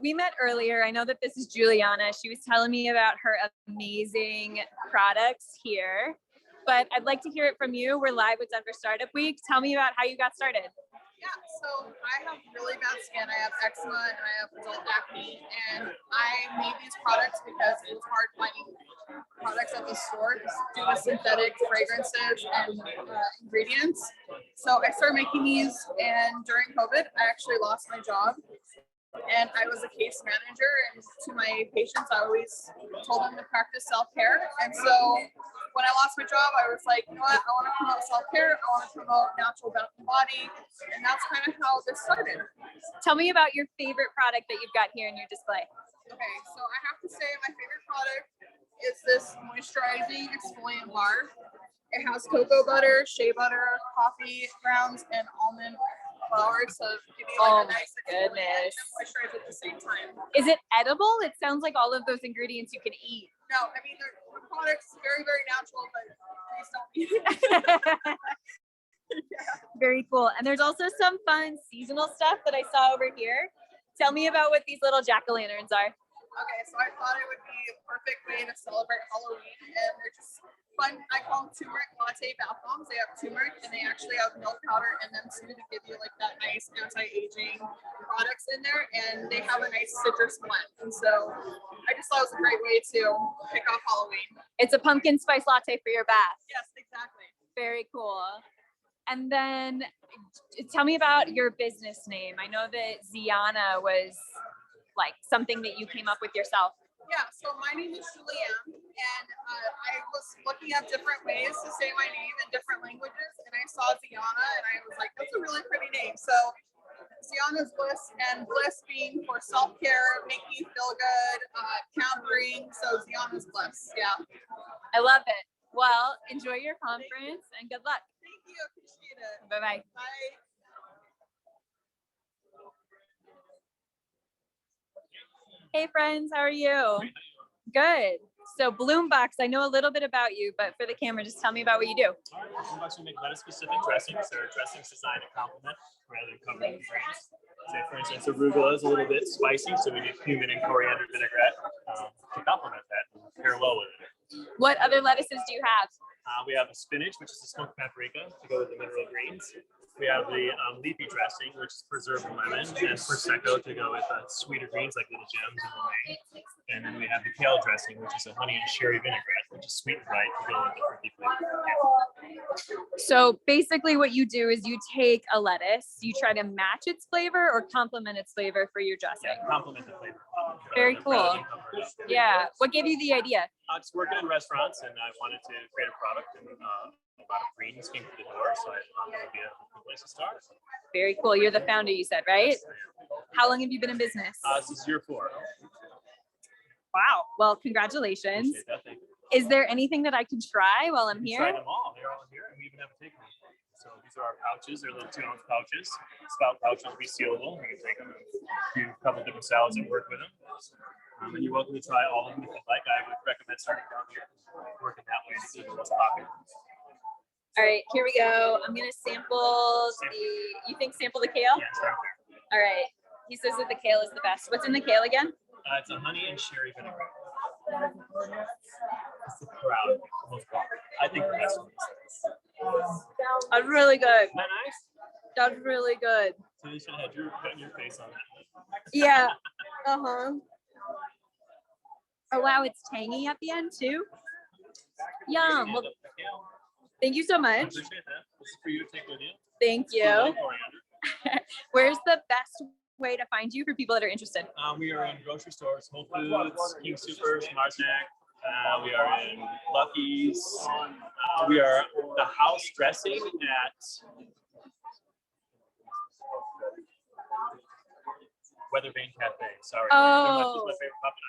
we met earlier. I know that this is Juliana. She was telling me about her amazing products here, but I'd like to hear it from you. We're live with Denver Startup Week. Tell me about how you got started. Yeah, so I have really bad skin. I have eczema and I have adult acne, and I made these products because it was hard finding products at the store due to synthetic fragrances and ingredients. So I started making these, and during COVID, I actually lost my job. And I was a case manager, and to my patients, I always told them to practice self-care. And so when I lost my job, I was like, you know what, I want to promote self-care, I want to promote natural body, and that's kind of how this started. Tell me about your favorite product that you've got here in your display. Okay, so I have to say my favorite product is this moisturizing exfoliant bar. It has cocoa butter, shea butter, coffee grounds, and almond flour to give you like a nice goodness and moisturize at the same time. Is it edible? It sounds like all of those ingredients you can eat. No, I mean the product's very, very natural, but please don't eat it. Very cool. And there's also some fun seasonal stuff that I saw over here. Tell me about what these little jack-o'-lanterns are. Okay, so I thought it would be a perfect way to celebrate Halloween, and they're just fun. I call them turmeric latte bath bombs. They have turmeric and they actually have milk powder in them too to give you like that nice anti-aging products in there. And they have a nice citrus blend. And so I just thought it was a great way to kick off Halloween. It's a pumpkin spice latte for your bath. Yes, exactly. Very cool. And then tell me about your business name. I know that Ziana was like something that you came up with yourself. Yeah, so my name is Julianne, and I was looking at different ways to say my name in different languages, and I saw Ziana, and I was like, that's a really pretty name. So Ziana's Bliss, and Bliss being for self-care, making you feel good, countering, so Ziana's Bliss, yeah. I love it. Well, enjoy your conference, and good luck. Thank you, appreciate it. Bye-bye. Bye. Hey friends, how are you? Good. So Bloombox, I know a little bit about you, but for the camera, just tell me about what you do. Bloombox, we make lettuce-specific dressings. There are dressings designed to complement rather than cover the greens. Say, for instance, arugula is a little bit spicy, so we do cumin and coriander vinaigrette to complement that and pair well with it. What other lettuces do you have? We have a spinach, which is a smoked paprika to go with the mineral greens. We have the leafy dressing, which is preserved lemon, and prosecco to go with sweeter greens like little gems and romaine. And then we have the kale dressing, which is a honey and sherry vinaigrette, which is sweet and bright to go with the fruity flavor. So basically what you do is you take a lettuce, you try to match its flavor or complement its flavor for your dressing. Yeah, complement the flavor. Very cool. Yeah. What gave you the idea? I was working in restaurants and I wanted to create a product, and a lot of greens came through the door, so I thought it would be a good place to start. Very cool. You're the founder, you said, right? How long have you been in business? This is year 4. Wow. Well, congratulations. Thank you. Is there anything that I can try while I'm here? Try them all. They're all here, and we even have a take home. So these are our pouches. They're little 2-ounce pouches. Spout pouches are resealable. You can take them and do a couple different salads and work with them. And you're welcome to try all of them if you'd like. I would recommend starting down here, working that way to see what's popular. All right, here we go. I'm gonna sample you think sample the kale? Yeah, start there. All right. He says that the kale is the best. What's in the kale again? It's a honey and sherry vinaigrette. It's the crowd. Most popular. I think the best one. That's really good. Isn't that nice? That's really good. So you should have had your face on that. Yeah. Uh-huh. Oh wow, it's tangy at the end too. Yum. Well, thank you so I much. appreciate that. This is for you to take with you. Thank you. Where's the best way to find you for people that are interested? We are in grocery stores, Whole Foods, King Super, SmartTab. We are in Lucky's. We are the house dressing at Weathervane Cafe. Sorry. Oh. That's my favorite puppet.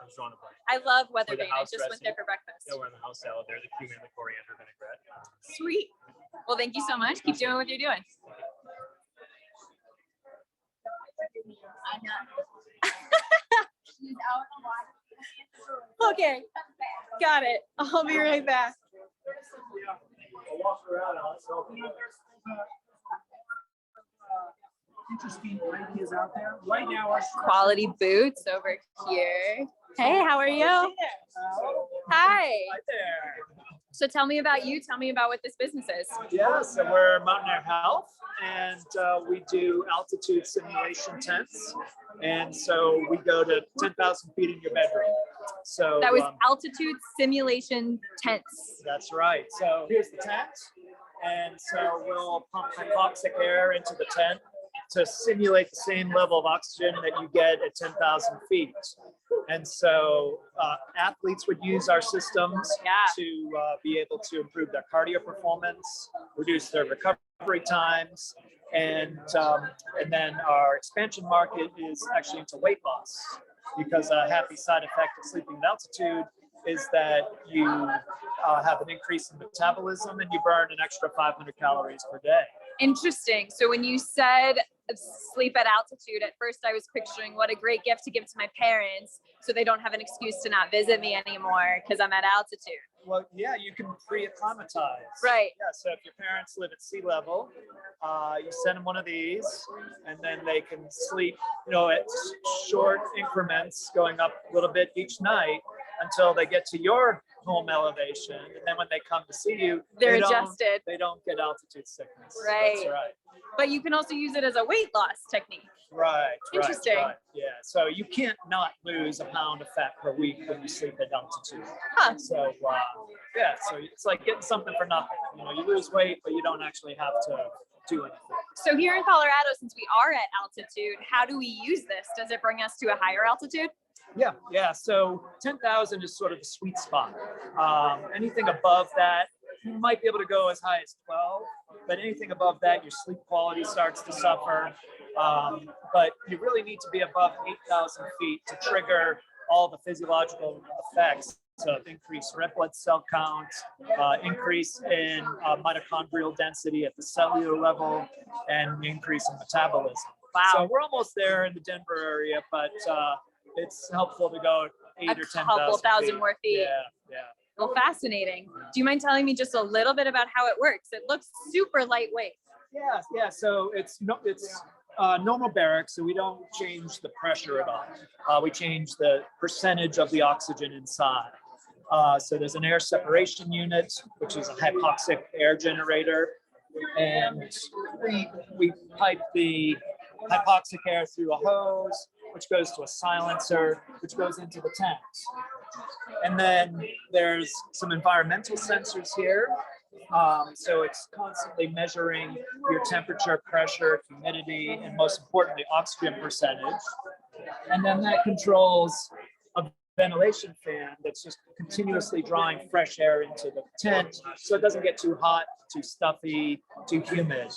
I was drawing a blank. I love We're the Weathervane. I house just went there for breakfast. Yeah, we're in the house salad there, the cumin, the coriander vinaigrette. Sweet. Well, thank you so much. Keep doing what you're doing. Okay. Got it. I'll be right back. Interesting ideas out there right now. Quality boots over here. Hey, how are you? Hi. Hi there. So tell me about you. Tell me about what this business is. Yeah, so we're Mountain Air Health, and we do altitude simulation tents. And so we go to 10,000 feet in your bedroom. So that was altitude simulation tents. That's right. So here's the tent. And so we'll pump hypoxic air into the tent to simulate the same level of oxygen that you get at 10,000 feet. And so athletes would use our systems to be able to improve their cardio performance, reduce their recovery times, and then our expansion market is actually into weight loss, because a happy side effect of sleeping at altitude is that you have an increase in metabolism and you burn an extra 500 calories per day. Interesting. So when you said sleep at altitude, at first I was picturing what a great gift to give to my parents so they don't have an excuse to not visit me anymore because I'm at altitude. Well, yeah, you can pre-acclimatize. Right. Yeah, so if your parents live at sea level, you send them one of these, and then they can sleep, at short increments, going up a little bit each night until they get to your home elevation, and then when they come to see you, They're they don't- adjusted. They don't get altitude sickness. Right. That's right. But you can also use it as a weight loss technique. Right. Interesting. Right. Yeah. So you can't not lose a pound of fat per week when you sleep at altitude. Huh. So yeah. So it's like getting something for nothing. You know, you lose weight, but you don't actually have to do anything. So here in Colorado, since we are at altitude, how do we use this? Does it bring us to a higher altitude? Yeah. So 10,000 is sort of the sweet spot. Anything above that, you might be able to go as high as 12, but anything above that, your sleep quality starts to suffer. But you really need to be above 8,000 feet to trigger all the physiological effects of increased red blood cell count, increase in mitochondrial density at the cellular level, and increase in metabolism. Wow. So we're almost there in the Denver area, but it's helpful to go 8 or 10,000 couple thousand feet. more feet. Yeah. Well, fascinating. Do you mind telling me just a little bit about how it works? It looks super lightweight. Yeah. So it's normal barracks, so we don't change the pressure at all. We change the percentage of the oxygen inside. So there's an air separation unit, which is a hypoxic air generator, and we pipe the hypoxic air through a hose, which goes to a silencer, which goes into the tanks. And then there's some environmental sensors here. So it's constantly measuring your temperature, pressure, humidity, and most importantly, oxygen percentage. And then that controls a ventilation fan that's just continuously drawing fresh air into the tent, so it doesn't get too hot, too stuffy, too humid.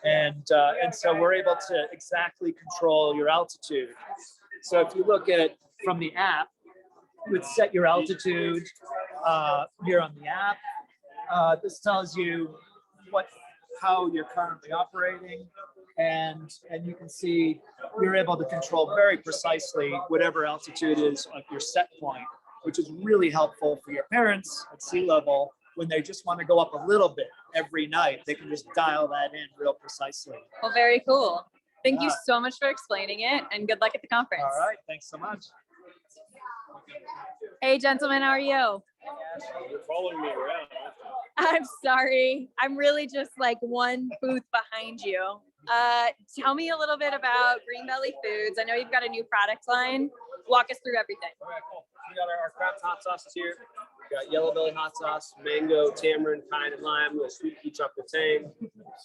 And so we're able to exactly control your altitude. So if you look at it from the app, you would set your altitude here on the app. This tells you how you're currently operating, and you can see you're able to control very precisely whatever altitude is at your set point, which is really helpful for your parents at sea level when they just want to go up a little bit every night. They can just dial that in real precisely. Well, very cool. Thank you so much for explaining it, and good luck at the conference. All right, thanks so much. Hey, gentlemen, how are you? You're following me around. I'm sorry. I'm really just like one booth behind you. Tell me a little bit about Green Belly Foods. I know you've got a new product line. Walk us through everything. All right, cool. We got our craft hot sauces here. We got yellow belly hot sauce, mango, tamarind, pine, and lime with sweet pea chocolate tang.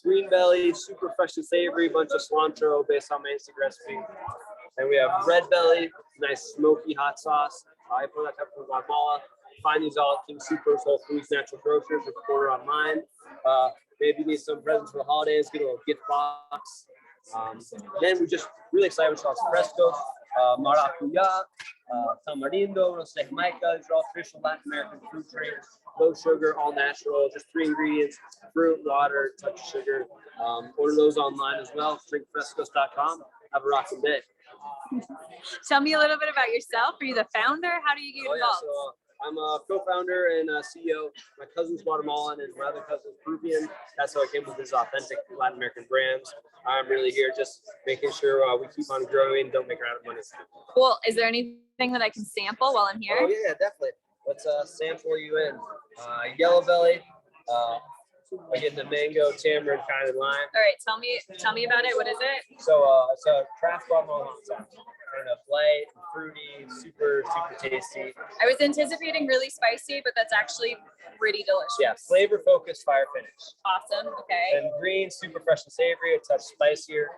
Green belly, super fresh and savory, bunch of cilantro based on my Instant recipe. And we have red belly, nice smoky hot sauce. I put that type from Guatemala. Find these all at King Supers, Whole Foods, Natural Grocers, or order online. Maybe you need some presents for the holidays, get a little gift box. Then we're just really excited about fresco, maracuyá, tamarindo, rosa de Jamaica. These are all traditional Latin American fruit drinks, low sugar, all natural, just 3 ingredients: fruit, water, touch of sugar. Order those online as well, drinkfrescos.com. Have a rocking day. Tell me a little bit about yourself. Are you the founder? How do you get involved? So I'm a co-founder and CEO. My cousin's Guatemalan and my other cousin's Peruvian. That's how I came with this authentic Latin American brands. I'm really here just making sure we keep on growing, don't make her out of money. Cool. Is there anything that I can sample while I'm here? Oh yeah, definitely. Let's sample you in. Yellow belly. I get the mango, tamarind, kind of lime. All right, tell me about it. What is it? So it's a craft Guatemalan hot sauce. Kind of light, fruity, super tasty. I was anticipating really spicy, but that's actually pretty delicious. Yeah, flavor focused, fire finish. Awesome. Okay. And green, super fresh and savory. A touch spicier.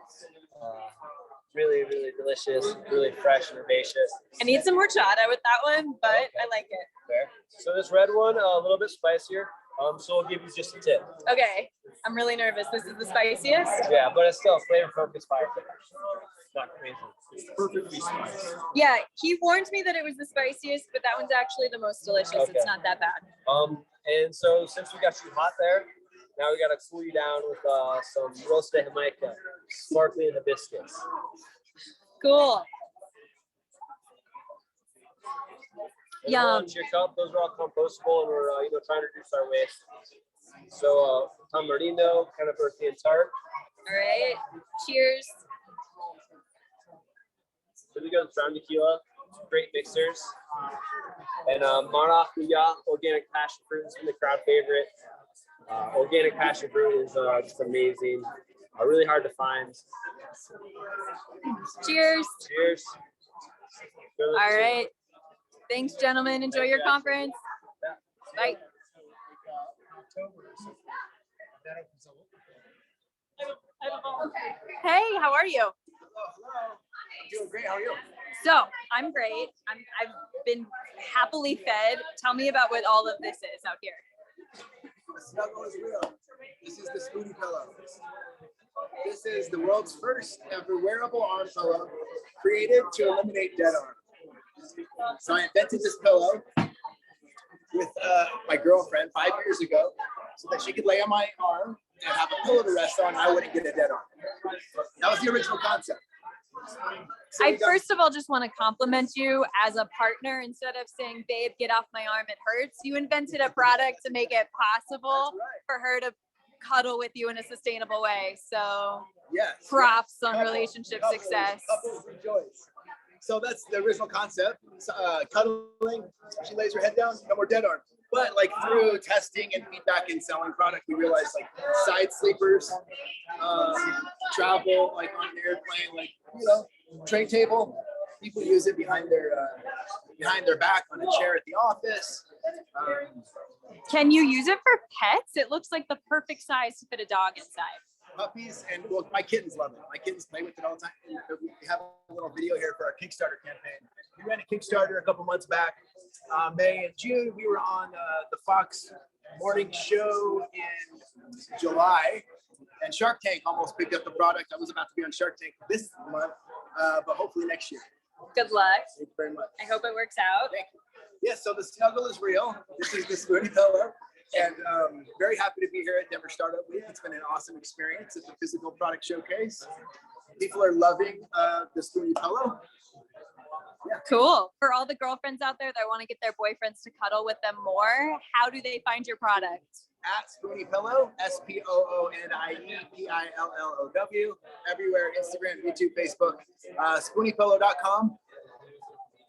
Really delicious. Really fresh and herbaceous. I need some horchata with that one, but okay. I like it. Fair. So this red one, a little bit spicier. So I'll give you just a tip. Okay. I'm really nervous. This is the spiciest? Yeah, but it's still flavor focused, fire finish. Not crazy. It's perfectly spiced. Yeah, he warned me that it was the spiciest, but that one's actually the most delicious. Okay. It's not that bad. And so since we got you hot there, now we gotta cool you down with some rosa de Jamaica, sparkling hibiscus. Cool. Yum. Your cup, those are all compostable, and we're trying to reduce our waste. So tamarindo, kind of earthy and tart. All right. Cheers. Really good brown tequila. great mixers. And Maracuya organic passion fruit has been the crowd favorite. Organic passion fruit is just amazing. Really hard to find. Cheers. Cheers. All right. Thanks, gentlemen. Enjoy your conference. Bye. Hey, how are you? Doing great. How are you? So I'm great. I've been happily fed. Tell me about what all of this is out here. The snuggle is real. This is the Spoonie pillow. This is the world's first ever wearable arm pillow created to eliminate dead arm. So I invented this pillow with my girlfriend 5 years ago so that she could lay on my arm and have a pillow to rest on and I wouldn't get a dead arm. That was the original concept. So I first of all just want to compliment you as a partner. Instead of saying, babe, get off my arm, it hurts. You invented a product to make it possible for her to cuddle with you in a sustainable way. So yes, props on relationship success. Couples rejoice. So that's the original concept. Cuddling, she lays her head down, no more dead arm. But like through testing and feedback and selling product, we realized like side sleepers, travel, like on an airplane, like, you know, tray table, people use it behind their back on a chair at the office. Can you use it for pets? It looks like the perfect size to fit a dog inside. Puppies and well, my kittens love it. My kittens play with it all the time. We have a little video here for our Kickstarter campaign. We ran a Kickstarter a couple months back. May and June, we were on the Fox morning show in July, and Shark Tank almost picked up the product. I was about to be on Shark Tank this month, but hopefully next year. Good luck. Thank you very much. I hope it works out. Thank you. Yeah, so the snuggle is real. This is the Spoonie pillow. And very happy to be here at Denver Startup Week. It's been an awesome experience at the physical product showcase. People are loving the Spoonie pillow. Yeah. Cool. For all the girlfriends out there that want to get their boyfriends to cuddle with them more, how do they find your product? At Spoonie Pillow, SPOONIEPILLOW, everywhere, Instagram, YouTube, Facebook, SpooniPillow.com.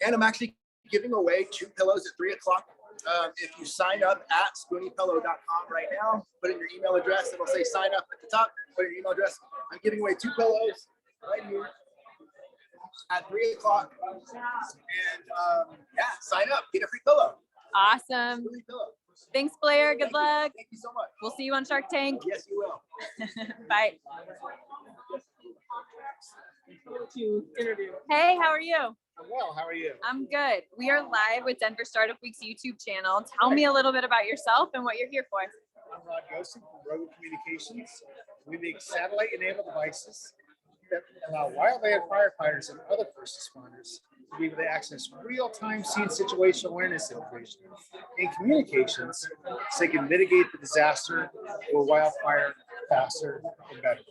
And I'm actually giving away 2 pillows at 3 o'clock. If you sign up at SpooniPillow.com right now, put in your email address, it'll say sign up at the top, put in your email address. I'm giving away 2 pillows right here at 3 o'clock. And yeah, sign up, get a free pillow. Awesome. Thanks, Blair. Good luck. Thank you so much. We'll see you on Shark Tank. Yes, you will. Bye. Hey, how are you? I'm well. How are you? I'm good. We are live with Denver Startup Week's YouTube channel. Tell me a little bit about yourself and what you're here for. I'm Rod Gosing from Robo Communications. We make satellite-enabled devices that allow wildland firefighters and other first responders to be able to access real-time scene situational awareness information and communications so they can mitigate the disaster or wildfire faster and better.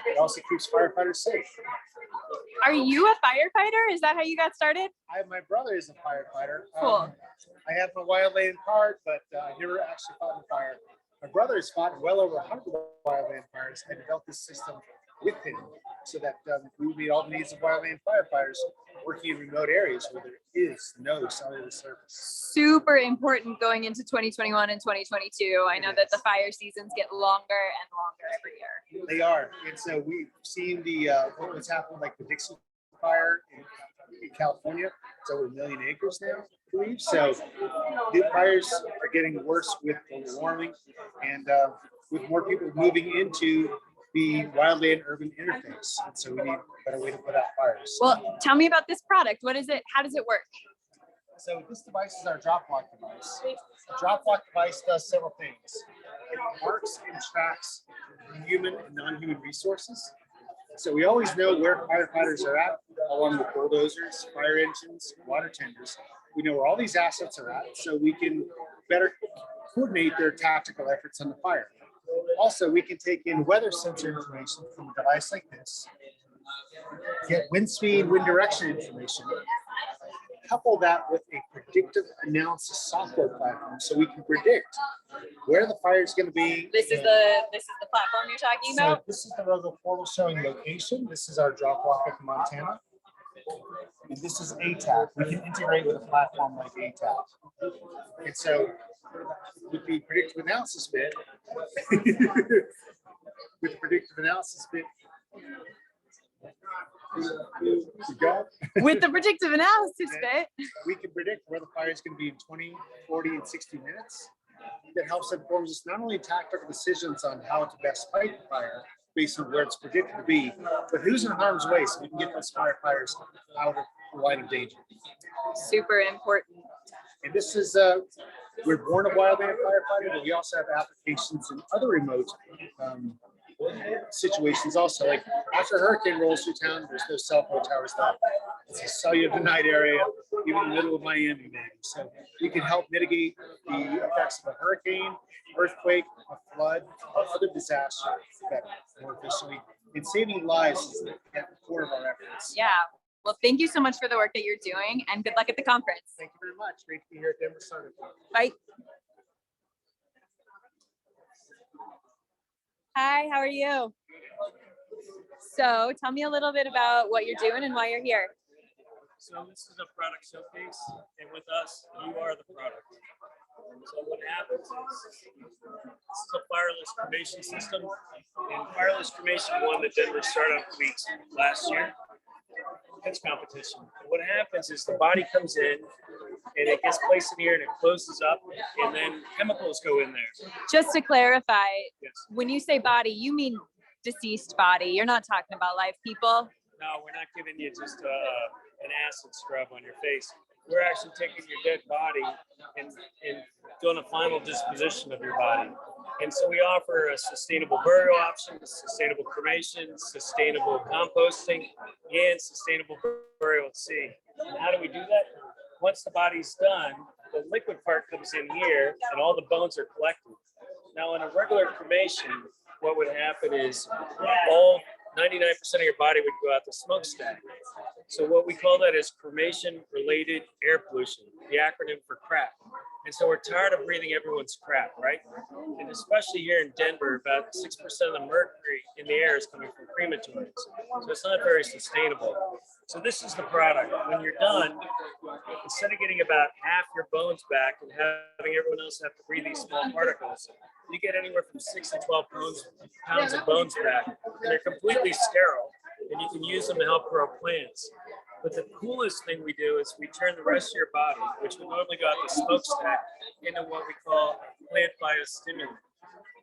It also keeps firefighters safe. Are you a firefighter? Is that how you got started? My brother is a firefighter. Cool. I have my wildland card, but I never actually fought in a fire. My brother has fought well over 100 wildland fires. I developed this system with him so that we would meet all the needs of wildland firefighters working in remote areas where there is no cellular service. Super important going into 2021 and 2022. I know that the fire seasons get longer and longer every year. They are. And so we've seen what was happening, like the Dixie fire in California. It's over 1 million acres now, I believe. So the fires are getting worse with global warming and with more people moving into the wildland urban interface. And so we need a better way to put out fires. Well, tell me about this product. What is it? How does it work? So this device is our drop lock device. The drop lock device does several things. It marks and tracks human and non-human resources. So we always know where firefighters are at, along with bulldozers, fire engines, water tenders. We know where all these assets are at, so we can better coordinate their tactical efforts on the fire. Also, we can take in weather sensor information from a device like this, get wind speed, wind direction information, couple that with a predictive analysis software platform so we can predict where the fire is going to be. This is the platform you're talking about? So this is the Rogo portal showing location. This is our drop lock up in Montana. And this is ATAP. We can integrate with a platform like ATAP. And so with the predictive analysis bit, with the predictive analysis bit, With the predictive analysis bit, we can predict where the fire is going to be in 20, 40, and 60 minutes. That helps inform us not only tactical decisions on how to best fight the fire based on where it's predicted to be, but who's in harm's way so we can get those firefighters out of the line of danger. super important. And this is, we're born of wildland firefighting, but we also have applications in other remote situations also. Like after a hurricane rolls through town, there's no cell phone towers left. It's a cellular denied area, even in the middle of Miami, maybe. So we can help mitigate the effects of a hurricane, earthquake, a flood, or other disaster better, more efficiently. And saving lives is at the core of our efforts. Yeah. Well, thank you so much for the work that you're doing, and good luck at the conference. Thank you very much. Great to be here at Denver Startup Week. Bye. Hi, how are you? So tell me a little bit about what you're doing and why you're here. So this is a product showcase, and with us, you are the product. So what happens is, this is a fireless cremation system, and fireless cremation won the Denver Startup Week last year. Pitch competition. And what happens is the body comes in, and it gets placed in here, and it closes up, and then chemicals go in there. Just to clarify, Yes. when you say body, you mean deceased body. You're not talking about live people. No, we're not giving you just an acid scrub on your face. We're actually taking your dead body and doing a final disposition of your body. And so we offer a sustainable burial option, sustainable cremation, sustainable composting, and sustainable burial at sea. And how do we do that? Once the body's done, the liquid part comes in here and all the bones are collected. Now in a regular cremation, what would happen is all 99% of your body would go out the smokestack. So what we call that is cremation-related air pollution, the acronym for CRAP. And so we're tired of breathing everyone's crap, right? And especially here in Denver, about 6% of the mercury in the air is coming from crematories. So it's not very sustainable. So this is the product. When you're done, instead of getting about half your bones back and having everyone else have to breathe these small particles, you get anywhere from 6 to 12 pounds of bones back. And they're completely sterile, and you can use them to help grow plants. But the coolest thing we do is we turn the rest of your body, which would normally go out the smokestack, into what we call plant biostimulant.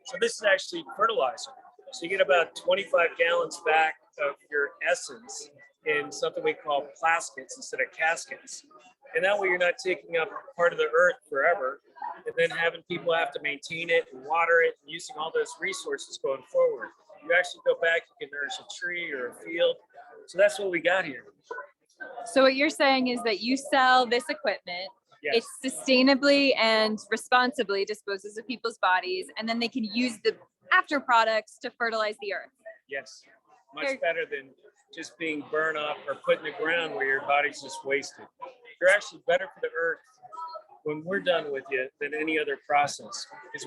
So this is actually fertilizer. So you get about 25 gallons back of your essence in something we call plaskets instead of caskets. And that way you're not taking up part of the earth forever and then having people have to maintain it and water it and using all those resources going forward. You actually go back, you can nourish a tree or a field. So that's what we got here. So what you're saying is that you sell this equipment, Yes. it sustainably and responsibly disposes of people's bodies, and then they can use the after products to fertilize the earth. Yes, much better than just being burned up or put in the ground where your body's just wasted. You're actually better for the earth when we're done with you than any other process, because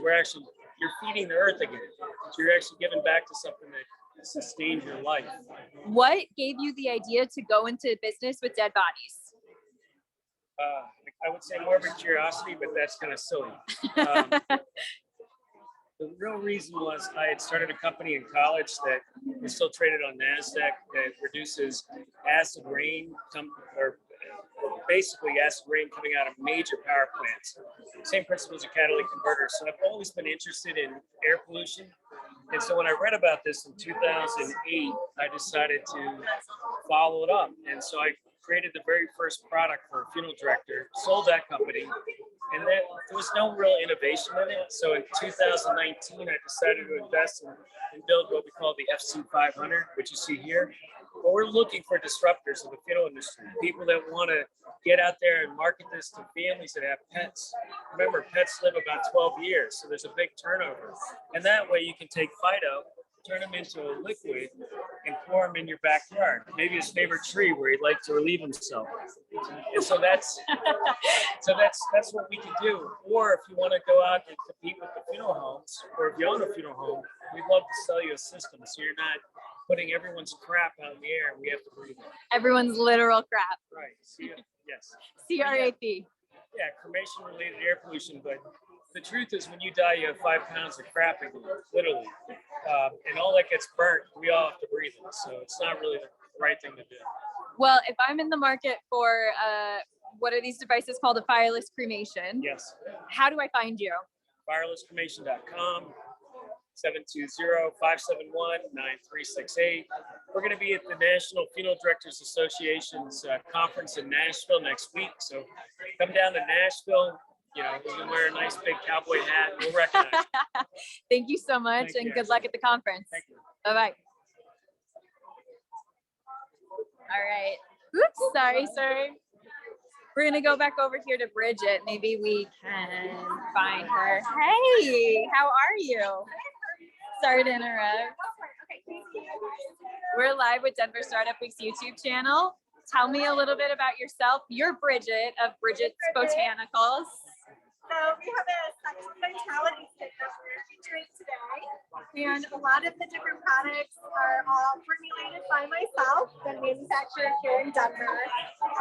you're feeding the earth again. So you're actually giving back to something that sustained your life. What gave you the idea to go into business with dead bodies? I would say more of a curiosity, but that's kind of silly. The real reason was I had started a company in college that is still traded on NASDAQ that produces acid rain, or basically acid rain coming out of major power plants. Same principle as a catalytic converter. So I've always been interested in air pollution. And so when I read about this in 2008, I decided to follow it up. And so I created the very first product for a funeral director, sold that company, and then there was no real innovation in it. So in 2019, I decided to invest and build what we call the FC500, which you see here. But we're looking for disruptors in the funeral industry, people that want to get out there and market this to families that have pets. Remember, pets live about 12 years, so there's a big turnover. And that way you can take Fido, turn them into a liquid, and pour them in your backyard. Maybe his favorite tree where he'd like to relieve himself. And so that's what we can do. Or if you want to go out and compete with the funeral homes, or if you own a funeral home, we'd love to sell you a system so you're not putting everyone's crap out in the air, and we have to breathe it. Everyone's literal crap. Right. Yes. CRAP. Yeah, cremation-related air pollution, but the truth is when you die, you have 5 pounds of crap in you, literally. And all that gets burnt, we all have to breathe it. So it's not really the right thing to do. Well, if I'm in the market for, what are these devices called? A Fireless Cremation. Yes. How do I find you? FirelessCremation.com, 720-571-9368. We're going to be at the National Funeral Directors Association's conference in Nashville next week. So come down to Nashville. You know, we can wear a nice big cowboy hat. We'll recognize you. Thank you so much, Thank and you. good luck at the conference. Thank you. Bye-bye. All right. Oops, sorry, sir. We're going to go back over here to Bridget. Maybe we can find her. Hey, how are you? Sorry to interrupt. We're live with Denver Startup Week's YouTube channel. Tell me a little bit about yourself. You're Bridget of Bridget's Botanicals. So we have a sexual vitality kit that we're featuring today, and a lot of the different products are all formulated by myself and manufactured here in Denver.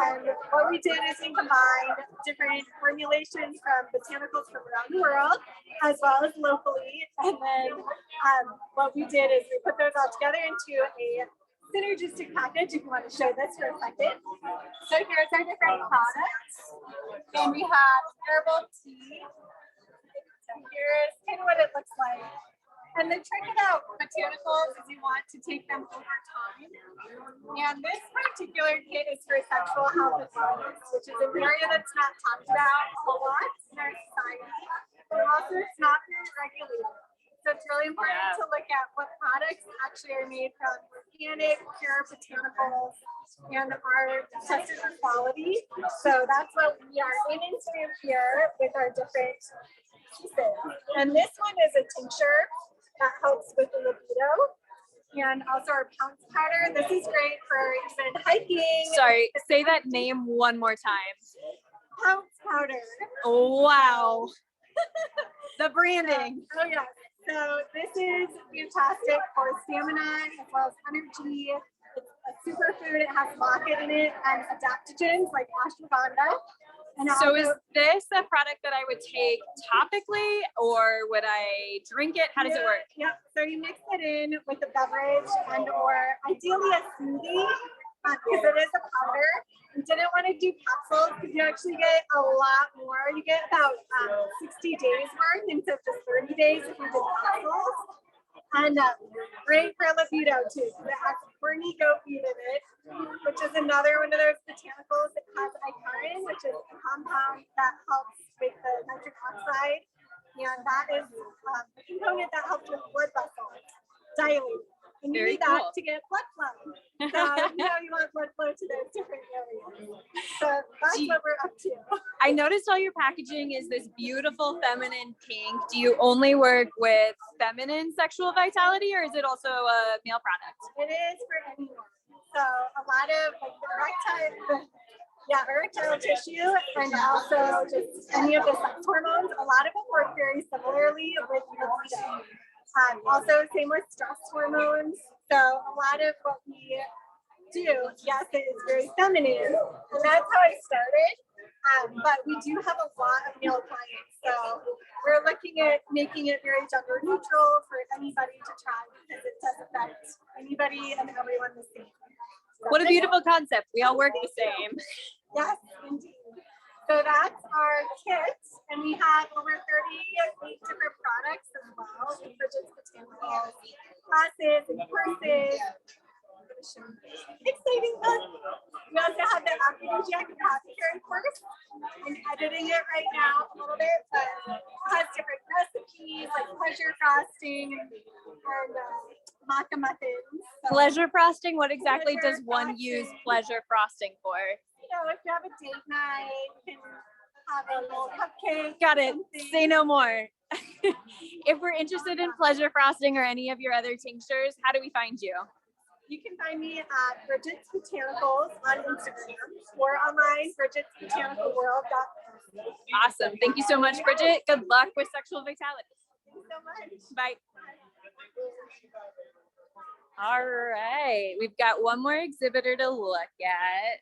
And what we did is we combined different formulations from botanicals from around the world, as well as locally. And then what we did is we put those all together into a synergistic package. If you want to show this for a second. So here's our different products. And we have herbal tea. So here's kind of what it looks like. And the trick about botanicals is you want to take them over time. And this particular kit is for sexual health and wellness, which is an area that's not talked about a lot in our society, but also it's not very regulated. So it's really important to look at what products actually are made from organic, pure botanicals and are tested for quality. So that's what we are aiming to do here with our different pieces. And this one is a tincture that helps with the libido. And also our pounce powder. This is great for even hiking. Sorry, say that name one more time. Pounce powder. Wow. The branding. Oh yeah. So this is fantastic for stamina as well as energy. It's a superfood. It has maca in it and adaptogens like ashwagandha. And So is this a product that I would take topically, or would I drink it? How does it work? Yep. So you mix it in with a beverage and or ideally a smoothie because it is a powder. We didn't want to do capsules because you actually get a lot more. You get about 60 days worth instead of just 30 days if you did capsules. And great for libido too, because it has horny goat meat in it, which is another one of those botanicals. It has icarin, which is a compound that helps with the nitric oxide, and that is a component that helps with blood vessels dilate. And you Very need that cool. to get blood flow. So you want blood flow to those different areas. So that's what we're up to. I noticed all your packaging is this beautiful feminine pink. Do you only work with feminine sexual vitality, or is it also a male product? It is for anyone. So a lot of like the erectile tissue and also just any of the sex hormones, a lot of them work very similarly with libido. Also same with stress hormones. So a lot of what we do, yes, it is very feminine, and that's how I started. But we do have a lot of male clients, so we're looking at making it very gender neutral for anybody to try because it does affect anybody and everyone the same. What a beautiful concept. We all work the same. Yes, indeed. So that's our kit, and we have over 38 different products as well. Bridget's Botanicals, classes and courses. Exciting fun. We also have the aphrodisiac apothecary course. I'm editing it right now a little bit, but it has different recipes like pleasure frosting and maca muffins. So Pleasure frosting, what exactly does one use pleasure frosting for? you know, if you have a date night, you can have a little cupcake. Got it. something. Say no more. If we're interested in pleasure frosting or any of your other tinctures, how do we find you? You can find me at Bridget's Botanicals on Instagram or online, bridgetsbotanicalworld.com. Awesome. Thank you so much, Bridget. Good luck with sexual vitality. Thank you so much. Bye. All right, we've got one more exhibitor to look at.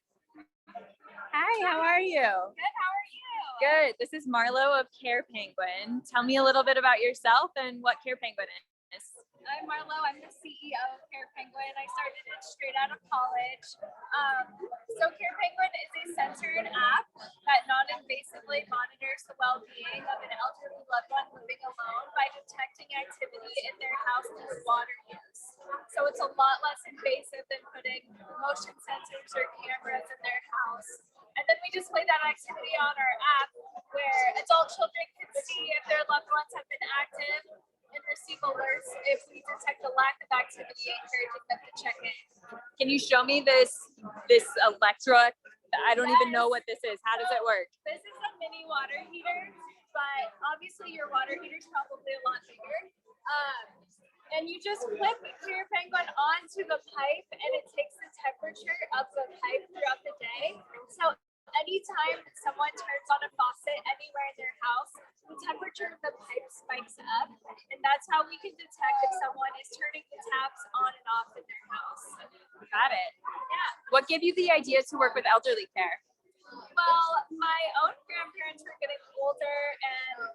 Hi, how are you? Good, how are you? Good. This is Marlo of CarePenguin. Tell me a little bit about yourself and what CarePenguin is. I'm Marlo. I'm the CEO of CarePenguin. I started it straight out of college. So CarePenguin is a censored app that non-invasively monitors the well-being of an elderly loved one living alone by detecting activity in their house through water use. So it's a lot less invasive than putting motion sensors or cameras in their house. And then we display that activity on our app where adult children can see if their loved ones have been active and receive alerts if we detect a lack of activity, encouraging them to check in. Can you show me this Electra? I don't even know what this is. How does it work? This is a mini water heater, but obviously your water heater is probably a lot bigger. And you just clip CarePenguin onto the pipe and it takes the temperature of the pipe throughout the day. So anytime someone turns on a faucet anywhere in their house, the temperature of the pipe spikes up, and that's how we can detect if someone is turning the taps on and off in their house. Got it. Yeah. What gave you the idea to work with elderly care? Well, my own grandparents were getting older, and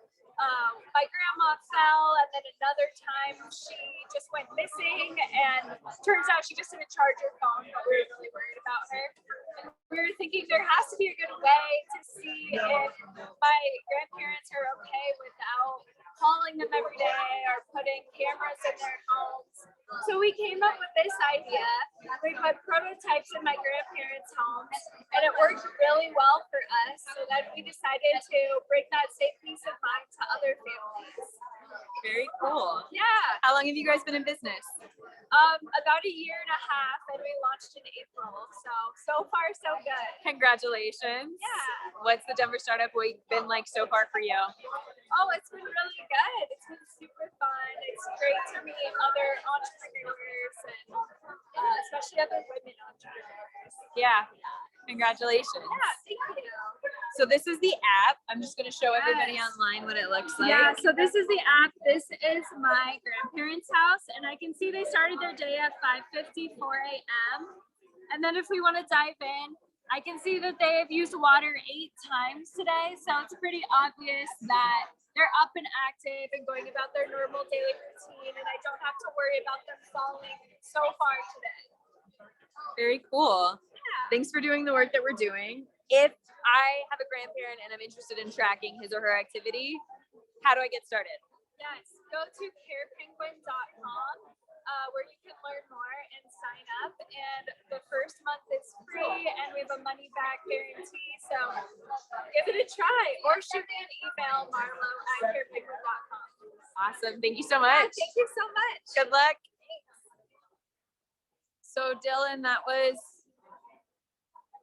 my grandma fell, and then another time she just went missing, and turns out she just didn't charge her phone, but we were really worried about her. And we were thinking there has to be a good way to see if my grandparents are okay without calling them every day or putting cameras in their homes. So we came up with this idea. We put prototypes in my grandparents' homes, and it worked really well for us. So then we decided to bring that same peace of mind to other families. Very cool. Yeah. How long have you guys been in business? About a year and a half, and we launched in April. So far, so good. Congratulations. Yeah. What's the Denver Startup Week been like so far for you? Oh, it's been really good. It's been super fun. It's great to meet other entrepreneurs and especially other women entrepreneurs. Yeah. Congratulations. Yeah, thank you. So this is the app. I'm just going to show everybody online what it looks like. Yeah, so this is the app. This is my grandparents' house, and I can see they started their day at 5:54 a.m. And then if we want to dive in, I can see that they have used water 8 times today. So it's pretty obvious that they're up and active and going about their normal daily routine, and I don't have to worry about them falling so far today. Very cool. Yeah. Thanks for doing the work that we're doing. If I have a grandparent and I'm interested in tracking his or her activity, how do I get started? Yes, go to carepenguin.com where you can learn more and sign up. And the first month is free, and we have a money back guarantee. So give it a try, or shoot me an email, marlo@carepenguin.com. Awesome. Thank you so much. Thank you so much. Good luck. Thanks. So Dylan,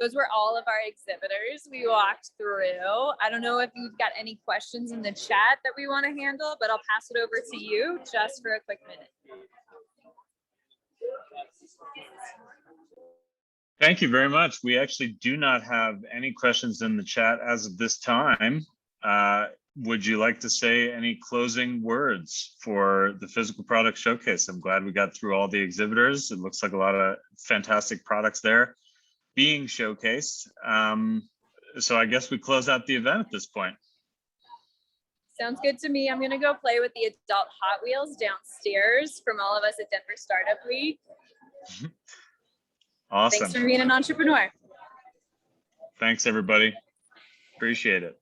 those were all of our exhibitors we walked through. I don't know if you've got any questions in the chat that we want to handle, but I'll pass it over to you just for a quick minute. Thank you very much. We actually do not have any questions in the chat as of this time. Would you like to say any closing words for the physical product showcase? I'm glad we got through all the exhibitors. It looks like a lot of fantastic products there being showcased. So I guess we close out the event at this point. Sounds good to me. I'm going to go play with the adult Hot Wheels downstairs from all of us at Denver Startup Week. Awesome. Thanks for being an entrepreneur. Thanks, everybody. Appreciate it.